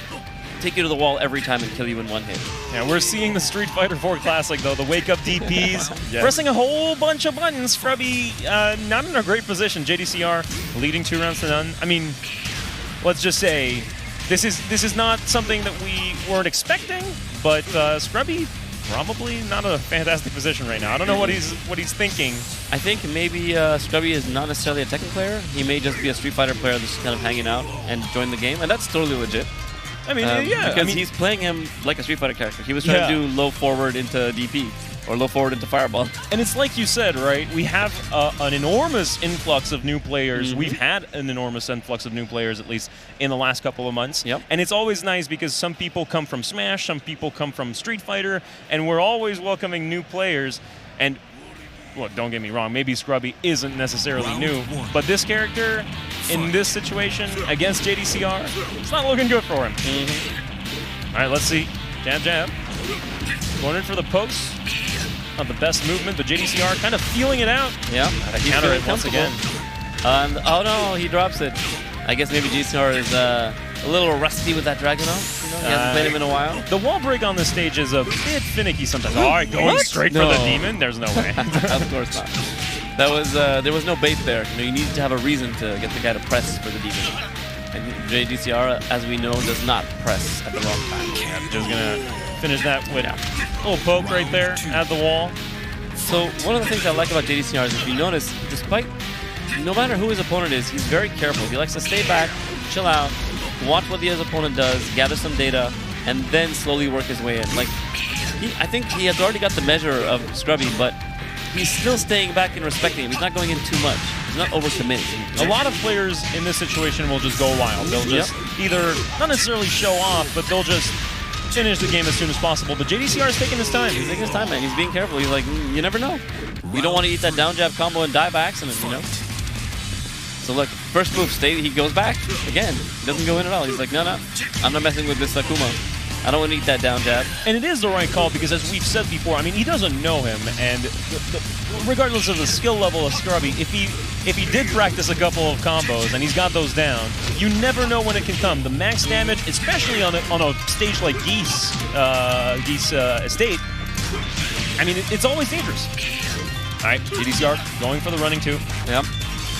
take you to the wall every time and kill you in one hit. Yeah, we're seeing the Street Fighter 4 Classic, though, the wake-up DPs, pressing a whole bunch of buttons. Scrubby not in a great position. JDCR leading 2 rounds to none. I mean, let's just say this is not something that we weren't expecting, but Scrubby probably not a fantastic position right now. I don't know what he's thinking. I think maybe Scrubby is not necessarily a Tekken player. He may just be a Street Fighter player that's kind of hanging out and join the game, and that's totally legit. I mean, yeah. Because he's playing him like a Street Fighter character. He was trying to do low forward into DP, or low forward into Fireball. And it's like you said, right? We have an enormous influx of new players. We've had an enormous influx of new players, at least in the last couple of months. Yep. And it's always nice because some people come from Smash, some people come from Street Fighter, and we're always welcoming new players. And, well, don't get me wrong, maybe Scrubby isn't necessarily new, but this character, in this situation, against JDCR, it's not looking good for him. All right, let's see. Jab, jab. Going in for the pokes. Not the best movement, but JDCR kind of feeling it out. Yeah, He's counter it once again. Oh no, he drops it. I guess maybe JDCR is a little rusty with that Dragunov. You know, he hasn't played him in a while. The wall break on this stage is a bit finicky sometimes. All right, going straight for the demon? There's no way. Of course not. That was there was no bait there. You know, you needed to have a reason to get the guy to press for the demon. And JDCR, as we know, does not press at the wrong time. Yeah, just gonna finish that with a little poke right there at the wall. So one of the things I like about JDCR is if you notice, despite no matter who his opponent is, he's very careful. He likes to stay back, chill out, watch what his opponent does, gather some data, and then slowly work his way in. Like, I think he has already got the measure of Scrubby, but he's still staying back and respecting him. He's not going in too much. He's not overcommitting. A lot of players in this situation will just go wild. They'll just either, not necessarily show off, but they'll just finish the game as soon as possible. But JDCR is taking his time. He's taking his time, man. He's being careful. He's like, you never know. You don't want to eat that down jab combo and die by accident, you know? So look, first move, he goes back. Again, he doesn't go in at all. He's like, no, I'm not messing with this Akuma. I don't want to eat that down jab. And it is the right call because, as we've said before, I mean, he doesn't know him, and regardless of the skill level of Scrubby, if he did practice a couple of combos and he's got those down, you never know when it can come. The max damage, especially on a stage like Geese Estate, I mean, it's always dangerous. All right, JDCR going for the running too. Yep.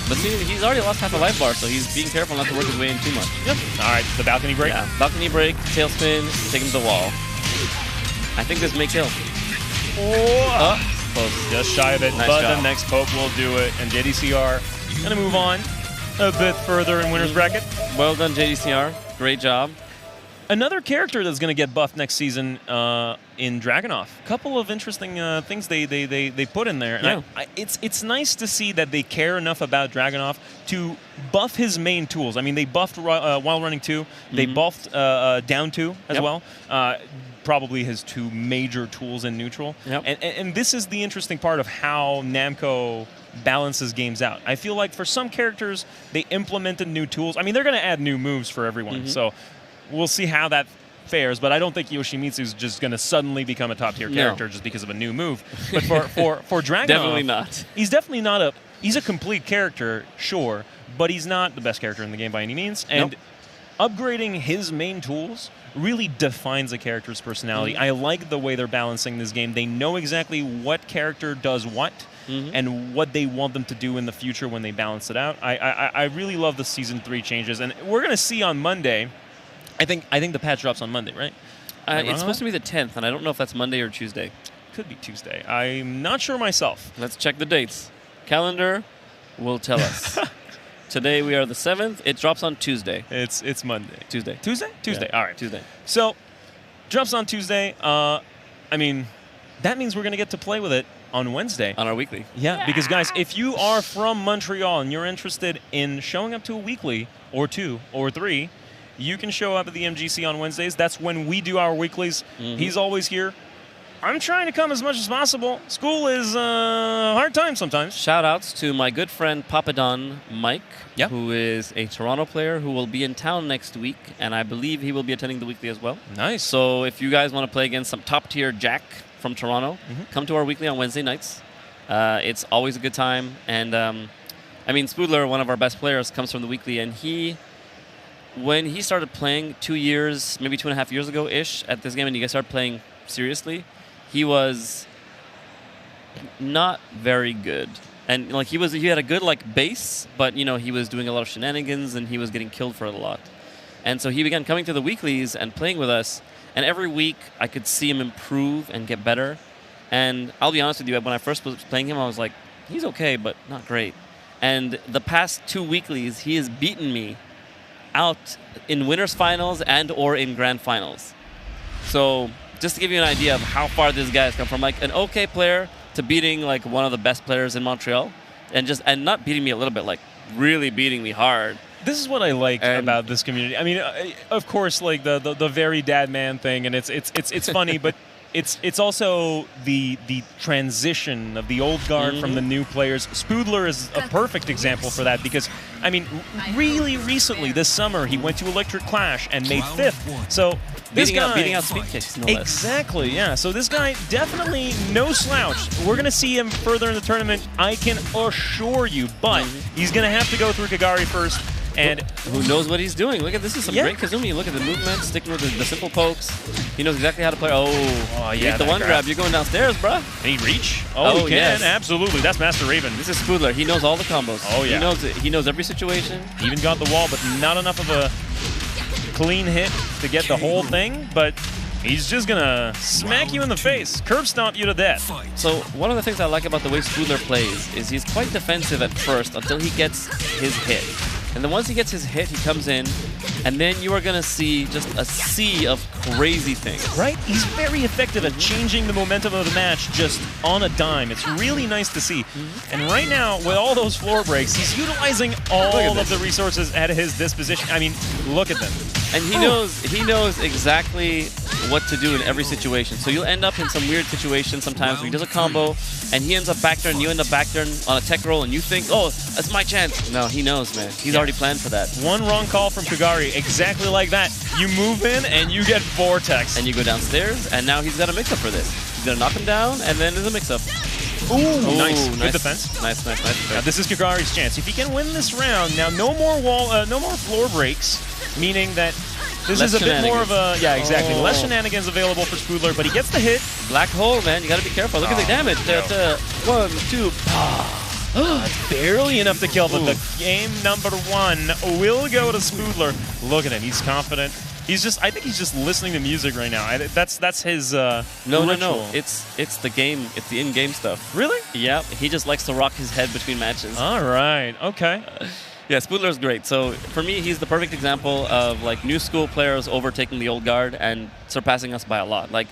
But see, he's already lost half a life bar, so he's being careful not to work his way in too much. Yep. All right, the balcony break. Yeah, balcony break, tailspin, take him to the wall. I think this may kill. Close. Just shy of it, Nice but job. the next Pope will do it. And JDCR going to move on a bit further in winner's bracket. Well done, JDCR. Great job. Another character that's going to get buffed next season in Dragunov. A couple of interesting things they put in there. And Yeah. it's nice to see that they care enough about Dragunov to buff his main tools. I mean, they buffed While Running 2. They buffed Down 2 as Yep. well. Probably his two major tools in neutral. Yep. And this is the interesting part of how Namco balances games out. I feel like for some characters, they implemented new tools. I mean, they're going to add new moves for everyone. So we'll see how that fares, but I don't think Yoshimitsu's just going to suddenly become a top-tier character just because of a new move. But for Dragunov, Definitely not. He's definitely not he's a complete character, sure, but he's not the best character in the game by any means. And upgrading his main tools really defines a character's personality. I like the way they're balancing this game. They know exactly what character does what and what they want them to do in the future when they balance it out. I really love the Season 3 changes. And we're going to see on Monday. I think the patch drops on Monday, right? It's supposed to be the 10th, and I don't know if that's Monday or Tuesday. Could be Tuesday. I'm not sure myself. Let's check the dates. Calendar will tell us. Today we are the 7th. It drops on Tuesday. It's Monday. Tuesday. Tuesday? Tuesday. Yeah. All right. Tuesday. So, drops on Tuesday. I mean, that means we're going to get to play with it on Wednesday. On our weekly. Yeah, because guys, if you are from Montreal and you're interested in showing up to a weekly or 2 or 3, you can show up at the MGC on Wednesdays. That's when we do our weeklies. He's always here. I'm trying to come as much as possible. School is a hard time sometimes. Shout outs to my good friend Papadon Mike, Yep. who is a Toronto player who will be in town next week, and I believe he will be attending the weekly as well. Nice. So if you guys want to play against some top tier Jack from Toronto, come to our weekly on Wednesday nights. It's always a good time. And I mean, Spoodler, one of our best players, comes from the weekly, and when he started playing 2 years, maybe 2.5 years ago-ish at this game, and you guys started playing seriously, he was not very good. And like he had a good like base, but you know, he was doing a lot of shenanigans and he was getting killed for it a lot. And so he began coming to the weeklies and playing with us, and every week I could see him improve and get better. And I'll be honest with you, when I first was playing him, I was like, he's okay, but not great. And the past 2 weeklies, he has beaten me out in winners finals and or in grand finals. So just to give you an idea of how far this guy has come from, like an okay player to beating like one of the best players in Montreal, and not beating me a little bit, like really beating me hard. This is what I like about this community. I mean, of course, like the very dad man thing, and it's funny, but it's also the transition of the old guard from the new players. Spoodler is a perfect example for that because, I mean, really recently this summer he went to Electric Clash and made 5th. So this guy beating out speed kicks, no less. Exactly, yeah. So this guy definitely no slouch. We're gonna see him further in the tournament, I can assure you. But he's gonna have to go through Kagari first. And who knows what he's doing? Look at this is some great Kazumi. Look at the movement, sticking with the simple pokes. He knows exactly how to play. Oh yeah, the one grab. You're going downstairs, bruh. Can he reach? Oh, he can. Yes. Absolutely. That's Master Raven. This is Spoodler. He knows all the combos. Oh yeah. He knows it. He knows every situation. Even got the wall, but not enough of a clean hit to get the whole thing. But he's just gonna smack you in the face, curb stomp you to death. So one of the things I like about the way Spoodler plays is he's quite defensive at first until he gets his hit. And then once he gets his hit, he comes in, and then you are going to see just a sea of crazy things. Right? He's very effective at changing the momentum of the match just on a dime. It's really nice to see. And right now, with all those floor breaks, he's utilizing all of the resources at his disposition. I mean, look at them. And he knows exactly what to do in every situation. So you'll end up in some weird situation sometimes where he does a combo, and he ends up back there, and you end up back there on a tech roll, and you think, oh, that's my chance. No, he knows, man. He's already planned for that. One wrong call from Kagari, exactly like that. You move in, and you get Vortex. And you go downstairs, and now he's got a mix-up for this. He's going to knock him down, and then there's a mix-up. Ooh, nice. Good defense. Nice. Now, this is Kagari's chance. If he can win this round, now no more floor breaks, meaning that this is a bit more of a, less shenanigans available for Spoodler, but he gets the hit. Black hole, man. You got to be careful. Look at the damage. No. 1, 2. It's barely enough to kill, but the game number 1 will go to Spoodler. Look at him. He's confident. I think he's just listening to music right now. That's his No. ritual. It's the game. It's the in-game stuff. Really? Yeah, he just likes to rock his head between matches. All right. Okay. Yeah, Spoodler's great. So for me, he's the perfect example of like new school players overtaking the old guard and surpassing us by a lot. Like,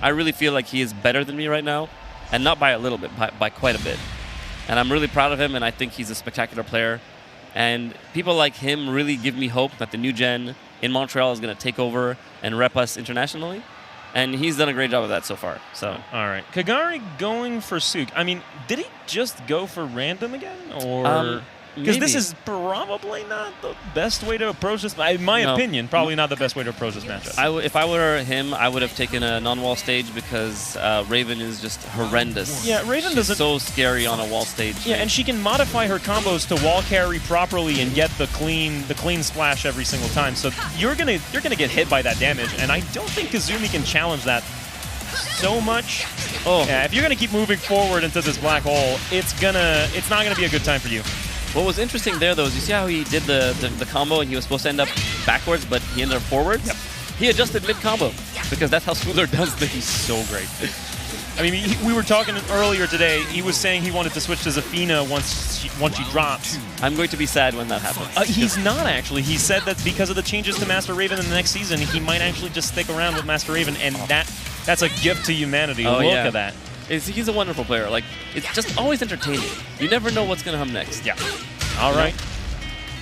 I really feel like he is better than me right now, and not by a little bit, by quite a bit. And I'm really proud of him, and I think he's a spectacular player. And people like him really give me hope that the new gen in Montreal is going to take over and rep us internationally. And he's done a great job of that so far. So, all right. Kagari going for Suk. I mean, did he just go for random again? Or... Because this is probably not the best way to approach this. In my opinion, probably not the best way to approach this matchup. If I were him, I would have taken a non-wall stage because Raven is just horrendous. Yeah, Raven doesn't... so scary on a wall stage. Yeah, and she can modify her combos to wall carry properly and get the clean splash every single time. So you're gonna get hit by that damage, and I don't think Kazumi can challenge that so much. Oh, yeah, if you're gonna keep moving forward into this black hole, it's not gonna be a good time for you. What was interesting there, though, is you see how he did the combo and he was supposed to end up backwards, but he ended up forwards? Yep. He adjusted mid-combo because that's how Spoodler does things. He's so great. I mean, we were talking earlier today. He was saying he wanted to switch to Zafina once she drops. I'm going to be sad when that happens. He's not, actually. He said that because of the changes to Master Raven in the next season, he might actually just stick around with Master Raven, and that's a gift to humanity. Look at that. He's a wonderful player. Like, it's just always entertaining. You never know what's going to come next. Yeah. All right.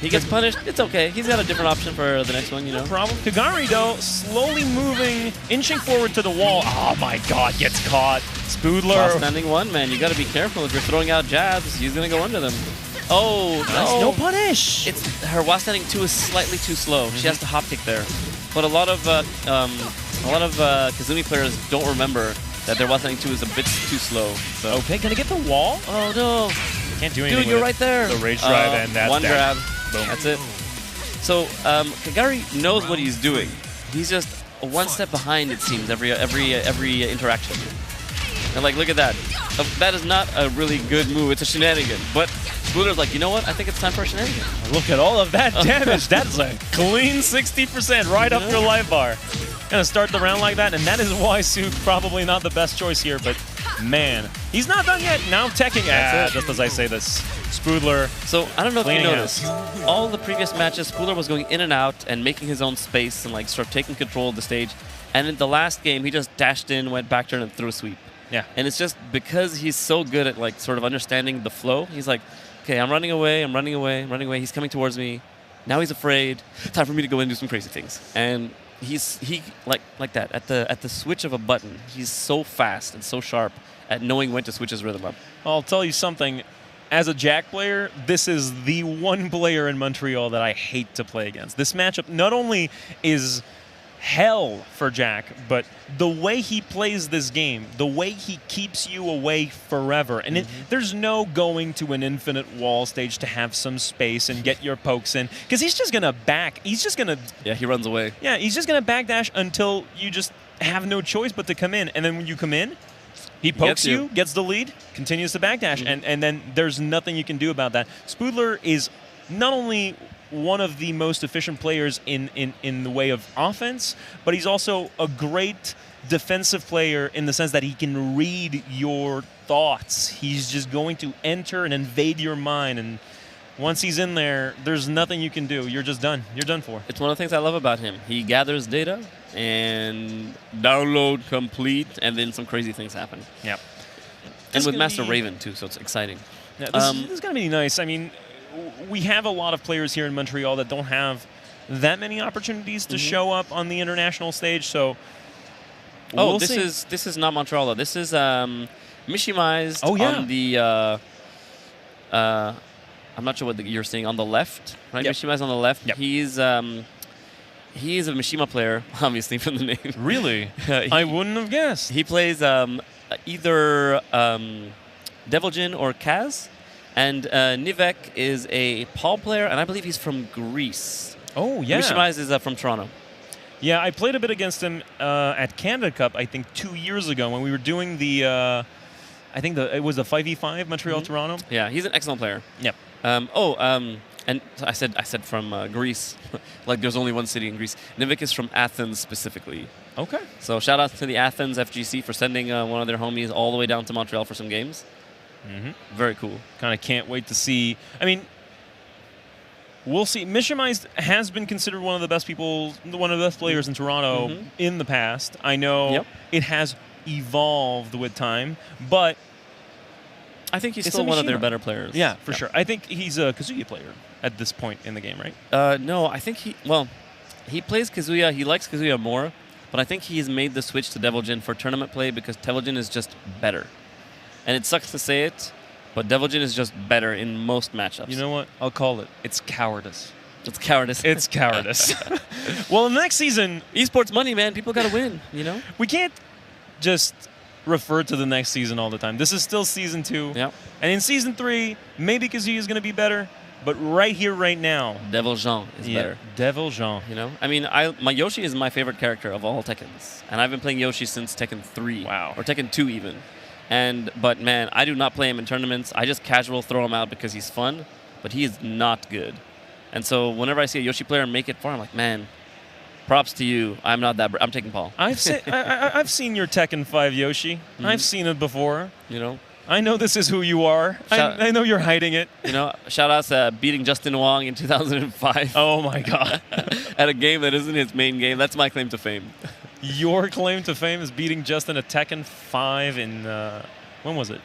He gets punished. It's okay. He's got a different option for the next one, you know. No problem. Kagari, though, slowly moving, inching forward to the wall. Oh, my God. Gets caught. Spoodler. While standing one, man. You got to be careful. If you're throwing out jabs, he's going to go under them. Oh, nice. No punish. It's her while standing 2 is slightly too slow. She has to hop kick there. But a lot of Kazumi players don't remember that their while standing 2 is a bit too slow. So. Okay, gonna get the wall? Oh, no. Can't do anything. Dude, you're right there. The rage drive and that's one grab. Boom. That's it. So Kagari knows what he's doing. He's just one step behind, it seems, every interaction. And like, look at that. That is not a really good move. It's a shenanigan. But Spoodler's like, you know what? I think it's time for a shenanigan. Look at all of that damage. That's a clean 60% right up your life bar. Gonna start the round like that, and that is why Suk probably not the best choice here, but man, he's not done yet. Now Tekken. Just as I say this. Spoodler. So, I don't know if you cleaning noticed. All the previous matches, Spoodler was going in and out and making his own space and like sort of taking control of the stage. And in the last game, he just dashed in, went back turn, and threw a sweep. Yeah. And it's just because he's so good at like sort of understanding the flow. He's like, okay, I'm running away, I'm running away, I'm running away. He's coming towards me. Now he's afraid. Time for me to go in and do some crazy things. And he like that at the switch of a button. He's so fast and so sharp at knowing when to switch his rhythm up. I'll tell you something. As a Jack player, this is the one player in Montreal that I hate to play against. This matchup not only is hell for Jack, but the way he plays this game, the way he keeps you away forever. And there's no going to an infinite wall stage to have some space and get your pokes in, because he's just going to back. He's just going to... Yeah, he runs away. Yeah, he's just going to backdash until you just have no choice but to come in. And then when you come in, he pokes you, gets the lead, continues to backdash, and then there's nothing you can do about that. Spoodler is not only one of the most efficient players in the way of offense, but he's also a great defensive player in the sense that he can read your thoughts. He's just going to enter and invade your mind, and once he's in there, there's nothing you can do. You're just done. You're done for. It's one of the things I love about him. He gathers data and download complete, and then some crazy things happen. Yeah. And with Master Raven, too, so it's exciting. Yeah, this is going to be nice. I mean, we have a lot of players here in Montreal that don't have that many opportunities to show up on the international stage, so we'll see. This is not Montreal, though. This is Mishimai's on the... I'm not sure what you're seeing on the left, right? Yep. Mishimai's on the left. Yep. He's a Mishima player, obviously, from the name. Really? I wouldn't have guessed. He plays either Devil Jin or Kaz, and Nivek is a Paul player, and I believe he's from Greece. Oh, yeah. Mishimai's is from Toronto. Yeah, I played a bit against him at Canada Cup, I think 2 years ago, when we were doing the... I think it was the 5v5 Montreal-Toronto. Yeah, he's an excellent player. Yep. And And I said from Greece, like there's only one city in Greece. Nivek is from Athens specifically. Okay. So shout out to the Athens FGC for sending one of their homies all the way down to Montreal for some games. Very cool. Kind of can't wait to see. I mean, we'll see. Mishimized has been considered one of the best players in Toronto in the past. I know it has evolved with time, but I think he's it's still a one of their Mishima. better players. Yeah, for sure. I think he's a Kazuya player at this point in the game, right? No, I think he plays Kazuya. He likes Kazuya more, but I think he's made the switch to Devil Jin for tournament play because Devil Jin is just better. And it sucks to say it, but Devil Jin is just better in most matchups. You know what? I'll call it. It's cowardice. It's cowardice. It's cowardice. Well, in the next season, esports money, man. People got to win, you know? we can't just refer to the next season all the time. This is still season 2. Yep. And in season 3, maybe Kazuya is going to be better, but right here, right now, Devil Jean is better. Devil Jean. You know? I mean, my Yoshi is my favorite character of all Tekkens. And I've been playing Yoshi since Tekken 3. Wow. Or Tekken 2 even. But man, I do not play him in tournaments. I just casual throw him out because he's fun, but he is not good. And so whenever I see a Yoshi player make it far, I'm like, man, props to you. I'm not that. I'm taking Paul. I've seen your Tekken 5 Yoshi. I've seen it before. You know. I know this is who you are. I know you're hiding it. You know, shout outs to beating Justin Wong in 2005. Oh my God. At a game that isn't his main game. That's my claim to fame. Your claim to fame is beating Justin at Tekken 5 in, when was it?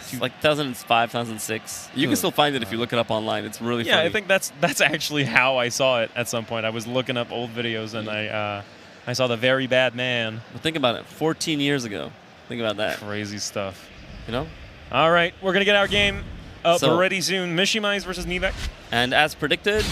It's like 2005, 2006. You can still find it if you look it up online. It's really funny. Yeah, I think that's actually how I saw it at some point. I was looking up old videos and I saw the Very Bad Man. But think about it. 14 years ago. Think about that. Crazy stuff. You know? All right, we're going to get our game up So- ready soon. Mishimais versus Nivek. And as predicted,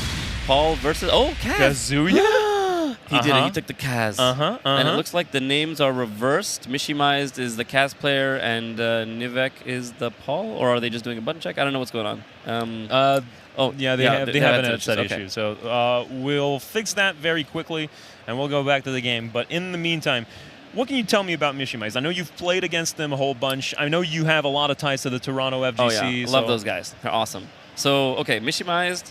Paul versus... Oh, Kaz! Kazuya? He did it. He took the Kaz. And it looks like the names are reversed. Mishimized is the Kaz player, and Nivek is the Paul, or are they just doing a button check? I don't know what's going on. Yeah, they have an edge set okay. issue. So we'll fix that very quickly, and we'll go back to the game. But in the meantime, what can you tell me about Mishimais? I know you've played against them a whole bunch. I know you have a lot of ties to the Toronto FGC. Oh, yeah. I love those guys. They're awesome. So, okay, Mishimized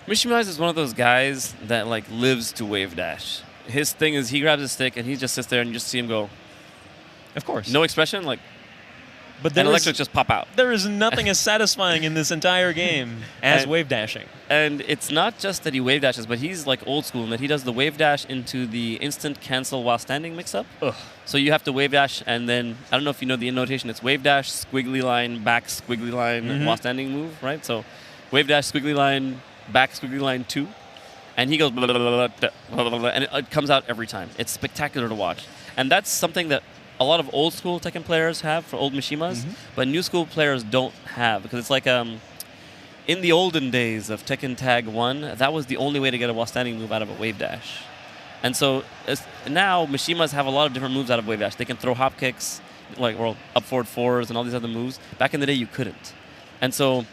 is one of those guys that, like, lives to wave dash. His thing is he grabs his stick, and he just sits there, and you just see him go. Of course. No expression, like, but and electric just pop out. There is nothing as satisfying in this entire game as wave dashing. And it's not just that he wave dashes, but he's like old school in that he does the wave dash into the instant cancel while standing mix-up. So you have to wave dash, and then, I don't know if you know the notation, it's wave dash, squiggly line, back, squiggly line, while standing move, right? So wave dash, squiggly line, back, squiggly line 2. And he goes, blah, blah, blah, blah, blah, blah, blah, and it comes out every time. It's spectacular to watch. And that's something that a lot of old school Tekken players have for old Mishimas, but new school players don't have, because it's like in the olden days of Tekken Tag 1, that was the only way to get a while standing move out of a wave dash. And so now Mishimas have a lot of different moves out of wave dash. They can throw hop kicks, like up forward fours and all these other moves. Back in the day, you couldn't. And so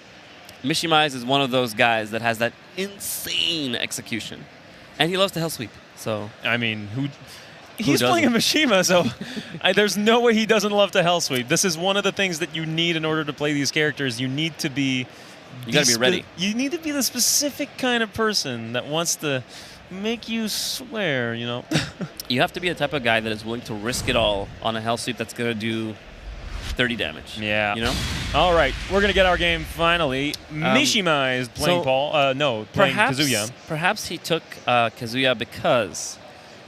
Mishimais is one of those guys that has that insane execution, and he loves to hell sweep. So I mean, he's doesn't? playing a Mishima, so there's no way he doesn't love to hell sweep. This is one of the things that you need in order to play these characters. You need to be... You got to be ready. You need to be the specific kind of person that wants to make you swear, you know? You have to be the type of guy that is willing to risk it all on a hell sweep that's going to do 30 damage. Yeah. You know? All right, we're going to get our game finally. Mishima is playing playing Kazuya. Perhaps he took Kazuya because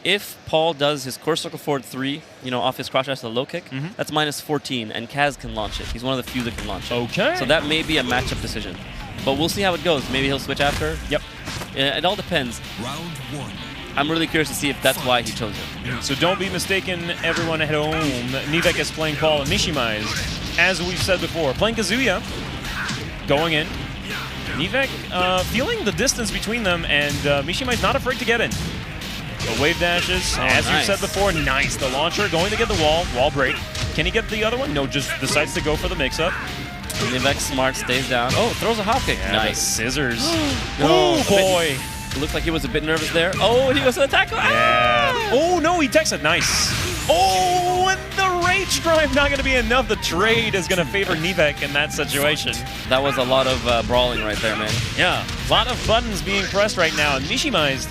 if Paul does his core circle forward 3, off his cross dash to low kick, that's minus 14, and Kaz can launch it. He's one of the few that can launch it. Okay. So that may be a matchup decision. But we'll see how it goes. Maybe he'll switch after. Yep. It all depends. Round 1. I'm really curious to see if that's why he chose it. So don't be mistaken, everyone at home. Nivek is playing Paul, and Mishima is, as we've said before, playing Kazuya, going in. Nivek feeling the distance between them, and Mishima is not afraid to get in. The wave dashes, as nice. you've said before, nice. The launcher going to get the wall break. Can he get the other one? No, just decides to go for the mix-up. Nivek smart, stays down. Oh, throws a hop kick. Yeah, nice. Scissors. Oh, boy. It looks like he was a bit nervous there. Oh, and he goes to the tackle. Yeah. Oh, no, he takes it. Nice. Oh, and the rage Rage Drive not going to be enough. The trade is going to favor Nivek in that situation. That was a lot of brawling right there, man. Yeah, a lot of buttons being pressed right now. And Mishima is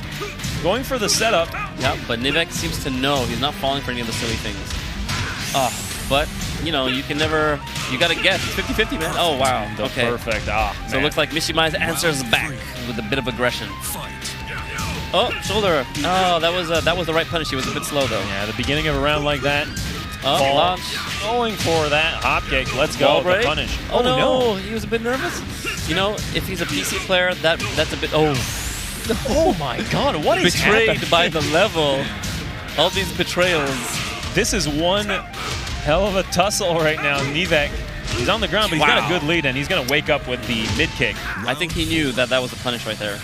going for the setup. Yeah, but Nivek seems to know he's not falling for any of the silly things. But, you know, you can never, you got to guess. It's 50-50, man. Oh, wow. Okay. Perfect. So it looks like Mishima answers back with a bit of aggression. Oh, shoulder. Oh, that was the right punish. He was a bit slow, though. Yeah, the beginning of a round like that. Oh, launch. Going for that hop kick. Let's go. The punish. Oh, no. He was a bit nervous. You know, if he's a PC player, that's a bit... Oh my God, what is betrayed happening? by the level. All these betrayals. This is one hell of a tussle right now. Nivek, he's on the ground, but he's got a good lead, and he's going to wake up with the mid kick. I think he knew that was a punish right there.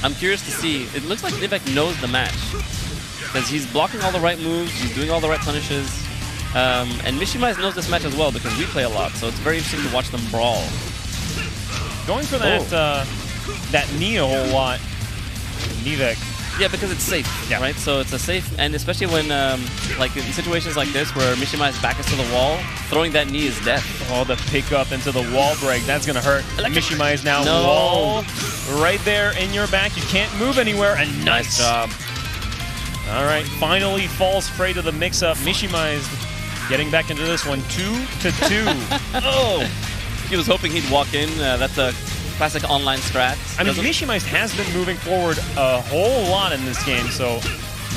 I'm curious to see. It looks like Nivek knows the match because he's blocking all the right moves, he's doing all the right punishes. And Mishima knows this match as well because we play a lot, so it's very interesting to watch them brawl. Going for that that knee a whole lot, Nivek. Yeah, because it's safe, right? So it's a safe, and especially when, like in situations like this where Mishima's back is to the wall, throwing that knee is death. Oh, the pick up into the wall break, that's going to hurt. Mishima is now wall right there in your back. You can't move anywhere, and nice job. All right, finally falls prey to the mix-up. Mishima is getting back into this one, 2-2. Oh, he was hoping he'd walk in. That's a classic online strat. I mean, Mishima has been moving forward a whole lot in this game, so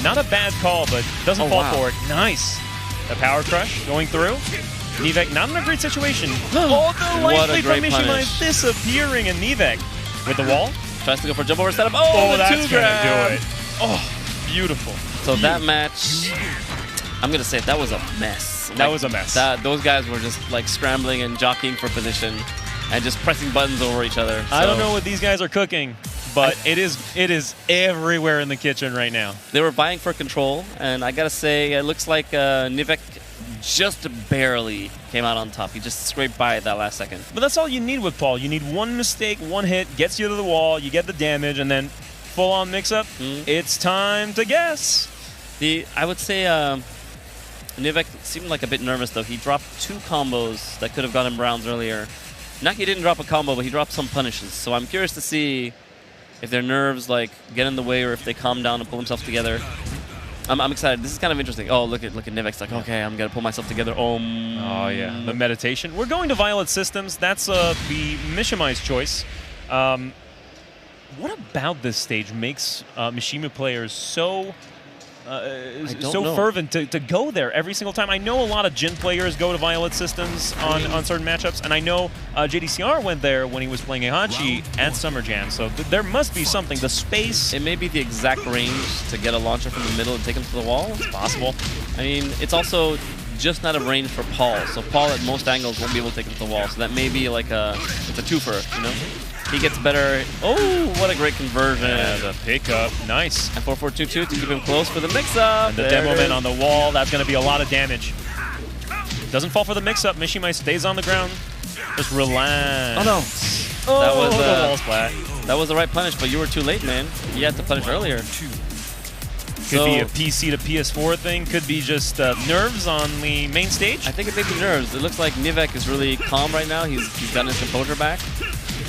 not a bad call, but doesn't fall forward. Nice. The power crush going through. Nivek not in a great situation. Oh, the light lead from Mishima is disappearing, and Nivek with the wall. Tries to go for a jump over setup. Oh, that's going to do it. Oh, beautiful. So that match, I'm going to say that was a mess. That was a mess. Those guys were just like scrambling and jockeying for position and just pressing buttons over each other. So I don't know what these guys are cooking, but it is everywhere in the kitchen right now. They were vying for control, and I gotta say, it looks like Nivek just barely came out on top. He just scraped by at that last second. But that's all you need with Paul. You need one mistake, one hit, gets you to the wall, you get the damage, and then full-on mix-up. It's time to guess. I would say Nivek seemed like a bit nervous, though. He dropped 2 combos that could have got him rounds earlier. Naki didn't drop a combo, but he dropped some punishes. So I'm curious to see if their nerves like get in the way or if they calm down and pull themselves together. I'm excited. This is kind of interesting. Oh, look at Nivek's like, okay, I'm gonna pull myself together. Oh yeah, the meditation. We're going to Violet Systems. That's the Mishima's choice. What about this stage makes Mishima players so fervent to go there every single time? I know a lot of Jin players go to Violet Systems on certain matchups, and I know JDCR went there when he was playing Heihachi at Summer Jam, so there must be something. The space... It may be the exact range to get a launcher from the middle and take him to the wall. It's possible. I mean, it's also just not a range for Paul, so Paul at most angles won't be able to take him to the wall, so that may be like it's a twofer, you know? He gets better. Oh, what a great conversion. Yeah, the pickup. Nice. And 4-4-2-2 to keep him close for the mix-up. And the demo man on the wall. That's going to be a lot of damage. Doesn't fall for the mix-up. Mishima stays on the ground. Just relax. Oh, no. Oh, that was the wall splat. That was the right punish, but you were too late, man. You had to punish earlier. Could be a PC to PS4 thing. Could be just nerves on the main stage. I think it may be nerves. It looks like Nivek is really calm right now. He's gotten his composure back.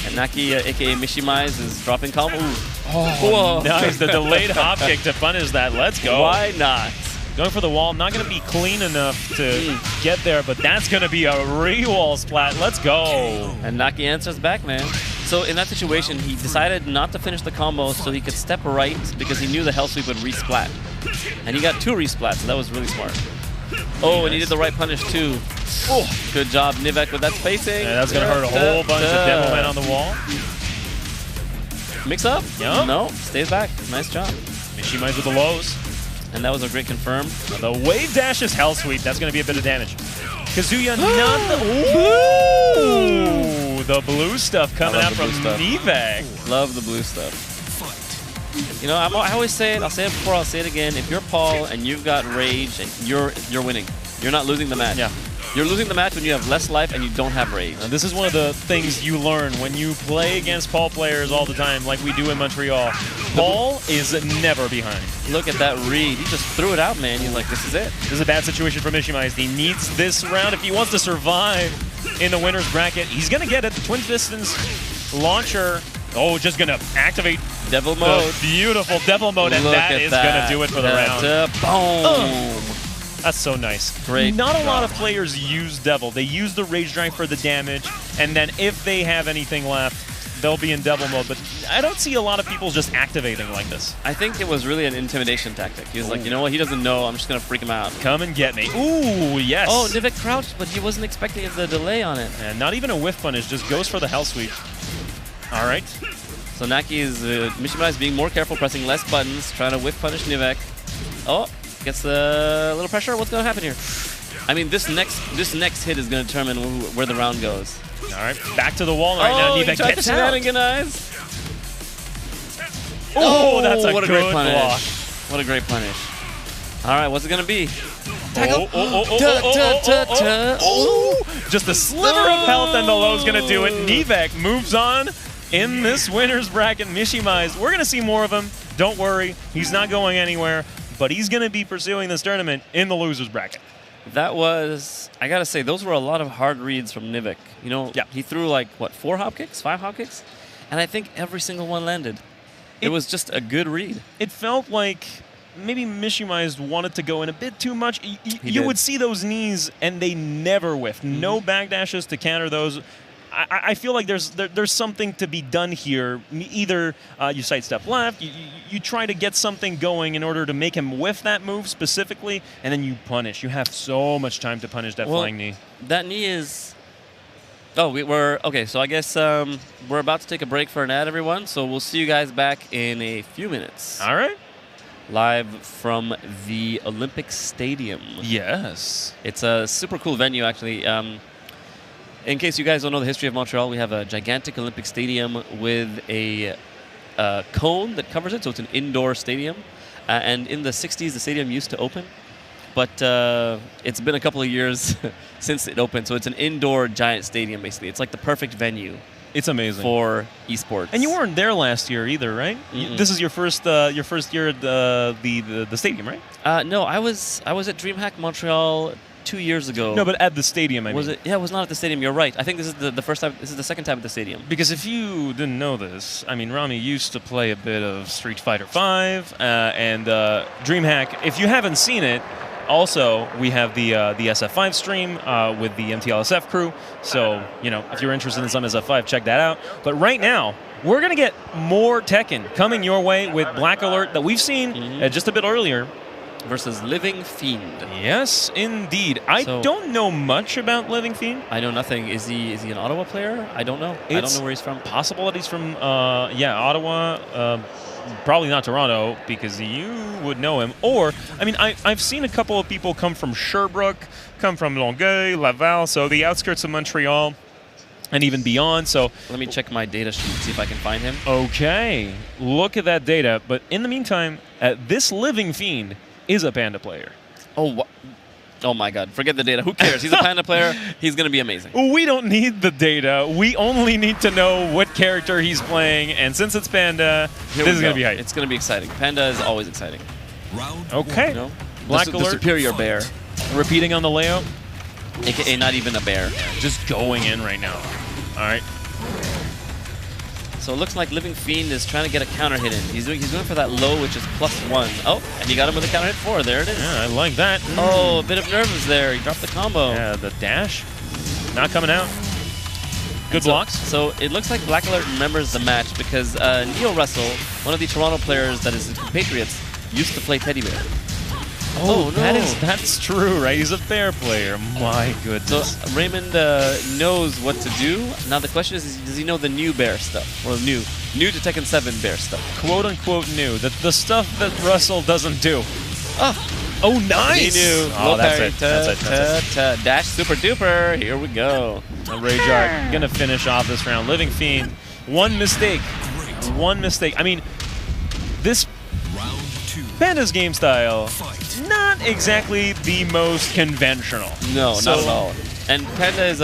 And Naki, a.k.a. Mishimai's, is dropping calm. Ooh. Oh, nice. The delayed hop kick to punish that. Let's go. Why not? Going for the wall. Not going to be clean enough to get there, but that's going to be a re-wall splat. Let's go. And Naki answers back, man. So in that situation, he decided not to finish the combo so he could step right because he knew the hell sweep would re-splat. And he got 2 re-splats, so that was really smart. Oh, and he did the right punish too. Oh, good job, Nivek, with that spacing. Yeah, that's going to hurt a whole bunch of demo men on the wall. Mix up? Yep. No, stays back. Nice job. Mishima's with the lows. And that was a great confirm. The wave dash is hell sweep. That's going to be a bit of damage. Kazuya not the... Ooh! The blue stuff coming out from Nivek. Love the blue stuff. You know, I always say it. I'll say it before. I'll say it again. If you're Paul and you've got rage, and you're winning. You're not losing the match. Yeah. You're losing the match when you have less life and you don't have rage. And this is one of the things you learn when you play against Paul players all the time, like we do in Montreal. Paul is never behind. Look at that read. He just threw it out, man. He's like, this is it. This is a bad situation for Mishima. He needs this round if he wants to survive in the winner's bracket. He's going to get it. The Twin Pistons launcher. Oh, just going to activate Devil mode. the beautiful Devil mode, and that is going to do it for the round. Boom. That's so nice. Great. Not a lot of players use Devil. They use the Rage Drive for the damage, and then if they have anything left, they'll be in Devil mode. But I don't see a lot of people just activating like this. I think it was really an intimidation tactic. He was like, you know what? He doesn't know. I'm just going to freak him out. Come and get me. Ooh, yes. Oh, Nivek crouched, but he wasn't expecting the delay on it. And not even a whiff punish, just goes for the Hell Sweep. All right. So Naki is, Mishima is being more careful, pressing less buttons, trying to whiff punish Nivek. Oh, gets a little pressure. What's going to happen here? I mean, this next hit is going to determine where the round goes. All right, back to the wall right now. Nivek gets out. Oh, that's a what a good great punish. block. What a great punish. All right, what's it going to be? Just a sliver of health and the low's going to do it. Nivek moves on in this winner's bracket. Mishima, we're going to see more of him. Don't worry, he's not going anywhere, but he's going to be pursuing this tournament in the loser's bracket. That was, I got to say, those were a lot of hard reads from Nivek. You know, he threw like, what, 4 hop kicks, 5 hop kicks? And I think every single one landed. It was just a good read. It felt like maybe Mishima wanted to go in a bit too much. You would see those knees, and they never whiffed. No backdashes to counter those. I feel like there's something to be done here. Either you sidestep left, you try to get something going in order to make him whiff that move specifically, and then you punish. You have so much time to punish that flying knee. That knee is... Oh, we're... Okay, so I guess we're about to take a break for an ad, everyone. So we'll see you guys back in a few minutes. All right. Live from the Olympic Stadium. Yes. It's a super cool venue, actually. In case you guys don't know the history of Montreal, we have a gigantic Olympic stadium with a cone that covers it, so it's an indoor stadium. And in the 60s, the stadium used to open, but it's been a couple of years since it opened, so it's an indoor giant stadium, basically. It's like the perfect venue. It's amazing for esports. And you weren't there last year either, right? This is your first year at the stadium, right? No, I was at Dreamhack Montreal 2 years ago. No, but at the stadium, I mean. Was it? Yeah, it was not at the stadium. You're right. I think this is the first time. This is the second time at the stadium. Because if you didn't know this, I mean, Rami used to play a bit of Street Fighter V and Dreamhack. If you haven't seen it, also we have the SF5 stream with the MTLSF crew. So you know, if you're interested in some SF5, check that out. But right now, we're gonna get more Tekken coming your way with Black Alert that we've seen just a bit earlier. Versus Living Fiend. Yes, indeed. I don't know much about Living Fiend. I know nothing. Is he an Ottawa player? I don't know. I don't know where he's from. Possible that he's from, Ottawa. Probably not Toronto, because you would know him. Or, I mean, I've seen a couple of people come from Sherbrooke, come from Longueuil, Laval, so the outskirts of Montreal, and even beyond. So let me check my data sheet, see if I can find him. Okay. Look at that data. But in the meantime, this Living Fiend is a Panda player. Oh my God! Forget the data. Who cares? He's a Panda player. He's gonna be amazing. We don't need the data. We only need to know what character he's playing. And since it's Panda, this is gonna be hype. It's gonna be exciting. Panda is always exciting. Okay. You know? Black the Alert. superior bear. Repeating on the layout. AKA not even a bear. Just going in right now. All right. So it looks like Living Fiend is trying to get a counter hit in. He's going for that low, which is +1. Oh, and he got him with a counter hit 4. There it is. Yeah, I like that. Oh, a bit of nerves there. He dropped the combo. Yeah, the dash. Not coming out. Good blocks. So it looks like Black Alert remembers the match because Neil Russell, one of the Toronto players that is his compatriots, used to play Teddy Bear. Oh, no. That's true, right? He's a bear player. My goodness. So Raymond knows what to do. Now the question is, does he know the new bear stuff? Or new to Tekken 7 bear stuff? Quote unquote new. The stuff that Russell doesn't do. Oh, nice! He knew. Oh, that's it. Dash super duper. Here we go. Rage Art gonna finish off this round. Living Fiend. One mistake. I mean, this Panda's game style, Fight. not exactly the most conventional. No, So- not at all. And Panda is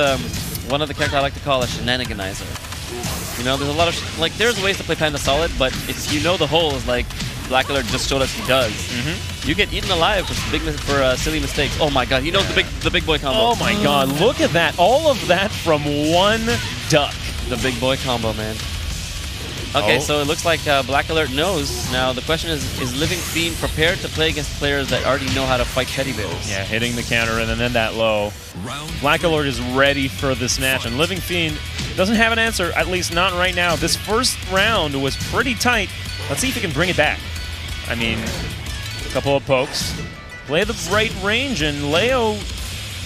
one of the characters I like to call a shenaniganizer. You know, there's a lot of like there's ways to play Panda solid, but if you know the holes, like Black Alert just showed us he does, you get eaten alive for silly mistakes. Oh my God, he knows the big boy combo. Oh my God, look at that! All of that from one duck. The big boy combo, man. Okay, Oh. so it looks like Black Alert knows. Now the question is Living Fiend prepared to play against players that already know how to fight teddy bears? Yeah, hitting the counter and then that low. Round Black Alert is ready for this match, and Living Fiend doesn't have an answer, at least not right now. This first round was pretty tight. Let's see if he can bring it back. I mean, a couple of pokes. Play the right range, and Leo,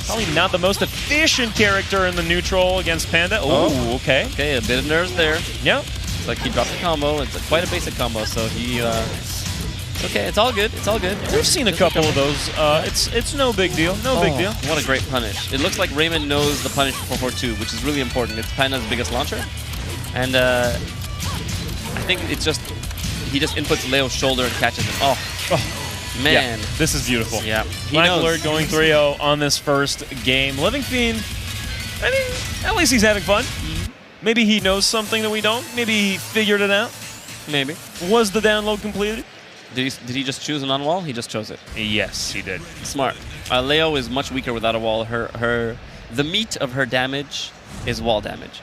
probably not the most efficient character in the neutral against Panda. Oh, okay. Okay, a bit of nerves there. Yep. It's like he dropped the combo. It's quite a basic combo, so he... okay, it's all good. It's all good. We've seen a couple of those. It's no big deal. No big deal. What a great punish. It looks like Raymond knows the punish for 4-4-2, which is really important. It's Panda's biggest launcher. And I think it's just... He just inputs Leo's shoulder and catches him. Oh, man. Yeah, this is beautiful. Yeah. He Black knows. Alert going 3-0 on this first game. Living Fiend, I mean, at least he's having fun. Maybe he knows something that we don't. Maybe he figured it out. Maybe. Was the download completed? Did he just choose an on-wall? He just chose it. Yes, he did. Smart. Leo is much weaker without a wall. The meat of her damage is wall damage.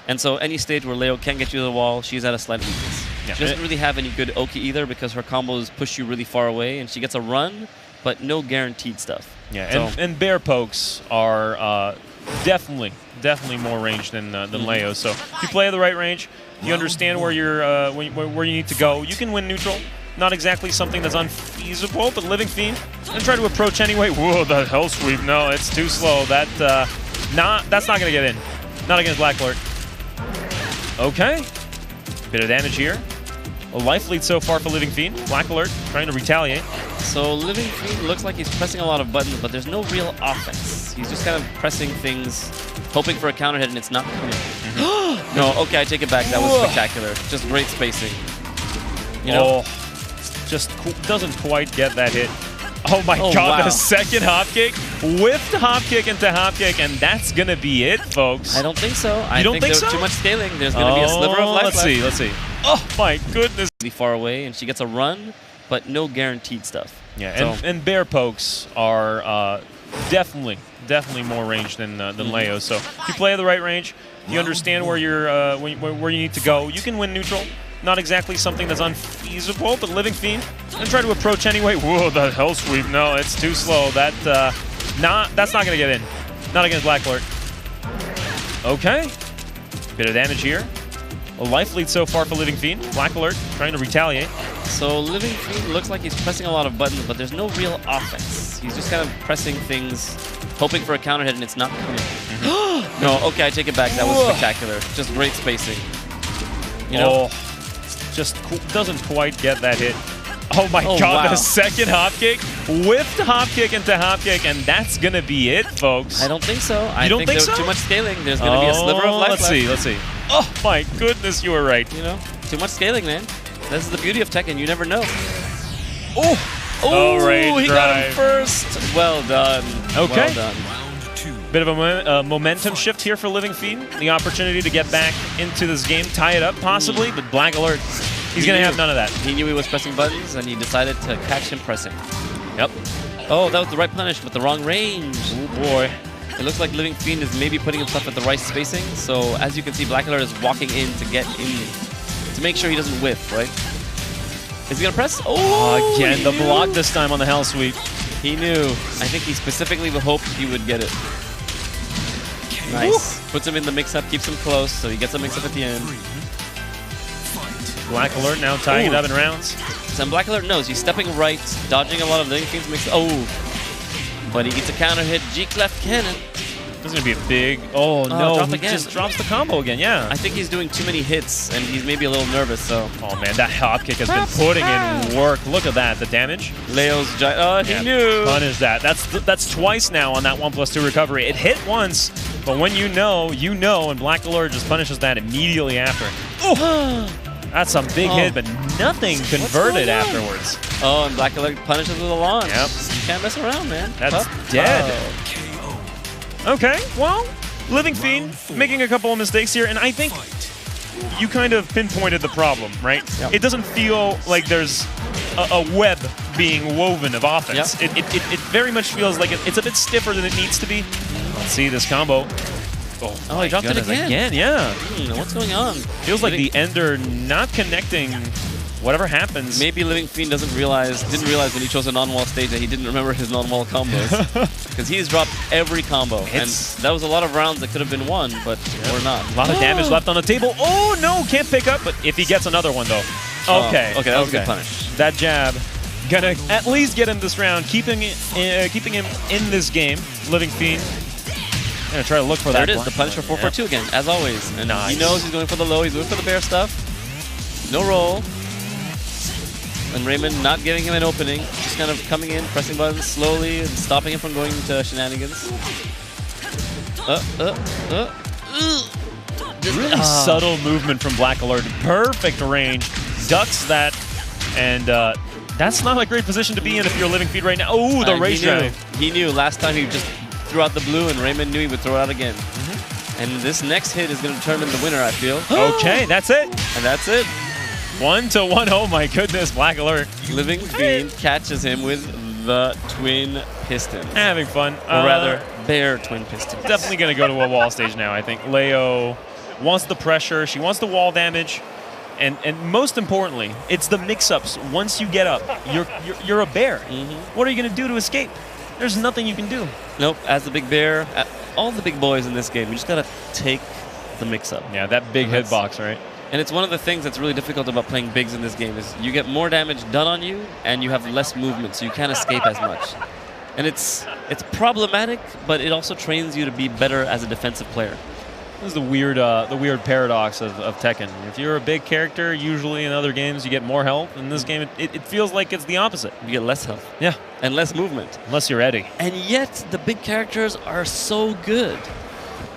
And so any stage where Leo can't get you to the wall, she's at a slight weakness. Yeah. She doesn't really have any good Oki either because her combos push you really far away, and she gets a run, but no guaranteed stuff. Yeah, So- and bear pokes are definitely more range than Leo. So if you play the right range, you understand where you're where you need to go. You can win neutral. Not exactly something that's unfeasible, but Living Fiend and try to approach anyway. Whoa, the hell sweep! No, it's too slow. That's not gonna get in. Not against Black Alert. Okay, bit of damage here. A life lead so far for Living Fiend. Black Alert trying to retaliate. So Living Fiend looks like he's pressing a lot of buttons, but there's no real offense. He's just kind of pressing things, hoping for a counter hit, and it's not coming. No, okay, I take it back. That was spectacular. Just great spacing. You know? Just doesn't quite get that hit. Oh my Oh, God, wow. the second hop kick. Whiffed hop kick into hop kick, and that's going to be it, folks. I don't think so. I don't think there's so? too much scaling. There's going to be a sliver of life Let's see. Oh my goodness. Really far away, and she gets a run, but no guaranteed stuff. Yeah, So- and bear pokes are definitely more range than Leo. So if you play the right range, you understand where you're where you need to go. You can win neutral. Not exactly something that's unfeasible, but Living Fiend and try to approach anyway. Whoa, the hell sweep! No, it's too slow. That's not gonna get in. Not against Black Alert. Okay, bit of damage here. A life lead so far for Living Fiend. Black Alert trying to retaliate. So Living Fiend looks like he's pressing a lot of buttons, but there's no real offense. He's just kind of pressing things, hoping for a counter hit, and it's not coming. No, okay, I take it back. That was spectacular. Just great spacing. You know? Just doesn't quite get that hit. Oh my Oh, God, wow. the second hop kick. Whiffed hop kick into hop kick, and that's going to be it, folks. I don't think so. I don't think there's so? too much scaling. There's going to be a sliver of life Let's left. see. Oh my goodness, you were right. You know, too much scaling, man. This is the beauty of Tekken. You never know. Oh, right he got drive. him first. Well done. Okay. Well done. Round 2. Bit of a momentum shift here for Living Fiend. The opportunity to get back into this game, tie it up possibly, but Black Alert, he's going to have none of that. He knew he was pressing buttons, and he decided to catch him pressing. Yep. Oh, that was the right punish, but the wrong range. Oh boy. It looks like Living Fiend is maybe putting himself at the right spacing. So as you can see, Black Alert is walking in to get in, to make sure he doesn't whiff, right? Is he gonna press? Oh, Again, he the knew. block this time on the hell sweep. He knew. I think he specifically hoped he would get it. Nice. Puts him in the mix-up, keeps him close, so he gets a mix-up at the end. Black Alert now tying it up in rounds. So Black Alert knows he's stepping right, dodging a lot of Living Fiend's mix. Oh, but he gets a counter hit. G-Clef Cannon. This is going to be a big... Oh, no. drop He again. just drops the combo again, yeah. I think he's doing too many hits, and he's maybe a little nervous, so... Oh, man, that hop kick has been putting in work. Look at that, the damage. Leo's giant... Oh, he Yeah, knew! Punish that. That's twice now on that 1+2 recovery. It hit once, but when you know, and Black Alert just punishes that immediately after. That's a big hit, but nothing converted going on? afterwards. Oh, and Black Alert punishes with a launch. Yep. You can't mess around, man. That's Tough. dead. Oh. Okay, well, Living Fiend making a couple of mistakes here, and I think you kind of pinpointed the problem, right? Yep. It doesn't feel like there's a web being woven of offense. Yep. It very much feels like it's a bit stiffer than it needs to be. Let's see this combo. Oh, he dropped it again. Yeah. What's going on? Feels like the Ender not connecting whatever happens. Maybe Living Fiend didn't realize when he chose a non-wall stage that he didn't remember his non-wall combos. Because he's dropped every combo. And that was a lot of rounds that could have been won, but we're not. A lot of damage left on the table. Oh, no, can't pick up. But if he gets another one, though. Okay. Okay, that was a good punish. That jab. Gonna at least get him this round, keeping him in this game. Living Fiend. Gonna try to look for There that. it is, the punish for 4-4-2 again, as always. And he knows he's going for the low, he's going for the bear stuff. No roll. And Raymond not giving him an opening, just kind of coming in, pressing buttons slowly, and stopping him from going to shenanigans. Really subtle movement from Black Alert. Perfect range. Ducks that. And that's not a great position to be in if you're Living Fiend right now. Oh, the rage drive. He knew last time he just threw out the blue, and Raymond knew he would throw it out again. And this next hit is going to determine the winner, I feel. Okay, that's it. And that's it. 1-1. Oh my goodness, Black Alert. Living Fiend catches him with the twin piston. Having fun. Or rather, bear twin piston. Definitely going to go to a wall stage now, I think. Leo wants the pressure. She wants the wall damage. And most importantly, it's the mix-ups. Once you get up, you're a bear. What are you going to do to escape? There's nothing you can do. Nope. As the big bear, all the big boys in this game, you just got to take the mix-up. Yeah, that big hitbox, right? And it's one of the things that's really difficult about playing bigs in this game is you get more damage done on you, and you have less movement, so you can't escape as much. And it's problematic, but it also trains you to be better as a defensive player. This is the weird paradox of Tekken. If you're a big character, usually in other games you get more health. In this game, it feels like it's the opposite. You get less health. Yeah. And less movement. Unless you're Eddie. And yet, the big characters are so good.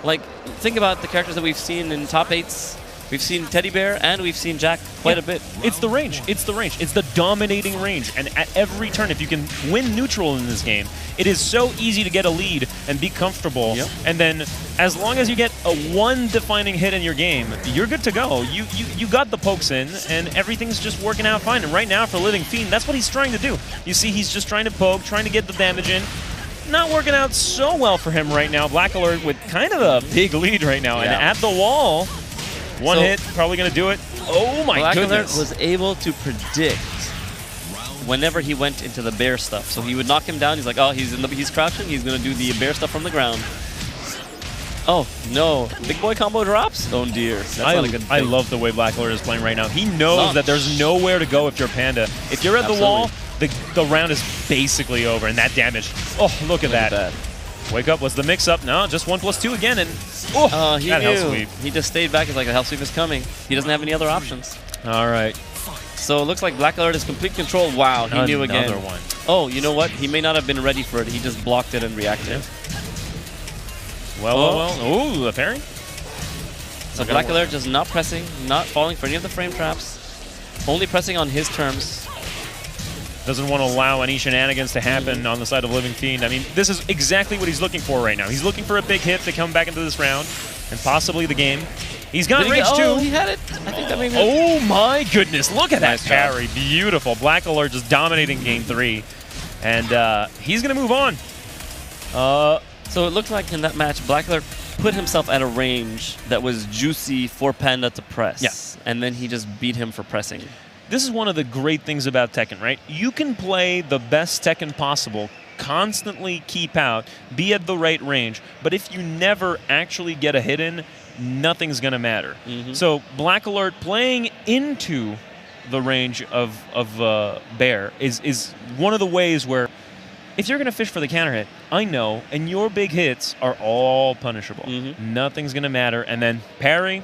Like, think about the characters that we've seen in top 8s. We've seen Teddy Bear and we've seen Jack quite a bit. It's the range. It's the range. It's the dominating range. And at every turn, if you can win neutral in this game, it is so easy to get a lead and be comfortable. Yep. And then as long as you get a one defining hit in your game, you're good to go. You got the pokes in and everything's just working out fine. And right now for Living Fiend, that's what he's trying to do. You see, he's just trying to poke, trying to get the damage in. Not working out so well for him right now. Black Alert with kind of a big lead right now. And at the wall, one hit, probably going to do it. Oh my Black goodness. Alert was able to predict whenever he went into the bear stuff. So he would knock him down. He's like, oh, he's crouching. He's going to do the bear stuff from the ground. Oh, no. Big boy combo drops? Oh, dear. That's not a good thing. I love the way Black Alert is playing right now. He knows that there's nowhere to go if you're Panda. If you're at the wall, the round is basically over. And that damage. Oh, look at that. Wake up. What's the mix-up? No, just 1+2 again. And he that knew. hell sweep. He just stayed back. He's like, the hell sweep is coming. He doesn't have any other options. All right. So it looks like Black Alert is complete control. Wow, he knew again. Another one. Oh, you know what? He may not have been ready for it. He just blocked it and reacted. Well. Ooh, the parry. So Black Alert just not pressing, not falling for any of the frame traps. Only pressing on his terms. Doesn't want to allow any shenanigans to happen on the side of Living Fiend. I mean, this is exactly what he's looking for right now. He's looking for a big hit to come back into this round and possibly the game. He's got rage too. Oh, he had it. I think that may be. Oh my goodness! Look at that Nice parry. Beautiful. Black Alert just dominating game 3, and he's gonna move on. So it looked like in that match, Black Alert put himself at a range that was juicy for Panda to press. Yeah. And then he just beat him for pressing. This is one of the great things about Tekken, right? You can play the best Tekken possible, constantly keep out, be at the right range, but if you never actually get a hit in, nothing's going to matter. So Black Alert playing into the range of Bear is one of the ways where if you're going to fish for the counter hit, I know, and your big hits are all punishable. Nothing's going to matter. And then parry,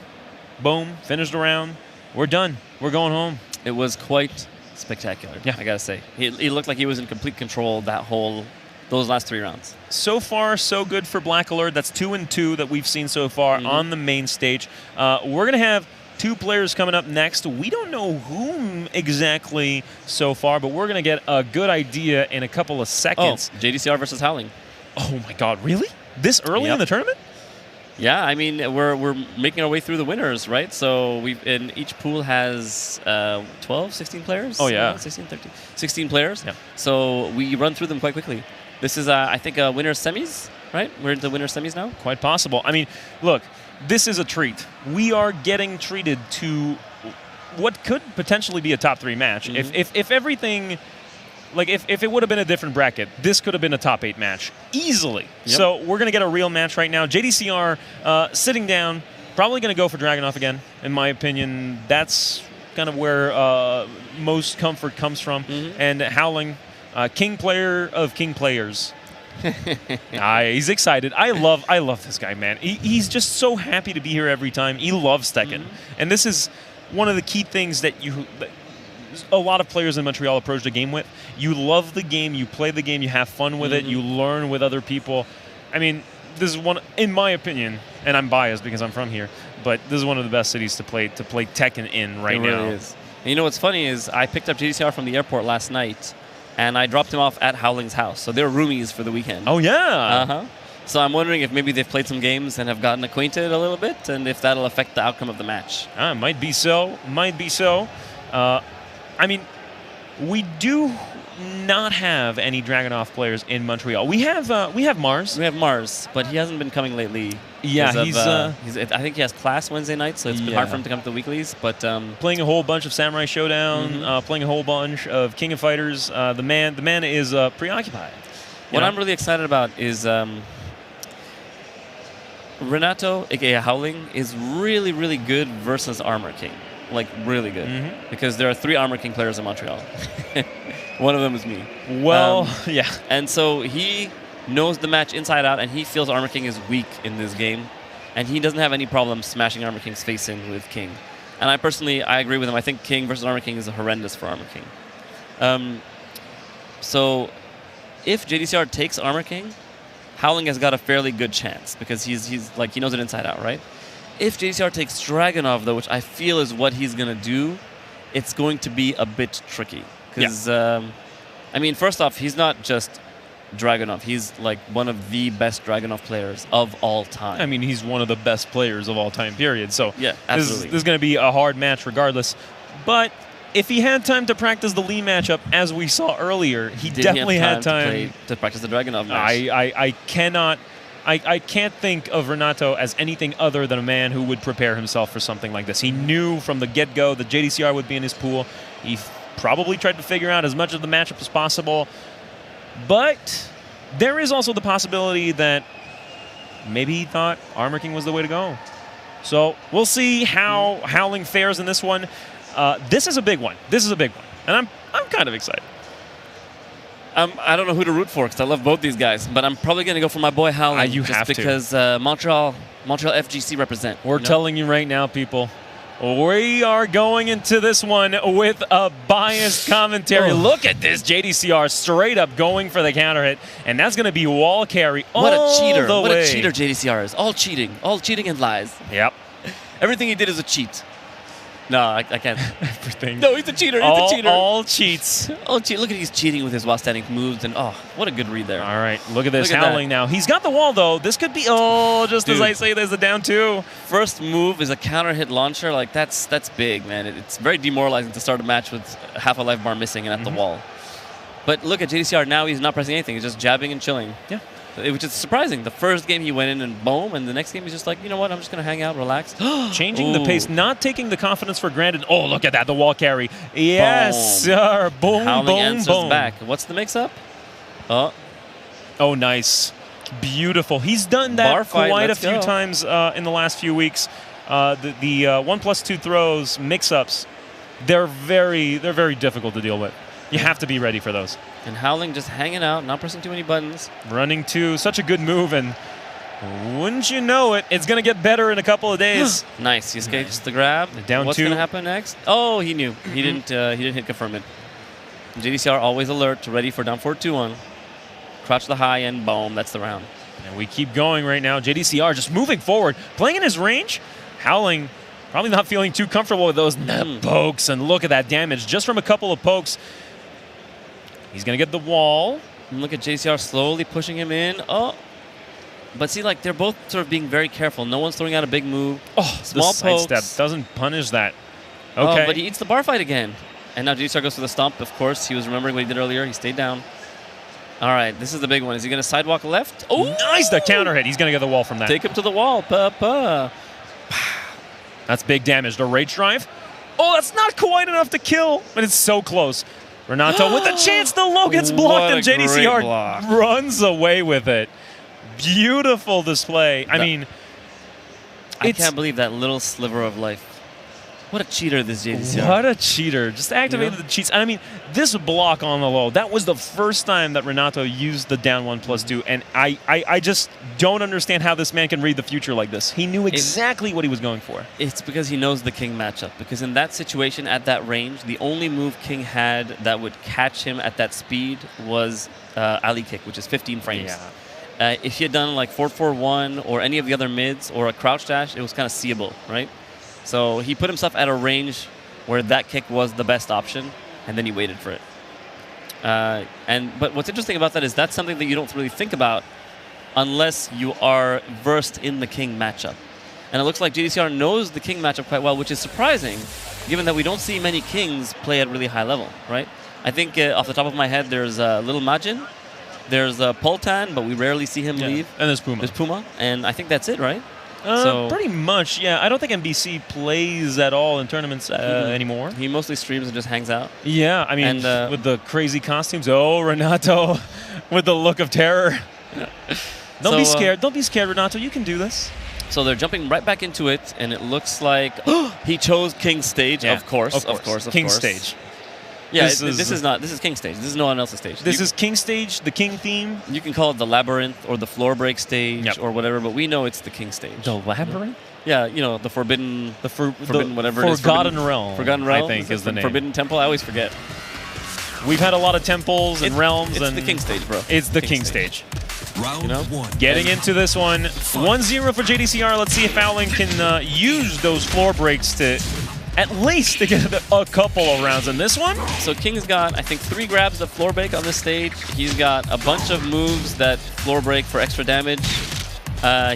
boom, finished the round. We're done. We're going home. It was quite spectacular, I gotta say. He looked like he was in complete control those last 3 rounds. So far, so good for Black Alert. That's 2-2 that we've seen so far on the main stage. We're going to have 2 players coming up next. We don't know whom exactly so far, but we're going to get a good idea in a couple of seconds. Oh, JDCR versus Howling. Oh my God, really? This early in the tournament? Yeah, I mean, we're making our way through the winners, right? So each pool has 12, 16 players? Oh, yeah. 16, 13, 16 players. Yeah. So we run through them quite quickly. This is, I think, winner's semis, right? We're into winner's semis now? Quite possible. I mean, look, this is a treat. We are getting treated to what could potentially be a top 3 match. If everything... Like, if it would have been a different bracket, this could have been a top 8 match easily. Yep. So we're going to get a real match right now. JDCR sitting down, probably going to go for Dragunov again, in my opinion. That's kind of where most comfort comes from. And Howling, king player of king players. He's excited. I love this guy, man. He's just so happy to be here every time. He loves Tekken. And this is one of the key things that a lot of players in Montreal approach the game with. You love the game, you play the game, you have fun with it, you learn with other people. I mean, this is one, in my opinion, and I'm biased because I'm from here, but this is one of the best cities to play Tekken in right now. It really is. And you know what's funny is I picked up JDCR from the airport last night, and I dropped him off at Howling's house. So they're roomies for the weekend. Oh, yeah. So I'm wondering if maybe they've played some games and have gotten acquainted a little bit, and if that'll affect the outcome of the match. Might be so. Might be so. I mean, we do not have any Dragunov players in Montreal. We have Mars. We have Mars, but he hasn't been coming lately. Yeah, I think he has class Wednesday night, so it's been hard for him to come to the weeklies. But playing a whole bunch of Samurai Showdown, playing a whole bunch of King of Fighters. The man is preoccupied. What I'm really excited about is Renato, aka Howling, is really, really good versus Armor King. Like, really good. Because there are 3 Armor King players in Montreal. One of them is me. Well, yeah. And so he knows the match inside out, and he feels Armor King is weak in this game. And he doesn't have any problem smashing Armor King's face in with King. And I agree with him. I think King versus Armor King is horrendous for Armor King. So if JDCR takes Armor King, Howling has got a fairly good chance because he's like, he knows it inside out, right? If JDCR takes Dragunov, though, which I feel is what he's going to do, it's going to be a bit tricky. Because, I mean, first off, he's not just Dragunov. He's like one of the best Dragunov players of all time. I mean, he's one of the best players of all time, period. So yeah, absolutely. This is going to be a hard match regardless. But if he had time to practice the Lee matchup, as we saw earlier, he definitely had time to practice the Dragunov match. I can't think of Renato as anything other than a man who would prepare himself for something like this. He knew from the get-go that JDCR would be in his pool. He probably tried to figure out as much of the matchup as possible. But there is also the possibility that maybe he thought Armor King was the way to go. So we'll see how Howling fares in this one. This is a big one. And I'm kind of excited. I don't know who to root for because I love both these guys, but I'm probably going to go for my boy Howling. You have to. Because Montreal FGC represent. We're telling you right now, people, we are going into this one with a biased commentary. Look at this JDCR straight up going for the counter hit, and that's going to be wall carry all What a cheater. the What way. a cheater JDCR is. All cheating and lies. Yep. Everything he did is a cheat. No, I can't. Everything. No, he's a cheater. All cheats. Look at he's cheating with his while standing moves, and what a good read there. All right, look at this. Look at Howling now. He's got the wall, though. This could be, just Dude. as I say, there's a down 2. First move is a counter hit launcher. Like, that's big, man. It's very demoralizing to start a match with half a life bar missing and at the wall. But look at JDCR now. He's not pressing anything. He's just jabbing and chilling. Yeah. Which is surprising. The first game he went in and boom, and the next game he's just like, you know what, I'm just going to hang out, relax. Changing the pace, not taking the confidence for granted. Oh, look at that, the wall carry. Yes, sir. Boom, Howling boom, answers boom. back. What's the mix-up? Oh, nice. Beautiful. He's done that Bar fight, quite a let's few go. times in the last few weeks. The 1+2 throws, mix-ups, they're very difficult to deal with. You have to be ready for those. And Howling just hanging out, not pressing too many buttons. Running 2, such a good move, and wouldn't you know it, it's going to get better in a couple of days. Nice. He escapes the grab. Down What's 2. going to happen next? Oh, he knew. He didn't hit confirm it. JDCR always alert, ready for down 4-2-1. Crouch the high and boom, that's the round. And we keep going right now. JDCR just moving forward, playing in his range. Howling Probably not feeling too comfortable with those pokes, and look at that damage just from a couple of pokes. He's going to get the wall. And look at JCR slowly pushing him in. Oh. But see, like, they're both sort of being very careful. No one's throwing out a big move. Oh, small the pokes. sidestep doesn't punish that. Oh, Okay. but he eats the bar fight again. And now JCR goes for the stomp, of course. He was remembering what he did earlier. He stayed down. All right, this is the big one. Is he going to sidewalk left? Oh, nice, the counter hit. He's going to get the wall from that. Take him to the wall, Papa. That's big damage. The rage drive. Oh, that's not quite enough to kill, but it's so close. Renato with a chance. The low gets blocked, and What a great JDCR block. runs away with it. Beautiful display. I mean, I can't believe that little sliver of life. What a cheater this JDCR. what a cheater. Just activated the cheats. I mean, this block on the low, that was the first time that Renato used the down 1+2, and I just don't understand how this man can read the future like this. He knew exactly what he was going for. It's because he knows the King matchup. Because in that situation, at that range, the only move King had that would catch him at that speed was Ali kick, which is 15 frames. If he had done like 4-4-1 or any of the other mids or a crouch dash, it was kind of seeable, right? So he put himself at a range where that kick was the best option, and then he waited for it. But what's interesting about that is that's something that you don't really think about unless you are versed in the King matchup. And it looks like JDCR knows the King matchup quite well, which is surprising, given that we don't see many Kings play at really high level, right? I think off the top of my head, there's Little Majin, there's Poltan, but we rarely see him leave. And there's Puma. There's Puma, and I think that's it, right? Pretty much, yeah. I don't think MBC plays at all in tournaments anymore. He mostly streams and just hangs out. Yeah, I mean, with the crazy costumes. Oh, Renato with the look of terror. Don't be scared. Don't be scared, Renato. You can do this. So they're jumping right back into it, and it looks like he chose King's stage, Yeah, of course. King's stage. Yeah, This this is King's stage. This is no one else's stage. This is King stage, the King theme. You can call it the Labyrinth or the Floor Break stage or whatever, but we know it's the King stage. The Labyrinth? Yeah, you know, the Forbidden, Forbidden whatever it is. Forgotten Realm. Forgotten Realm, I think, is the name. Forbidden Temple, I always forget. We've had a lot of temples and realms. It's the King stage, bro. It's the King stage. Round You know? 1. Getting into this one, 1-0 for JDCR. Let's see if Howling can use those floor breaks to at least to get a couple of rounds in this one. So King's got, I think, 3 grabs of floor break on this stage. He's got a bunch of moves that floor break for extra damage.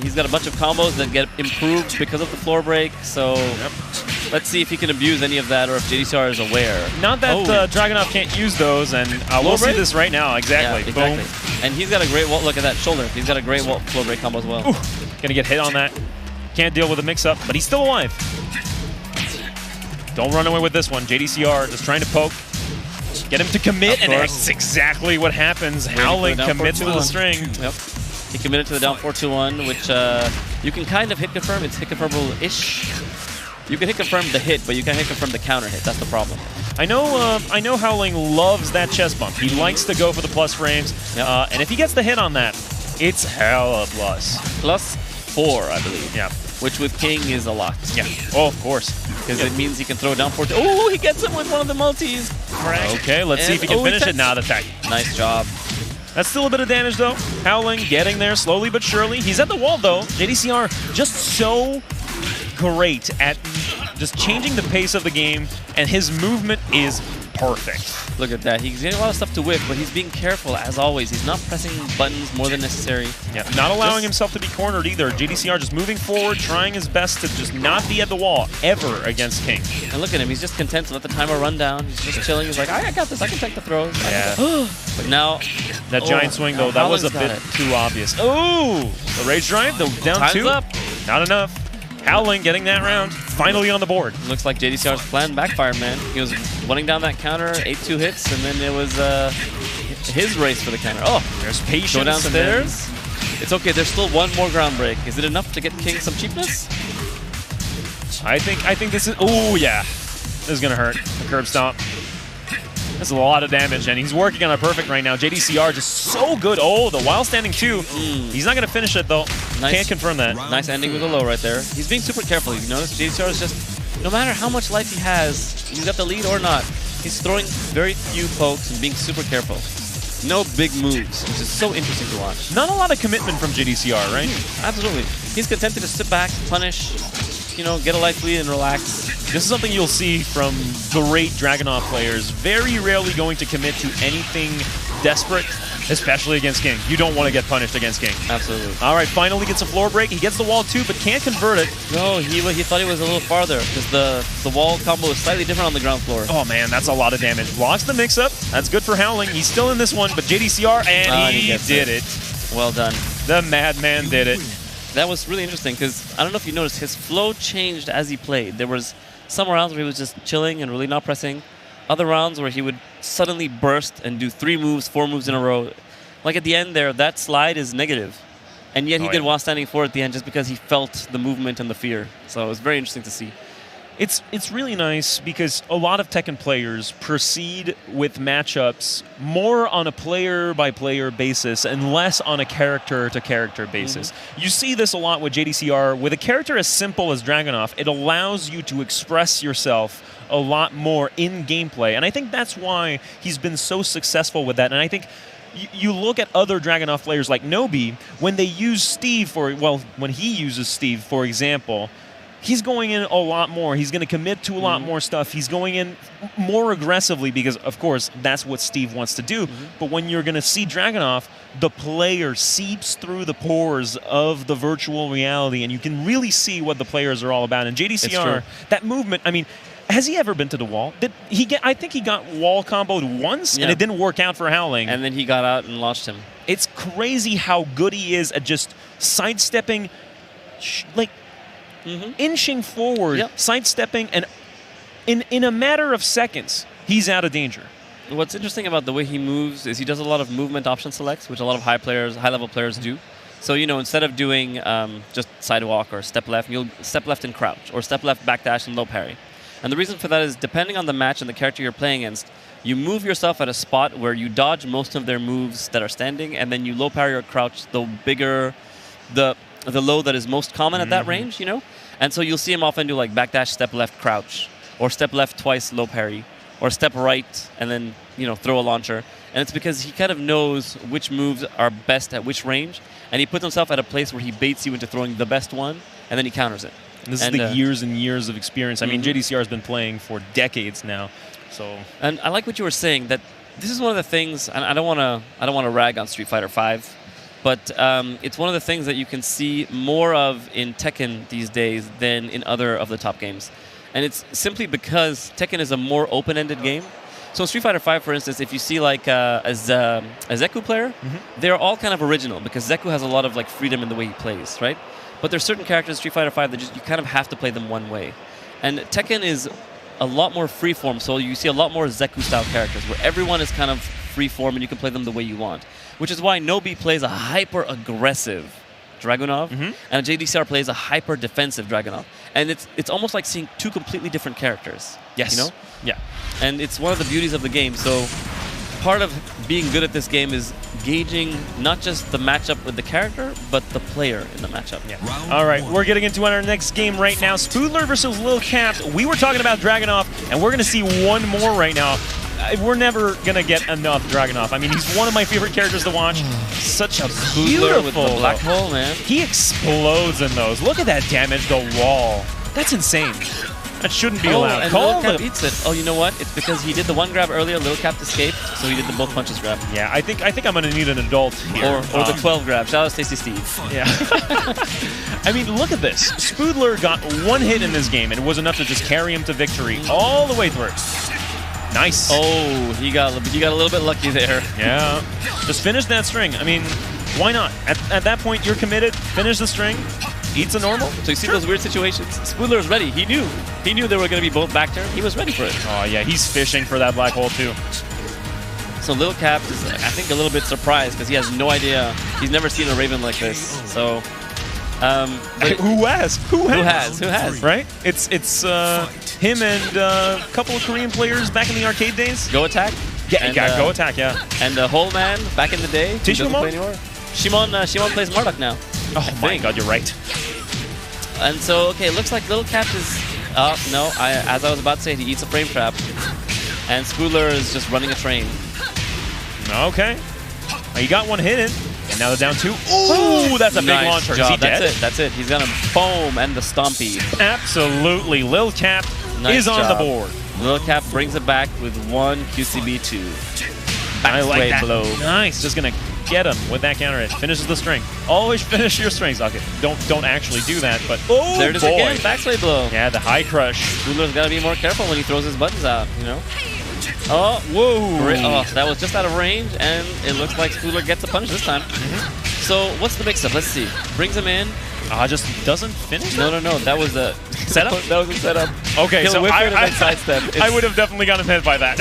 He's got a bunch of combos that get improved because of the floor break. So let's see if he can abuse any of that or if JDCR is aware. Not that Dragunov can't use those, and we'll see this right now. Exactly. Yeah, exactly. Boom. And he's got a great wall. Look at that shoulder. He's got a great wall floor break combo as well. Ooh, gonna get hit on that. Can't deal with a mix-up, but he's still alive. Don't run away with this one. JDCR just trying to poke. Get him to commit, and that's exactly what happens. Howling commits with a string. Yep. He committed to the down 4-2-1, which you can kind of hit confirm. It's hit confirmable-ish. You can hit confirm the hit, but you can't hit confirm the counter hit. That's the problem. I know Howling loves that chest bump. He likes to go for the plus frames, and if he gets the hit on that, it's hella plus. +4, I believe. Yeah. Which with King is a lot. Yeah. Oh, of course. Because it means he can throw down 4. Oh, he gets him with one of the multis. Okay, let's see if he can finish it. Now the tag. Nice job. That's still a bit of damage, though. Howling getting there slowly but surely. He's at the wall, though. JDCR just so great at just changing the pace of the game, and his movement is perfect. Look at that. He's getting a lot of stuff to whip, but he's being careful, as always. He's not pressing buttons more than necessary. Yeah, not allowing himself to be cornered either. JDCR just moving forward, trying his best to just not be at the wall ever against King. And look at him. He's just content to let the timer run down. He's just chilling. He's like, I got this. I can take the throws. Yeah. But now... That giant swing, though, that was a bit too obvious. Oh! The rage drive, the down Time's 2. up. Not enough. Howling getting that round, finally on the board. Looks like JDCR's plan backfired, man. He was running down that counter, 8-2 hits, and then it was his race for the counter. Oh, There's patience. go downstairs. It's okay. There's still one more ground break. Is it enough to get King some cheapness? I think this is. Oh yeah, this is gonna hurt. The curb stomp. That's a lot of damage, and he's working on a perfect right now. JDCR just so good. Oh, the while standing 2. He's not gonna finish it though. Nice. Can't confirm that. Nice ending with a low right there. He's being super careful. You notice JDCR is just, no matter how much life he has, he's got the lead or not, he's throwing very few pokes and being super careful. No big moves, which is so interesting to watch. Not a lot of commitment from JDCR, right? Absolutely. He's content to just sit back, punish, just, get a life lead and relax. This is something you'll see from great Dragunov players. Very rarely going to commit to anything desperate, especially against King. You don't want to get punished against King. Absolutely. All right, finally gets a floor break. He gets the wall too, but can't convert it. No, he thought he was a little farther because the wall combo is slightly different on the ground floor. Oh man, that's a lot of damage. Blocks the mix-up. That's good for Howling. He's still in this one, but JDCR, and he did it. Well done. The madman did it. That was really interesting because I don't know if you noticed, his flow changed as he played. There was some rounds where he was just chilling and really not pressing. Other rounds where he would suddenly burst and do 3 moves, 4 moves in a row. Like at the end there, that slide is negative. And yet he did while standing 4 at the end just because he felt the movement and the fear. So it was very interesting to see. It's really nice because a lot of Tekken players proceed with matchups more on a player-by-player basis and less on a character-to-character basis. You see this a lot with JDCR. With a character as simple as Dragunov, it allows you to express yourself a lot more in gameplay. And I think that's why he's been so successful with that. And I think you look at other Dragunov players like Nobi, when they use Steve when he uses Steve, for example, he's going in a lot more. He's going to commit to a lot more stuff. He's going in more aggressively because, of course, that's what Steve wants to do. But when you're going to see Dragunov, the player seeps through the pores of the virtual reality, and you can really see what the players are all about. And JDCR, that movement, I mean, has he ever been to the wall? I think he got wall comboed once, and it didn't work out for Howling. And then he got out and launched him. It's crazy how good he is at just sidestepping, inching forward, sidestepping, and in a matter of seconds, he's out of danger. What's interesting about the way he moves is he does a lot of movement option selects, which a lot of high-level players do. So, instead of doing just sidewalk or step left, you'll step left and crouch, or step left backdash and low parry. And the reason for that is depending on the match and the character you're playing against, you move yourself at a spot where you dodge most of their moves that are standing, and then you low parry or crouch the bigger, the low that is most common at that range, And so you'll see him often do like backdash, step left, crouch, or step left twice, low parry, or step right, and then, throw a launcher. And it's because he kind of knows which moves are best at which range, and he puts himself at a place where he baits you into throwing the best one, and then he counters it. This is the years and years of experience. I mean, JDCR has been playing for decades now. So, and I like what you were saying, that this is one of the things, and I don't want to rag on Street Fighter V, but it's one of the things that you can see more of in Tekken these days than in other of the top games. And it's simply because Tekken is a more open-ended game. So in Street Fighter V, for instance, if you see like a Zeku player, they're all kind of original because Zeku has a lot of like freedom in the way he plays, right? But there's certain characters in Street Fighter V that you kind of have to play them one way. And Tekken is a lot more freeform, so you see a lot more Zeku-style characters where everyone is kind of freeform and you can play them the way you want. Which is why Nobi plays a hyper-aggressive Dragunov, and JDCR plays a hyper-defensive Dragunov. And it's almost like seeing 2 completely different characters. Yes. Yeah. And it's one of the beauties of the game. So part of being good at this game is gauging not just the matchup with the character, but the player in the matchup. Yeah. All right, we're getting into our next game right now. Spoodler versus Lil Caps. We were talking about Dragunov, and we're going to see one more right now. We're never going to get enough Dragunov. I mean, he's one of my favorite characters to watch. Such a beautiful with the black hole, man. He explodes in those. Look at that damage to wall. That's insane. That shouldn't be allowed. And Lil Cap eats it. Oh, you know what? It's because he did the one grab earlier, Lil Cap escaped, so he did the both punches grab. Yeah, I think I'm going to need an adult here. Or the 12 grab. Shout out to Tasty Steve. Yeah. I mean, look at this. Spoodler got one hit in this game, and it was enough to just carry him to victory all the way through. Nice. Oh, he got a little bit lucky there. Yeah. Just finish that string. I mean, why not? At that point, you're committed. Finish the string. Eats a normal. So you see those weird situations? Spoodler is ready. He knew they were going to be both back turn. He was ready for it. Oh, yeah. He's fishing for that black hole, too. So Lil Cap is, I think, a little bit surprised because he has no idea. He's never seen a Raven like this. So... who has? Who has? Right? It's him and a couple of Korean players back in the arcade days. Go Attack? Yeah, Go Attack, yeah. And Whole Man back in the day. Shimon? Shimon plays Marduk now. Oh my god, you're right. And so, okay, it looks like Lil Cap is... no, as I was about to say, he eats a frame trap. And Spoodler is just running a train. Okay. He got one hit in. And now they're down 2. Ooh, that's a big Nice launcher. Is job. he dead? That's it. That's it. He's gonna boom and the stompy. Absolutely. Lil Cap Nice is on job. the board. Lil Cap brings it back with 1 QCB2. I like Backsway that. blow. Nice. Just gonna get him with that counter hit. Finishes the string. Always finish your strings. Okay, don't actually do that, but oh There it is boy. again. Backsway blow. Yeah, the high crush. Spooler's got to be more careful when he throws his buttons out, you know? Oh, Whoa. oh, that was just out of range, and it looks like Spooler gets a punish this time. So what's the mix-up? Let's see. Brings him in. Just doesn't finish. No, that was a Setup? that was a setup. Okay, He'll so whip I it and then sidestep. I would have definitely gotten hit by that.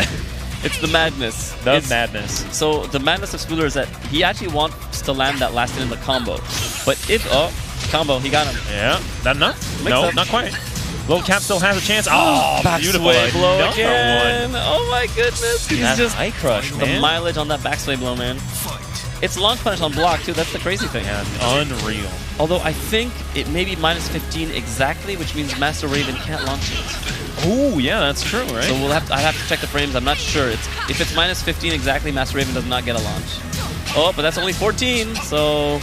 It's the madness. The It's- madness. So the madness of Spooler is that he actually wants to land that last hit in the combo. But combo, he got him. Yeah, not enough? No, up. not quite. Lil Cap still has a chance. Oh, beautiful. Backsway blow Another again. one. Oh my goodness. He's That just high crush, the man. mileage on that backsway blow, man. It's launch punish on block too. That's the crazy thing. Yeah, unreal. Although I think it may be minus 15 exactly, which means Master Raven can't launch it. Oh, yeah, that's true, right? So I'd have to check the frames. I'm not sure. If it's minus 15 exactly, Master Raven does not get a launch. Oh, but that's only 14. So,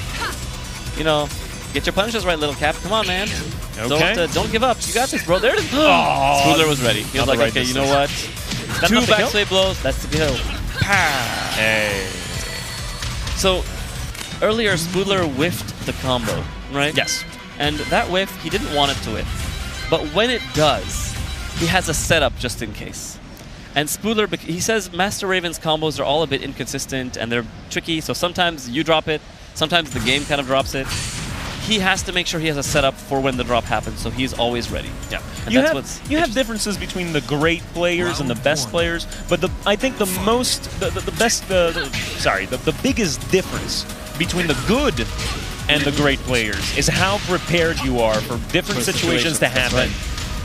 you know, get your punishes right, Little Cap. Come on, man. Okay. Don't give up. You got this, bro. There it is. Oh, Spooler was ready. He was not like, the right okay, you know what? that 2 not the kill? backsway blows. That's the kill. Pow. Hey. So earlier, Spooler whiffed the combo, right? Yes. And that whiff, he didn't want it to whiff. But when it does, he has a setup just in case. And Spooler, he says Master Raven's combos are all a bit inconsistent and they're tricky, so sometimes you drop it, sometimes the game kind of drops it. He has to make sure he has a setup for when the drop happens, so he's always ready. Yeah, And you that's have what's you have interesting. differences between the great players and the best players, but I think the biggest difference between the good and the great players is how prepared you are for different For situations to situations, that's happen.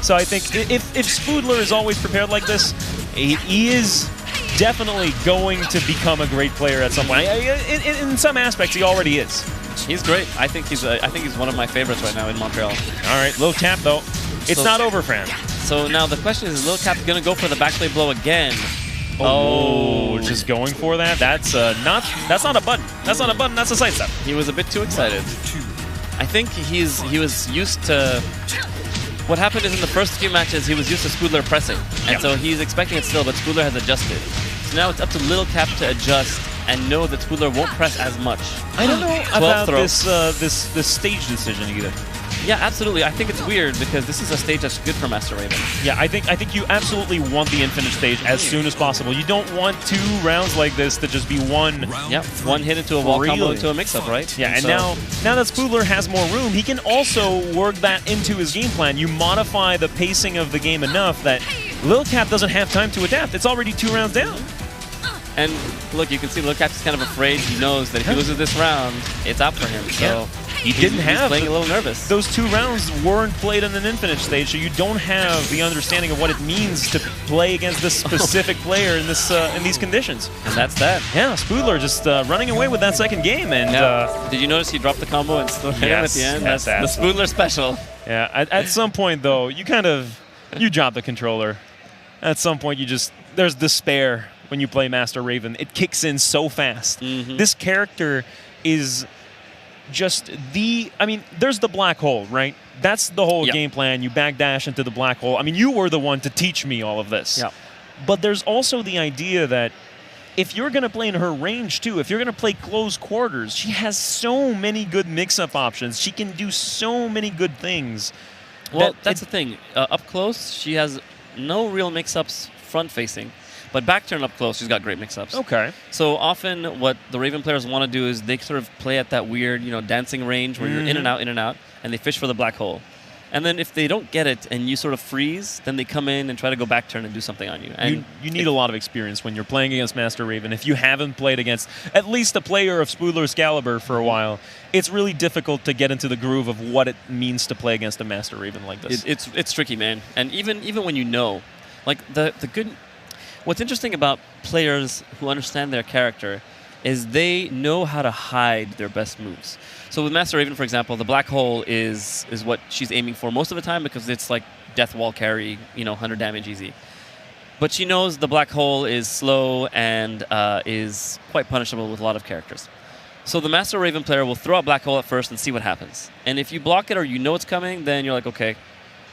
So I think if Spoodler is always prepared like this, he is definitely going to become a great player at some point. In some aspects, he already is. He's great. I think he's one of my favorites right now in Montreal. All right, Lil Cap though, it's So- not over, Fran. So now the question is Lil Cap going to go for the backplay blow again? Oh, just going for that? That's not a button. That's not a button. That's a side step. He was a bit too excited. I think he was used to. What happened is in the first few matches he was used to Spoodler pressing, and Yeah. so he's expecting it still, but Spoodler has adjusted. So now it's up to Lil Cap to adjust and know that Spoodler won't press as much. I don't know about throw. this stage decision either. Yeah, absolutely. I think it's weird because this is a stage that's good for Master Raven. Yeah, I think you absolutely want the infinite stage as soon as possible. You don't want 2 rounds like this to just be one. Yep, one hit into a wall combo Really? into a mix-up, right? Yeah, and So- now that Spoodler has more room, he can also work that into his game plan. You modify the pacing of the game enough that Lil Cap doesn't have time to adapt. It's already 2 rounds down. And look, you can see Lil Cap is kind of afraid. He knows that if he loses this round, it's out for him. So He didn't he's have playing a little nervous. Those 2 rounds weren't played on an infinite stage, so you don't have the understanding of what it means to play against this specific player in these conditions. And that's that. Yeah, Spoodler just running away with that second game, and Did you notice he dropped the combo and still hit him at the end? yes, That's the Spoodler special. yeah. At some point, though, you drop the controller. At some point, there's despair when you play Master Raven. It kicks in so fast. This character is just there's the black hole, right? That's the whole Yep. game plan. You backdash into the black hole. I mean, you were the one to teach me all of this. Yep. But there's also the idea that if you're going to play in her range too, if you're going to play close quarters, she has so many good mix-up options. She can do so many good things. Well, that's the thing. Up close, she has no real mix-ups front-facing. But back turn up close, she's got great mix-ups. Okay. So often what the Raven players want to do is they sort of play at that weird, dancing range where you're in and out, and they fish for the black hole. And then if they don't get it and you sort of freeze, then they come in and try to go back turn and do something on you. And You need a lot of experience when you're playing against Master Raven. If you haven't played against at least a player of Spoodler's caliber for a while, it's really difficult to get into the groove of what it means to play against a Master Raven like this. it's tricky, man. And even when you know, like the good. What's interesting about players who understand their character is they know how to hide their best moves. So with Master Raven, for example, the black hole is what she's aiming for most of the time because it's like death wall carry, 100 damage easy. But she knows the black hole is slow and is quite punishable with a lot of characters. So the Master Raven player will throw out Black Hole at first and see what happens. And if you block it or you know it's coming, then you're like, okay,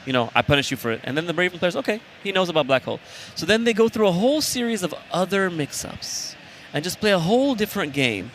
you know, I punish you for it. And then the Raven player's, okay, he knows about Black Hole. So then they go through a whole series of other mix-ups and just play a whole different game.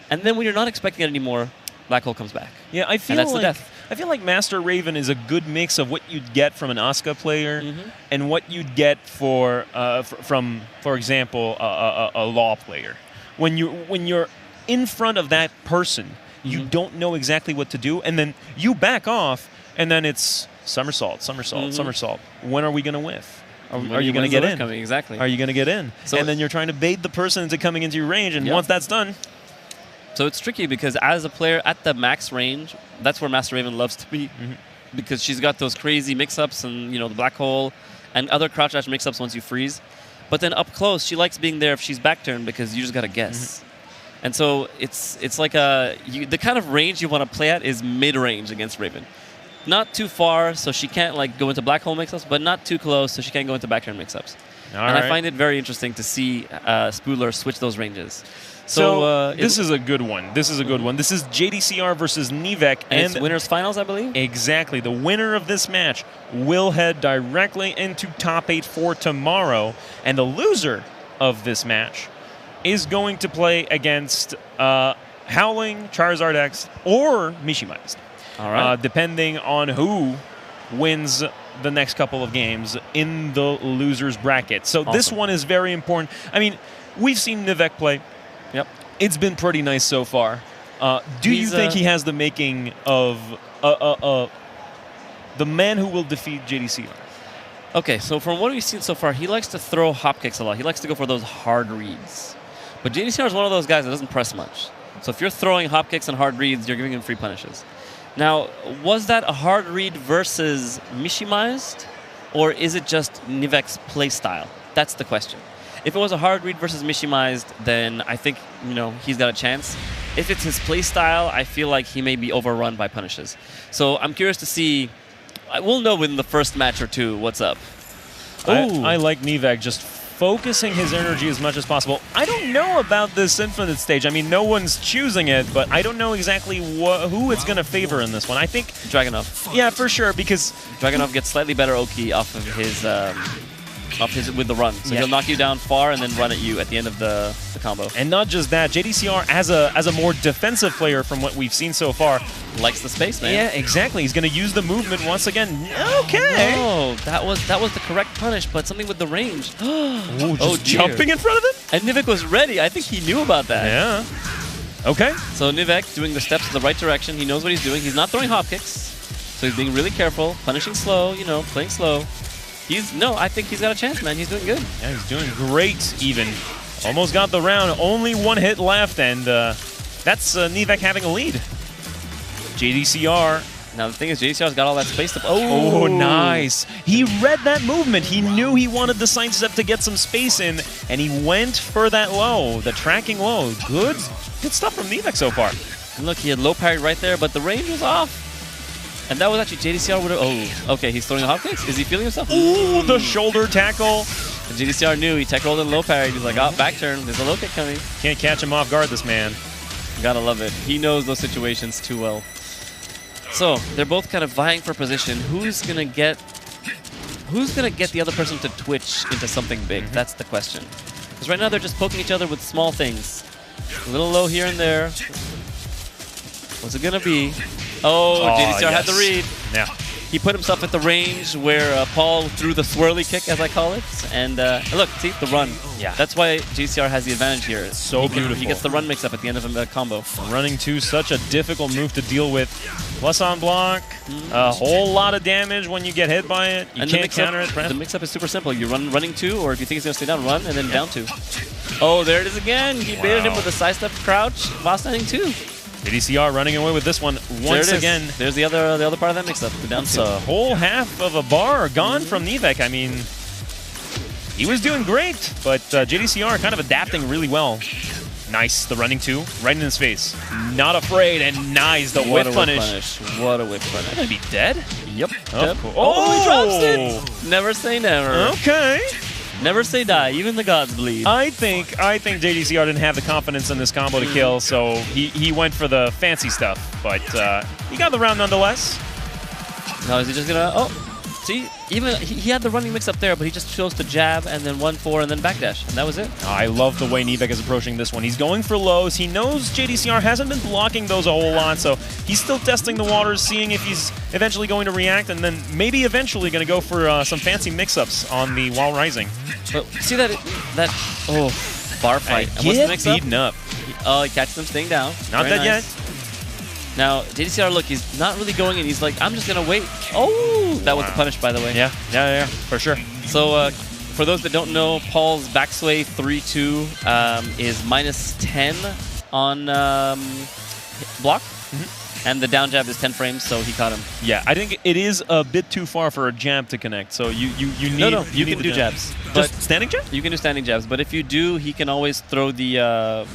And then when you're not expecting it anymore, Black Hole comes back. Yeah, I feel that's the like death. I feel like Master Raven is a good mix of what you'd get from an Asuka player and what you'd get from, for example, a Law player. When you're in front of that person, you don't know exactly what to do, and then you back off, and then it's somersault, somersault, somersault. When are we going to whiff? Are you going to get in? Coming, exactly. Are you going to get in? So and then you're trying to bait the person into coming into your range, and once that's done, so it's tricky because as a player at the max range, that's where Master Raven loves to be because she's got those crazy mix-ups and, you know, the Black Hole and other crouch dash mix-ups once you freeze. But then up close, she likes being there if she's back turn because you just got to guess. And so it's like the kind of range you want to play at is mid-range against Raven. Not too far, so she can't like go into Black Hole mix-ups, but not too close, so she can't go into back turn mix-ups. I find it very interesting to see Spoodler switch those ranges. So this is a good one. This is a good one. This is JDCR versus Nivek. And it's winners finals, I believe? Exactly. The winner of this match will head directly into top 8 for tomorrow. And the loser of this match is going to play against Howling, Charizard X, or Mishimized. All right. Depending on who wins the next couple of games in the loser's bracket. So this one is very important. I mean, we've seen Nivek play. Yep. It's been pretty nice so far. Do you think he has the making of the man who will defeat JDCR? Okay, so from what we've seen so far, he likes to throw hop kicks a lot. He likes to go for those hard reads. But JDCR is one of those guys that doesn't press much. So if you're throwing hop kicks and hard reads, you're giving him free punishes. Now, was that a hard read versus Mishimized? Or is it just Nivek's play style? That's the question. If it was a hard read versus Mishimized, then I think, you know, he's got a chance. If it's his play style, I feel like he may be overrun by punishes. So I'm curious to see. We'll know within the first match or two what's up. I like Nivek just focusing his energy as much as possible. I don't know about this Infinite stage. I mean, no one's choosing it, but I don't know exactly who it's going to favor in this one. I think Dragunov. Yeah, for sure, because Dragunov gets slightly better Oki off of his with the run. So he'll knock you down far and then run at you at the end of the combo. And not just that, JDCR as a more defensive player from what we've seen so far. Likes the space, man. Yeah, exactly. He's going to use the movement once again. Okay. Oh, that was the correct punish, but something with the range. Jumping in front of him? And Nivek was ready. I think he knew about that. Yeah. Okay. So Nivek doing the steps in the right direction. He knows what he's doing. He's not throwing hop kicks. So he's being really careful, punishing slow, you know, playing slow. I think he's got a chance, man. He's doing good. Yeah, he's doing great, even. Almost got the round. Only one hit left, and that's Nivek having a lead. JDCR. Now, the thing is, JDCR's got all that space to... Oh, nice. He read that movement. He knew he wanted the sidestep to get some space in, and he went for that low, the tracking low. Good stuff from Nivek so far. And look, he had low parry right there, but the range was off. And that was actually JDCR would have... Oh, okay, he's throwing the hop kicks. Is he feeling himself? Ooh, the shoulder tackle. And JDCR knew. He tech rolled in low parry. He's like, oh, back turn. There's a low kick coming. Can't catch him off guard, this man. Gotta love it. He knows those situations too well. So, they're both kind of vying for position. Who's gonna get the other person to twitch into something big? That's the question. Because right now they're just poking each other with small things. A little low here and there. What's it gonna be? Oh, JDCR had the read. Yeah. He put himself at the range where Paul threw the swirly kick, as I call it. And look, see, the run. Yeah. That's why JDCR has the advantage here. So beautiful. He gets the run mix up at the end of a combo. Running 2, such a difficult move to deal with. Plus on block, a whole lot of damage when you get hit by it. You can't counter it. The mix-up is super simple. You run running 2, or if you think he's going to stay down, run, and then down 2. Oh, there it is again. He baited him with a sidestep crouch while standing 2. JDCR running away with this one once again. There's the other part of that mix-up, the down 2. A whole half of a bar gone from Nivek. I mean, he was doing great, but JDCR kind of adapting really well. Nice, the running 2, right in his face. Not afraid, and nice, the whip punish. What a whip punish. Gonna be dead? Yep. Oh, he drops it. Never say never. Okay. Never say die. Even the gods bleed. I think JDCR didn't have the confidence in this combo to kill, so he went for the fancy stuff. But he got the round nonetheless. Now is he just gonna? Oh, see, even he had the running mix up there, but he just chose to jab and then 1-4 and then backdash, and that was it. I love the way Nivek is approaching this one. He's going for lows. He knows JDCR hasn't been blocking those a whole lot, so he's still testing the waters, seeing if he's eventually going to react, and then maybe eventually going to go for some fancy mix-ups on the while rising. But see that bar fight. And what's the mix up? Beaten up. Oh, he catches him staying down. Not Very dead nice. yet. Now, JDCR, look, he's not really going in. He's like, I'm just going to wait. Oh, that was the punish, by the way. Yeah, for sure. So, for those that don't know, Paul's backsway 3-2 is -10 on block. And the down jab is 10 frames, so he caught him. Yeah, I think it is a bit too far for a jab to connect, so you need... No, you need can the do jabs. Just But standing jab? you can do standing jabs, but if you do, he can always throw the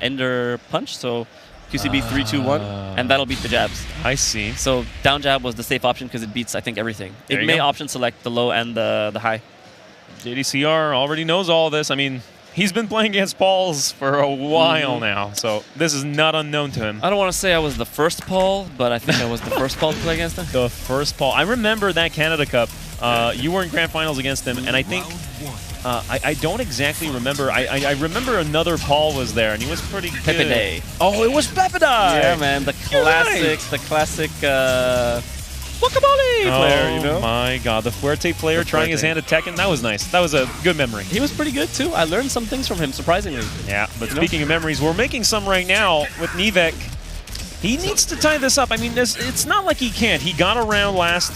ender punch, so QCB 3-2-1, and that'll beat the jabs. I see. So down jab was the safe option because it beats, I think, everything. There It you may go. option select the low and the high. JDCR already knows all this. I mean, he's been playing against Pauls for a while now, so this is not unknown to him. I don't want to say I was the first Paul, but I think I was the first Paul to play against him. The first Paul. I remember that Canada Cup. You were in grand finals against him, and I think... I don't exactly remember. I remember another Paul was there, and he was pretty good. Pepe Day. Oh, it was Pepe Day! Yeah, man, the classic guacamole player, you know? Oh my god, the Fuerte player The trying his Fuerte. hand at Tekken, that was nice. That was a good memory. He was pretty good, too. I learned some things from him, surprisingly. Yeah, but You know? speaking of memories, we're making some right now with Nivek. He needs to tie this up. I mean, it's not like he can't. He got around last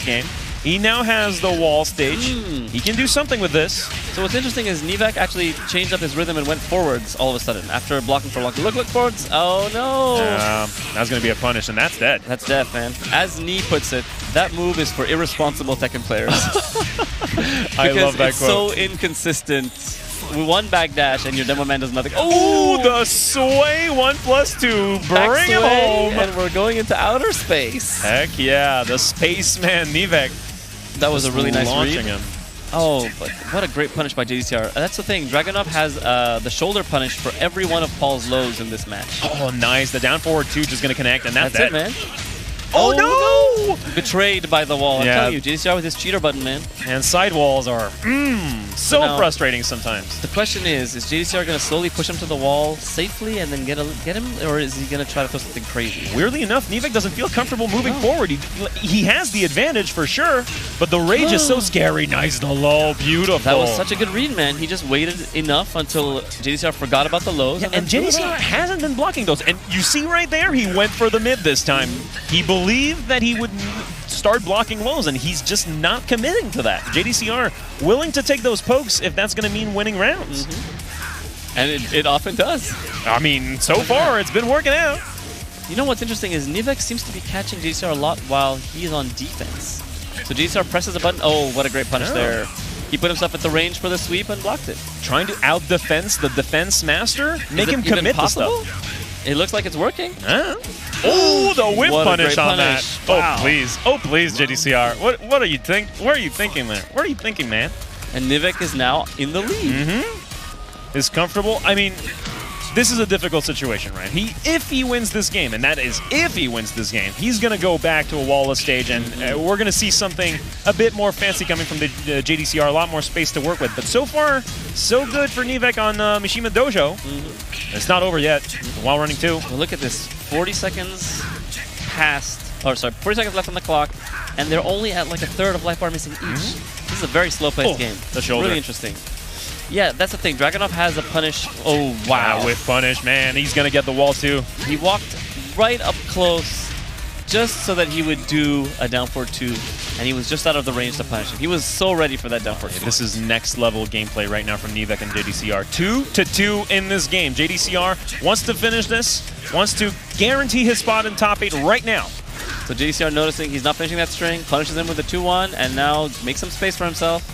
game. He now has the wall stage. He can do something with this. So what's interesting is Nivek actually changed up his rhythm and went forwards all of a sudden after blocking for long. Look forwards. Oh, no. That's going to be a punish, and that's dead. That's death, man. As Nee puts it, that move is for irresponsible Tekken players. I love that it's quote. so inconsistent. With one backdash and your demo man does nothing. Oh, the sway 1+2. Back Bring him sway, home. and we're going into outer space. Heck yeah, the spaceman Nivek. That was a really nice launching read. him. Oh, but what a great punish by JDCR. That's the thing. Dragunov has the shoulder punish for every one of Paul's lows in this match. Oh, nice. The down forward 2 just going to connect, and that's it, it. man. Oh, no! Betrayed by the wall. I'm Yeah. telling you, JDCR with his cheater button, man. And sidewalls are so Now- frustrating sometimes. The question is JDCR going to slowly push him to the wall safely and then get him, or is he going to try to throw something crazy? Weirdly enough, Nivek doesn't feel comfortable moving forward. He has the advantage for sure, but the rage is so scary. Nice, the low, beautiful. That was such a good read, man. He just waited enough until JDCR forgot about the lows. Yeah, and then threw it JDCR up. hasn't been blocking those. And you see right there, he went for the mid this time. He believed that he would start blocking lows, and he's just not committing to that. JDCR willing to take those pokes if that's going to mean winning rounds. And it often does. I mean, so far, it's been working out. You know what's interesting is Nivek seems to be catching JDCR a lot while he's on defense. So JDCR presses a button. Oh, what a great punish there. He put himself at the range for the sweep and blocked it. Trying to out-defense the defense master? Make Is it him even commit to possible? stuff. It looks like it's working. Huh? Oh, the whip What a punish great on punish. that. Wow. Oh please, JDCR. What are you think? What are you thinking there? What are you thinking, man? And Nivek is now in the lead. Is comfortable? I mean, this is a difficult situation, right? If he wins this game, and that is if he wins this game, he's going to go back to a wall-less stage, and we're going to see something a bit more fancy coming from the JDCR, a lot more space to work with. But so far, so good for Nivek on Mishima Dojo. It's not over yet. While running 2. Well, look at this. 40 seconds past. Oh, sorry, 40 seconds left on the clock, and they're only at like a third of life bar missing each. This is a very slow-paced game. the shoulder. Really interesting. Yeah, that's the thing. Dragunov has a punish. Oh, wow. With punish, man. He's going to get the wall, too. He walked right up close just so that he would do a down forward 2, and he was just out of the range to punish him. He was so ready for that down forward 2. This is next level gameplay right now from Nivek and JDCR. 2-2 in this game. JDCR wants to finish this, wants to guarantee his spot in top 8 right now. So JDCR noticing he's not finishing that string, punishes him with a 2-1, and now makes some space for himself.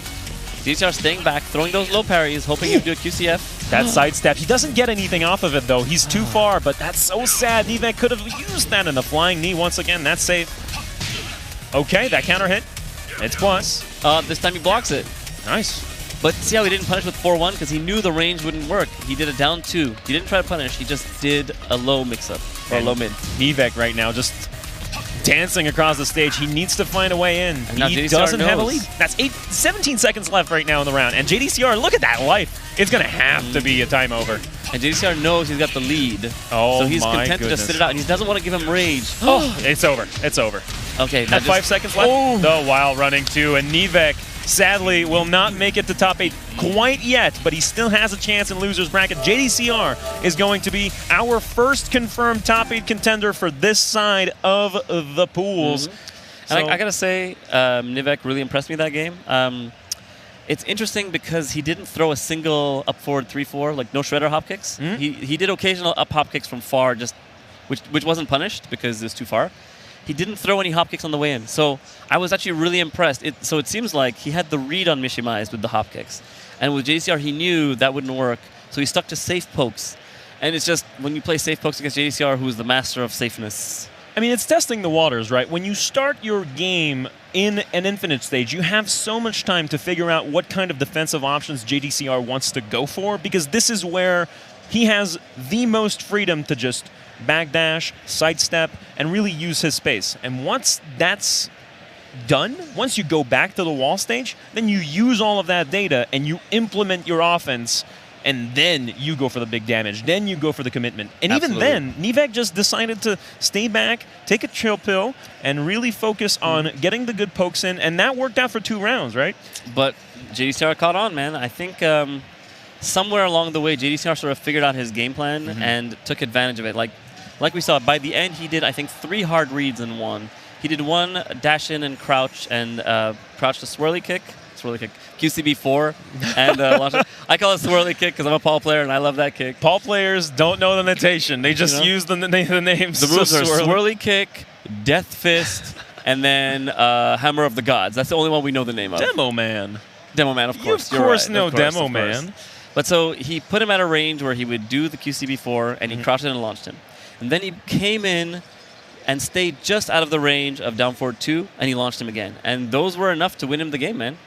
JDCR staying back, throwing those low parries, hoping he'd do a QCF. That sidestep. He doesn't get anything off of it, though. He's too far, but that's so sad. Nivek could have used that in the flying knee once again. That's safe. Okay, that counter hit. It's plus. This time he blocks it. Nice. But see how he didn't punish with 4-1? Because he knew the range wouldn't work. He did a down 2. He didn't try to punish. He just did a low mix-up, or a low mid. Nivek right now just dancing across the stage. He needs to find a way in. now He JDCR doesn't have a knows. lead. That's 17 seconds left right now in the round. And JDCR, look at that life. It's going to have to be a time over. And JDCR knows he's got the lead. Oh, so he's my content to just goodness. sit it out. And he doesn't want to give him rage. Oh, it's over. It's over. Okay, now At 5 seconds left. The while running too. And Nivek, sadly, will not make it to top 8 quite yet, but he still has a chance in loser's bracket. JDCR is going to be our first confirmed top 8 contender for this side of the pools. And I gotta say, Nivek really impressed me that game. It's interesting because he didn't throw a single up forward 3-4, like no shredder hop kicks. He did occasional up hop kicks from far, just which wasn't punished because it was too far. He didn't throw any hop kicks on the way in, so I was actually really impressed. So it seems like he had the read on Mishimai's with the hop kicks, and with JDCR he knew that wouldn't work, so he stuck to safe pokes. And it's just when you play safe pokes against JDCR, who's the master of safeness. I mean, it's testing the waters, right? When you start your game in an infinite stage, you have so much time to figure out what kind of defensive options JDCR wants to go for, because this is where he has the most freedom to just backdash, sidestep, and really use his space. And once that's done, once you go back to the wall stage, then you use all of that data and you implement your offense, and then you go for the big damage. Then you go for the commitment. And Absolutely. even then, Nivek just decided to stay back, take a chill pill, and really focus on getting the good pokes in, and that worked out for 2 rounds, right? But JDCR caught on, man. I think somewhere along the way, JDCR sort of figured out his game plan and took advantage of it. Like we saw, by the end, he did, I think, 3 hard reads in one. He did 1 dash in and crouch to swirly kick, QCB4, and launch it. I call it swirly kick because I'm a Paul player and I love that kick. Paul players don't know the notation. They just use the names. The rules are swirly. swirly kick, death fist, and then Hammer of the Gods. That's the only one we know the name of. Demo Man. Demo Man, of You course. of You're course right. know Of course, Demo of course. Man. But so he put him at a range where he would do the QCB4 and he crouched it and launched him. And then he came in and stayed just out of the range of down forward 2 and he launched him again. And those were enough to win him the game, man.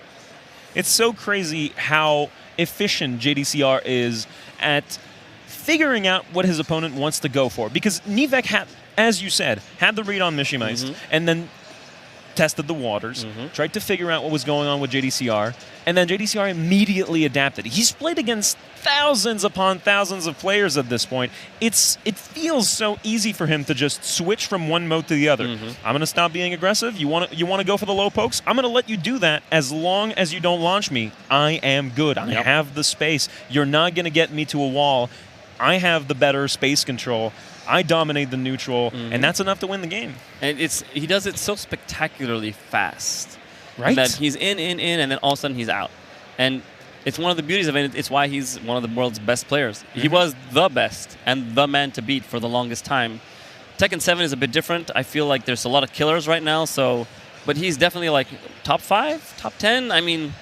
It's so crazy how efficient JDCR is at figuring out what his opponent wants to go for. Because Nivek had, as you said, had the read on Mishimais and then tested the waters, tried to figure out what was going on with JDCR, and then JDCR immediately adapted. He's played against thousands upon thousands of players at this point. It feels so easy for him to just switch from one mode to the other. I'm going to stop being aggressive. You want to go for the low pokes? I'm going to let you do that as long as you don't launch me. I am good. I have the space. You're not going to get me to a wall. I have the better space control. I dominate the neutral, and that's enough to win the game. And he does it so spectacularly fast. Right. That he's in, and then all of a sudden he's out. And it's one of the beauties of it. It's why he's one of the world's best players. He was the best and the man to beat for the longest time. Tekken 7 is a bit different. I feel like there's a lot of killers right now, but he's definitely like top 5, top 10. I mean,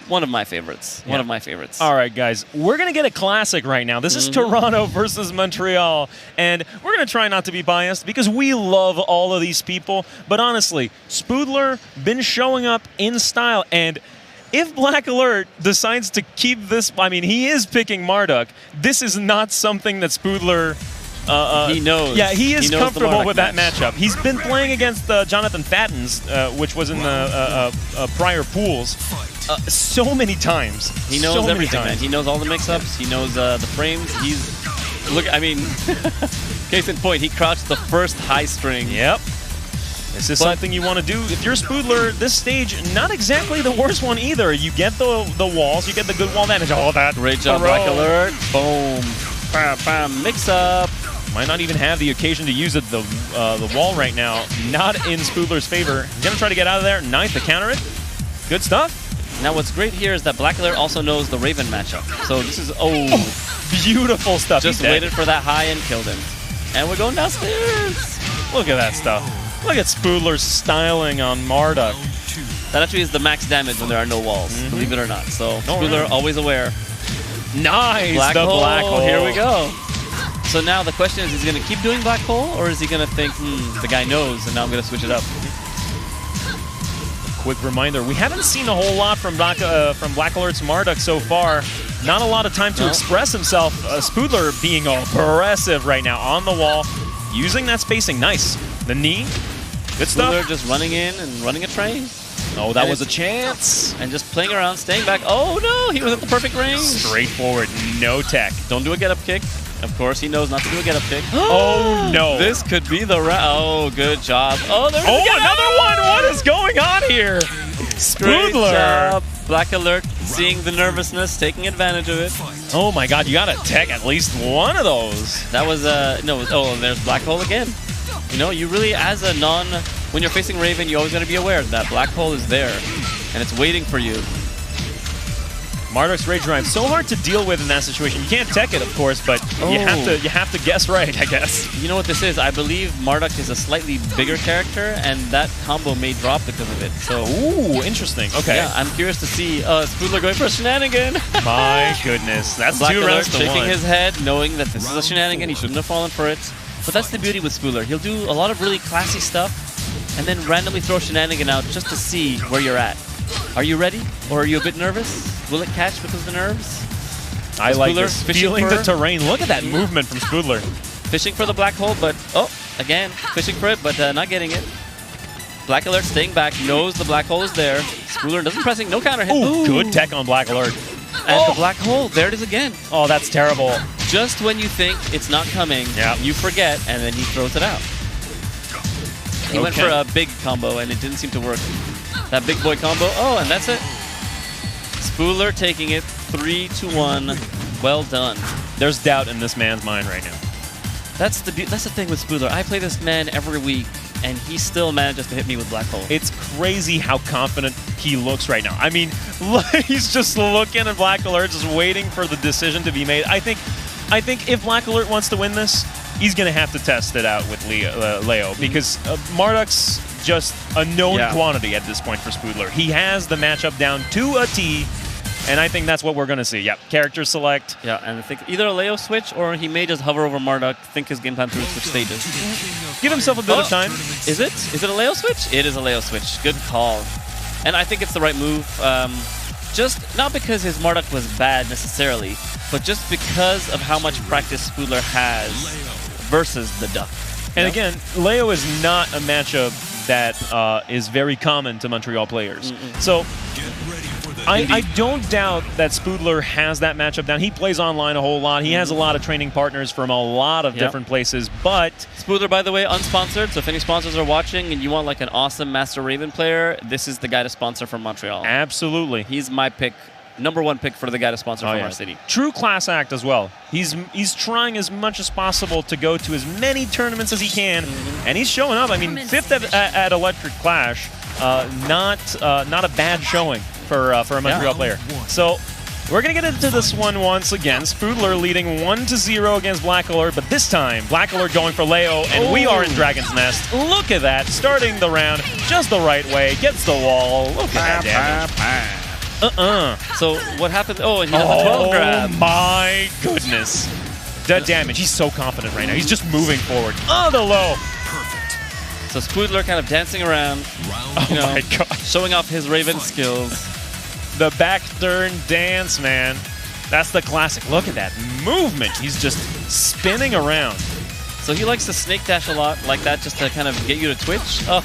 one of my favorites. One of my favorites. All right, guys. We're going to get a classic right now. This is Toronto versus Montreal. And we're going to try not to be biased because we love all of these people. But honestly, Spoodler been showing up in style. And if Black Alert decides to keep this, I mean, he is picking Marduk. This is not something that Spoodler... he knows. Yeah, he is knows the comfortable Marduk with that match. matchup. He's been playing against Jonathan Fattens, which was in the prior pools, so many times. He knows so many everything, man. times. He knows all the mix-ups. He knows the frames. Case in point, he crouched the first high string. Yep. This is something you want to do. If you're Spoodler, this stage, not exactly the worst one either. You get the walls, you get the good wall damage. All that. Great job, throw. Black Alert. Boom. Bam, bam. Mix-up. Might not even have the occasion to use it, the wall right now. Not in Spoodler's favor. He's going to try to get out of there. Ninth to counter it. Good stuff. Now, what's great here is that Black Alert also knows the Raven matchup. So this is, Beautiful stuff. just He's dead. waited for that high and killed him. And we're going downstairs. Look at that stuff. Look at Spoodler's styling on Marduk. That actually is the max damage when there are no walls, believe it or not. So All Spoodler right. always aware. Nice. Black the hole. black hole. Here we go. So now the question is he going to keep doing black hole, or is he going to think, the guy knows, and now I'm going to switch it up? quick reminder, we haven't seen a whole lot from Black Alert's Marduk so far. Not a lot of time to express himself. Spoodler being aggressive right now on the wall, using that spacing. Nice. The knee. Good stuff. Spoodler just running in and running a train. Oh, that was a chance. And just playing around, staying back. Oh, no, he was at the perfect range. Straightforward, no tech. Don't do a get-up kick. Of course, he knows not to do a get-up kick. Oh, no. This could be the round. Oh, good job. Oh, there's another one. What is going on here? Great Spoodler. job. Black Alert, seeing the nervousness, taking advantage of it. Oh, my God. You got to tech at least one of those. That was, no, oh, and there's Black Hole again. You know, you really, as a when you're facing Raven, you always got to be aware that Black Hole is there, and it's waiting for you. Marduk's Rage Drive, so hard to deal with in that situation. You can't tech it, of course, but you have to guess right, I guess. You know what this is? I believe Marduk is a slightly bigger character, and that combo may drop because of it. So, ooh, interesting. Okay. Yeah, I'm curious to see Spoodler going for a shenanigan. My goodness, that's Black 2 Alert rounds to shaking 1. his head, knowing that this is a shenanigan. He shouldn't have fallen for it. But that's the beauty with Spoodler. He'll do a lot of really classy stuff, and then randomly throw shenanigan out just to see where you're at. Are you ready? Or are you a bit nervous? Will it catch because of the nerves? I like this. Feeling the terrain. Look at that movement from Spoodler. Fishing for the black hole, but, again, fishing for it, but not getting it. Black Alert staying back, knows the black hole is there. Spoodler doesn't pressing, no counter hit. Ooh, good tech on Black Alert. And the black hole, there it is again. Oh, that's terrible. Just when you think it's not coming, you forget, and then he throws it out. He went for a big combo, and it didn't seem to work. That big boy combo. Oh, and that's it. Spoodler taking it 3-1. Well done. There's doubt in this man's mind right now. That's the thing with Spoodler. I play this man every week, and he still manages to hit me with Black Hole. It's crazy how confident he looks right now. I mean, he's just looking at Black Alert, just waiting for the decision to be made. I think if Black Alert wants to win this, he's going to have to test it out with Leo, because Marduk's just a known quantity at this point for Spoodler. He has the matchup down to a T, and I think that's what we're going to see. Yep, character select. Yeah, and I think either a Leo switch, or he may just hover over Marduk, think his game plan through, switch stages. Give himself a bit of time. Is it? Is it a Leo switch? It is a Leo switch. Good call. And I think it's the right move. Just not because his Marduk was bad necessarily, but just because of how much practice Spoodler has versus the Duck. And again, Leo is not a matchup that is very common to Montreal players. So I don't doubt that Spoodler has that matchup down. He plays online a whole lot. He has a lot of training partners from a lot of different places, but... Spoodler, by the way, unsponsored, so if any sponsors are watching and you want like an awesome Master Raven player, this is the guy to sponsor from Montreal. Absolutely. He's my pick. #1 pick for the guy to sponsor from our city. True class act as well. He's trying as much as possible to go to as many tournaments as he can, and he's showing up. I mean, 5th at Electric Clash, not a bad showing for a Montreal player. So we're gonna get into this one once again. Spoodler leading 1-0 against Black Alert, but this time Black Alert going for Leo, and we are in Dragon's Nest. Look at that, starting the round just the right way, gets the wall. Look at that damage. So what happened? Oh, and he has a 12 grab. Oh my goodness. The damage. He's so confident right now. He's just moving forward. Oh, the low. Perfect. So Spoodler kind of dancing around. Oh my god. Showing off his Raven skills. The back turn dance, man. That's the classic. Look at that movement. He's just spinning around. So he likes to snake dash a lot like that just to kind of get you to twitch. Oh.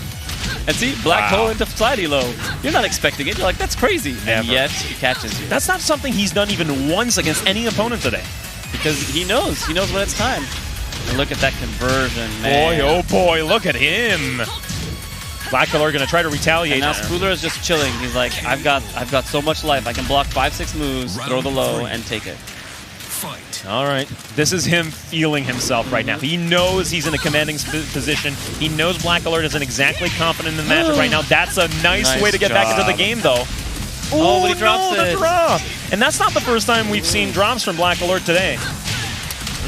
And see, Black Hole into slidey low. You're not expecting it. You're like, that's crazy. Never. And yet, he catches you. That's not something he's done even once against any opponent today. Because he knows. He knows when it's time. And look at that conversion, man. Boy, oh boy, look at him. Black Alert going to try to retaliate. And now Spoodler is just chilling. He's like, I've got so much life. I can block 5-6 moves, throw the low, and take it. Fight. All right. This is him feeling himself right now. He knows he's in a commanding position. He knows Black Alert isn't exactly confident in the matchup right now. That's a nice way to get back into the game, though. Oh, but he drops it. The drop. And that's not the first time we've seen drops from Black Alert today.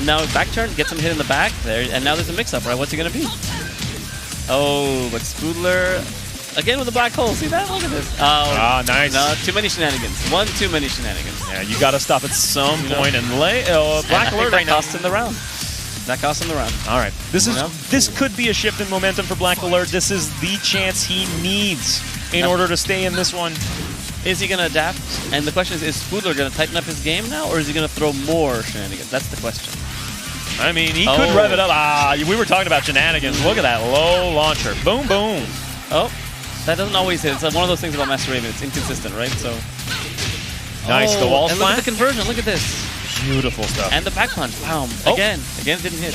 Now back turn, gets him hit in the back there, and now there's a mix-up, right? What's he going to be? Oh, but Spoodler, again with the black hole. See that? Look at this. Oh, nice. No, too many shenanigans. One too many shenanigans. Yeah, you got to stop at some point and lay Black Alert right now. That costs him the round. That costs him the round. All right. This could be a shift in momentum for Black Alert. This is the chance he needs in order to stay in this one. Is he going to adapt? And the question is Spoodler going to tighten up his game now, or is he going to throw more shenanigans? That's the question. I mean, he could rev it up. We were talking about shenanigans. Look at that low launcher. Boom, boom. Oh, that doesn't always hit. It's one of those things about Master Raven. It's inconsistent, right? So nice. The wall and splat. look at the conversion. Look at this. Beautiful stuff. And the back punch. Wow. Again, it didn't hit.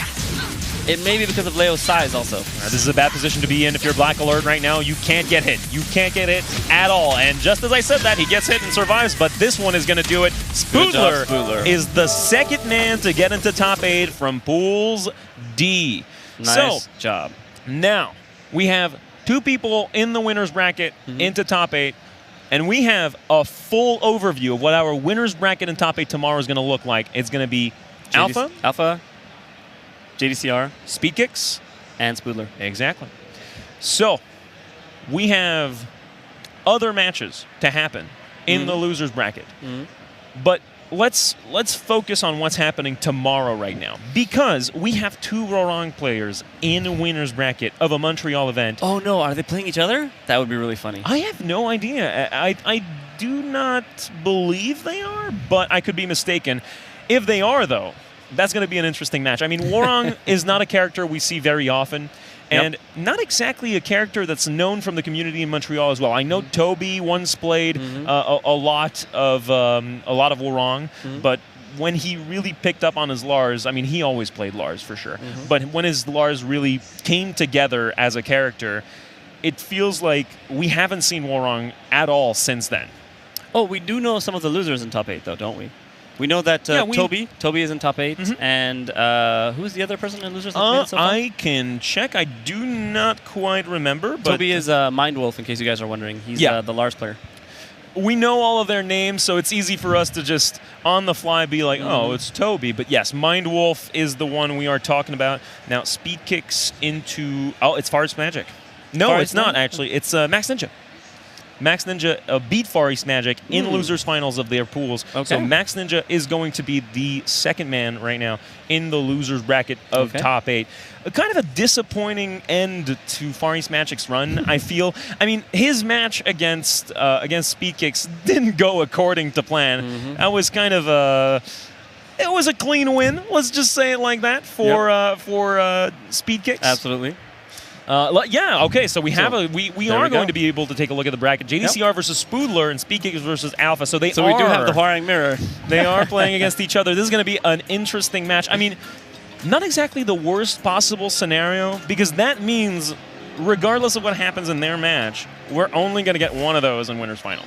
It may be because of Leo's size also. This is a bad position to be in if you're Black Alert right now. You can't get hit. You can't get hit at all. And just as I said that, he gets hit and survives, but this one is going to do it. Spoodler is the second man to get into top 8 from Pools D. Nice job. Now, we have 2 people in the winner's bracket into top 8, and we have a full overview of what our winner's bracket in top 8 tomorrow is going to look like. It's going to be Alpha, JDCR, Speed Kicks, and Spoodler. Exactly. So, we have other matches to happen in the loser's bracket. But let's focus on what's happening tomorrow right now, because we have 2 Rorong players in a winner's bracket of a Montreal event. Oh no, are they playing each other? That would be really funny. I have no idea. I do not believe they are, but I could be mistaken. If they are, though, that's going to be an interesting match. I mean, Warong is not a character we see very often, and not exactly a character that's known from the community in Montreal as well. I know Toby once played a lot of Warong, but when he really picked up on his Lars, I mean, he always played Lars for sure. But when his Lars really came together as a character, it feels like we haven't seen Warong at all since then. Oh, we do know some of the losers in top 8, though, don't we? We know that Toby is in top 8, and who's the other person in losers? I can check. I do not quite remember. But Toby is Mindwolf, in case you guys are wondering. He's the Lars player. We know all of their names, so it's easy for us to just on the fly be like, oh, it's Toby. But yes, Mindwolf is the one we are talking about. Now, Speed Kicks into... Oh, it's Forest Magic. No, it's not, actually. It's Max Ninja. Max Ninja beat Far East Magic in losers finals of their pools. So Max Ninja is going to be the second man right now in the losers bracket of top 8. Kind of a disappointing end to Far East Magic's run, I feel. I mean, his match against Speed Kicks didn't go according to plan. That was kind of a... It was a clean win, let's just say it like that, for Speed Kicks. Absolutely. Okay, so we are going to be able to take a look at the bracket. JDCR versus Spoodler and Speed Kickers versus Alpha. So we do have the Hwaring mirror. They are playing against each other. This is going to be an interesting match. I mean, not exactly the worst possible scenario, because that means regardless of what happens in their match, we're only going to get one of those in winners final.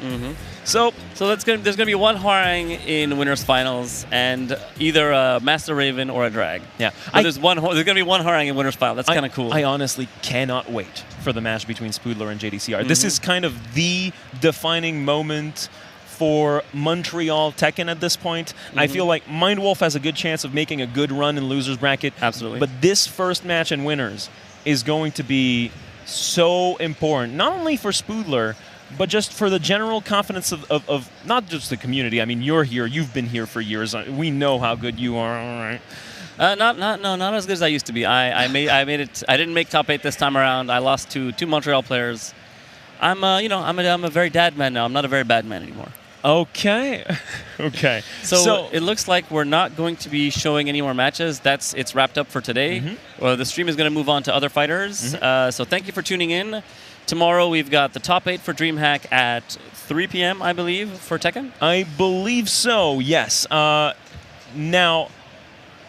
So there's going to be one Hwaring in winners finals, and either a Master Raven or a Drag. Yeah, there's going to be one Hwaring in winners final. That's kind of cool. I honestly cannot wait for the match between Spoodler and JDCR. This is kind of the defining moment for Montreal Tekken at this point. I feel like Mindwolf has a good chance of making a good run in losers bracket. Absolutely. But this first match in winners is going to be so important, not only for Spoodler, but just for the general confidence of not just the community. I mean, you're here, you've been here for years. We know how good you are, all right? Not as good as I used to be. I made it. I didn't make top 8 this time around. I lost to 2 Montreal players. I'm a very dad man now. I'm not a very bad man anymore. Okay. Okay. So it looks like we're not going to be showing any more matches. It's wrapped up for today. The stream is going to move on to other fighters. So thank you for tuning in. Tomorrow we've got the top 8 for Dreamhack at 3 p.m. I believe for Tekken. I believe so. Yes. Now.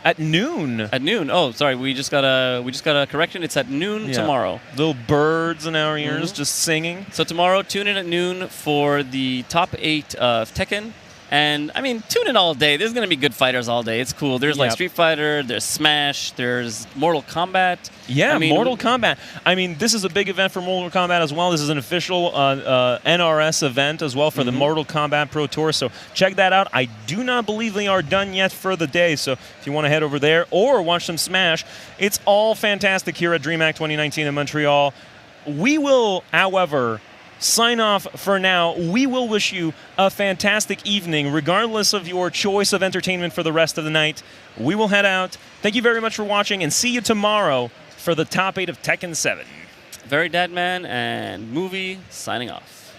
At noon. At noon. Oh, sorry. We just got a correction. It's at noon tomorrow. Little birds in our ears just singing. So tomorrow, tune in at noon for the top 8 of Tekken. And, I mean, tune in all day. There's going to be good fighters all day. It's cool. There's, like, Street Fighter. There's Smash. There's Mortal Kombat. Yeah, Mortal Kombat. I mean, this is a big event for Mortal Kombat as well. This is an official NRS event as well for the Mortal Kombat Pro Tour. So check that out. I do not believe they are done yet for the day. So if you want to head over there or watch some Smash, it's all fantastic here at DreamHack 2019 in Montreal. We will, however, sign off for now. We will wish you a fantastic evening, regardless of your choice of entertainment for the rest of the night. We will head out. Thank you very much for watching, and see you tomorrow for the top 8 of Tekken 7. Very Dead Man and Movie signing off.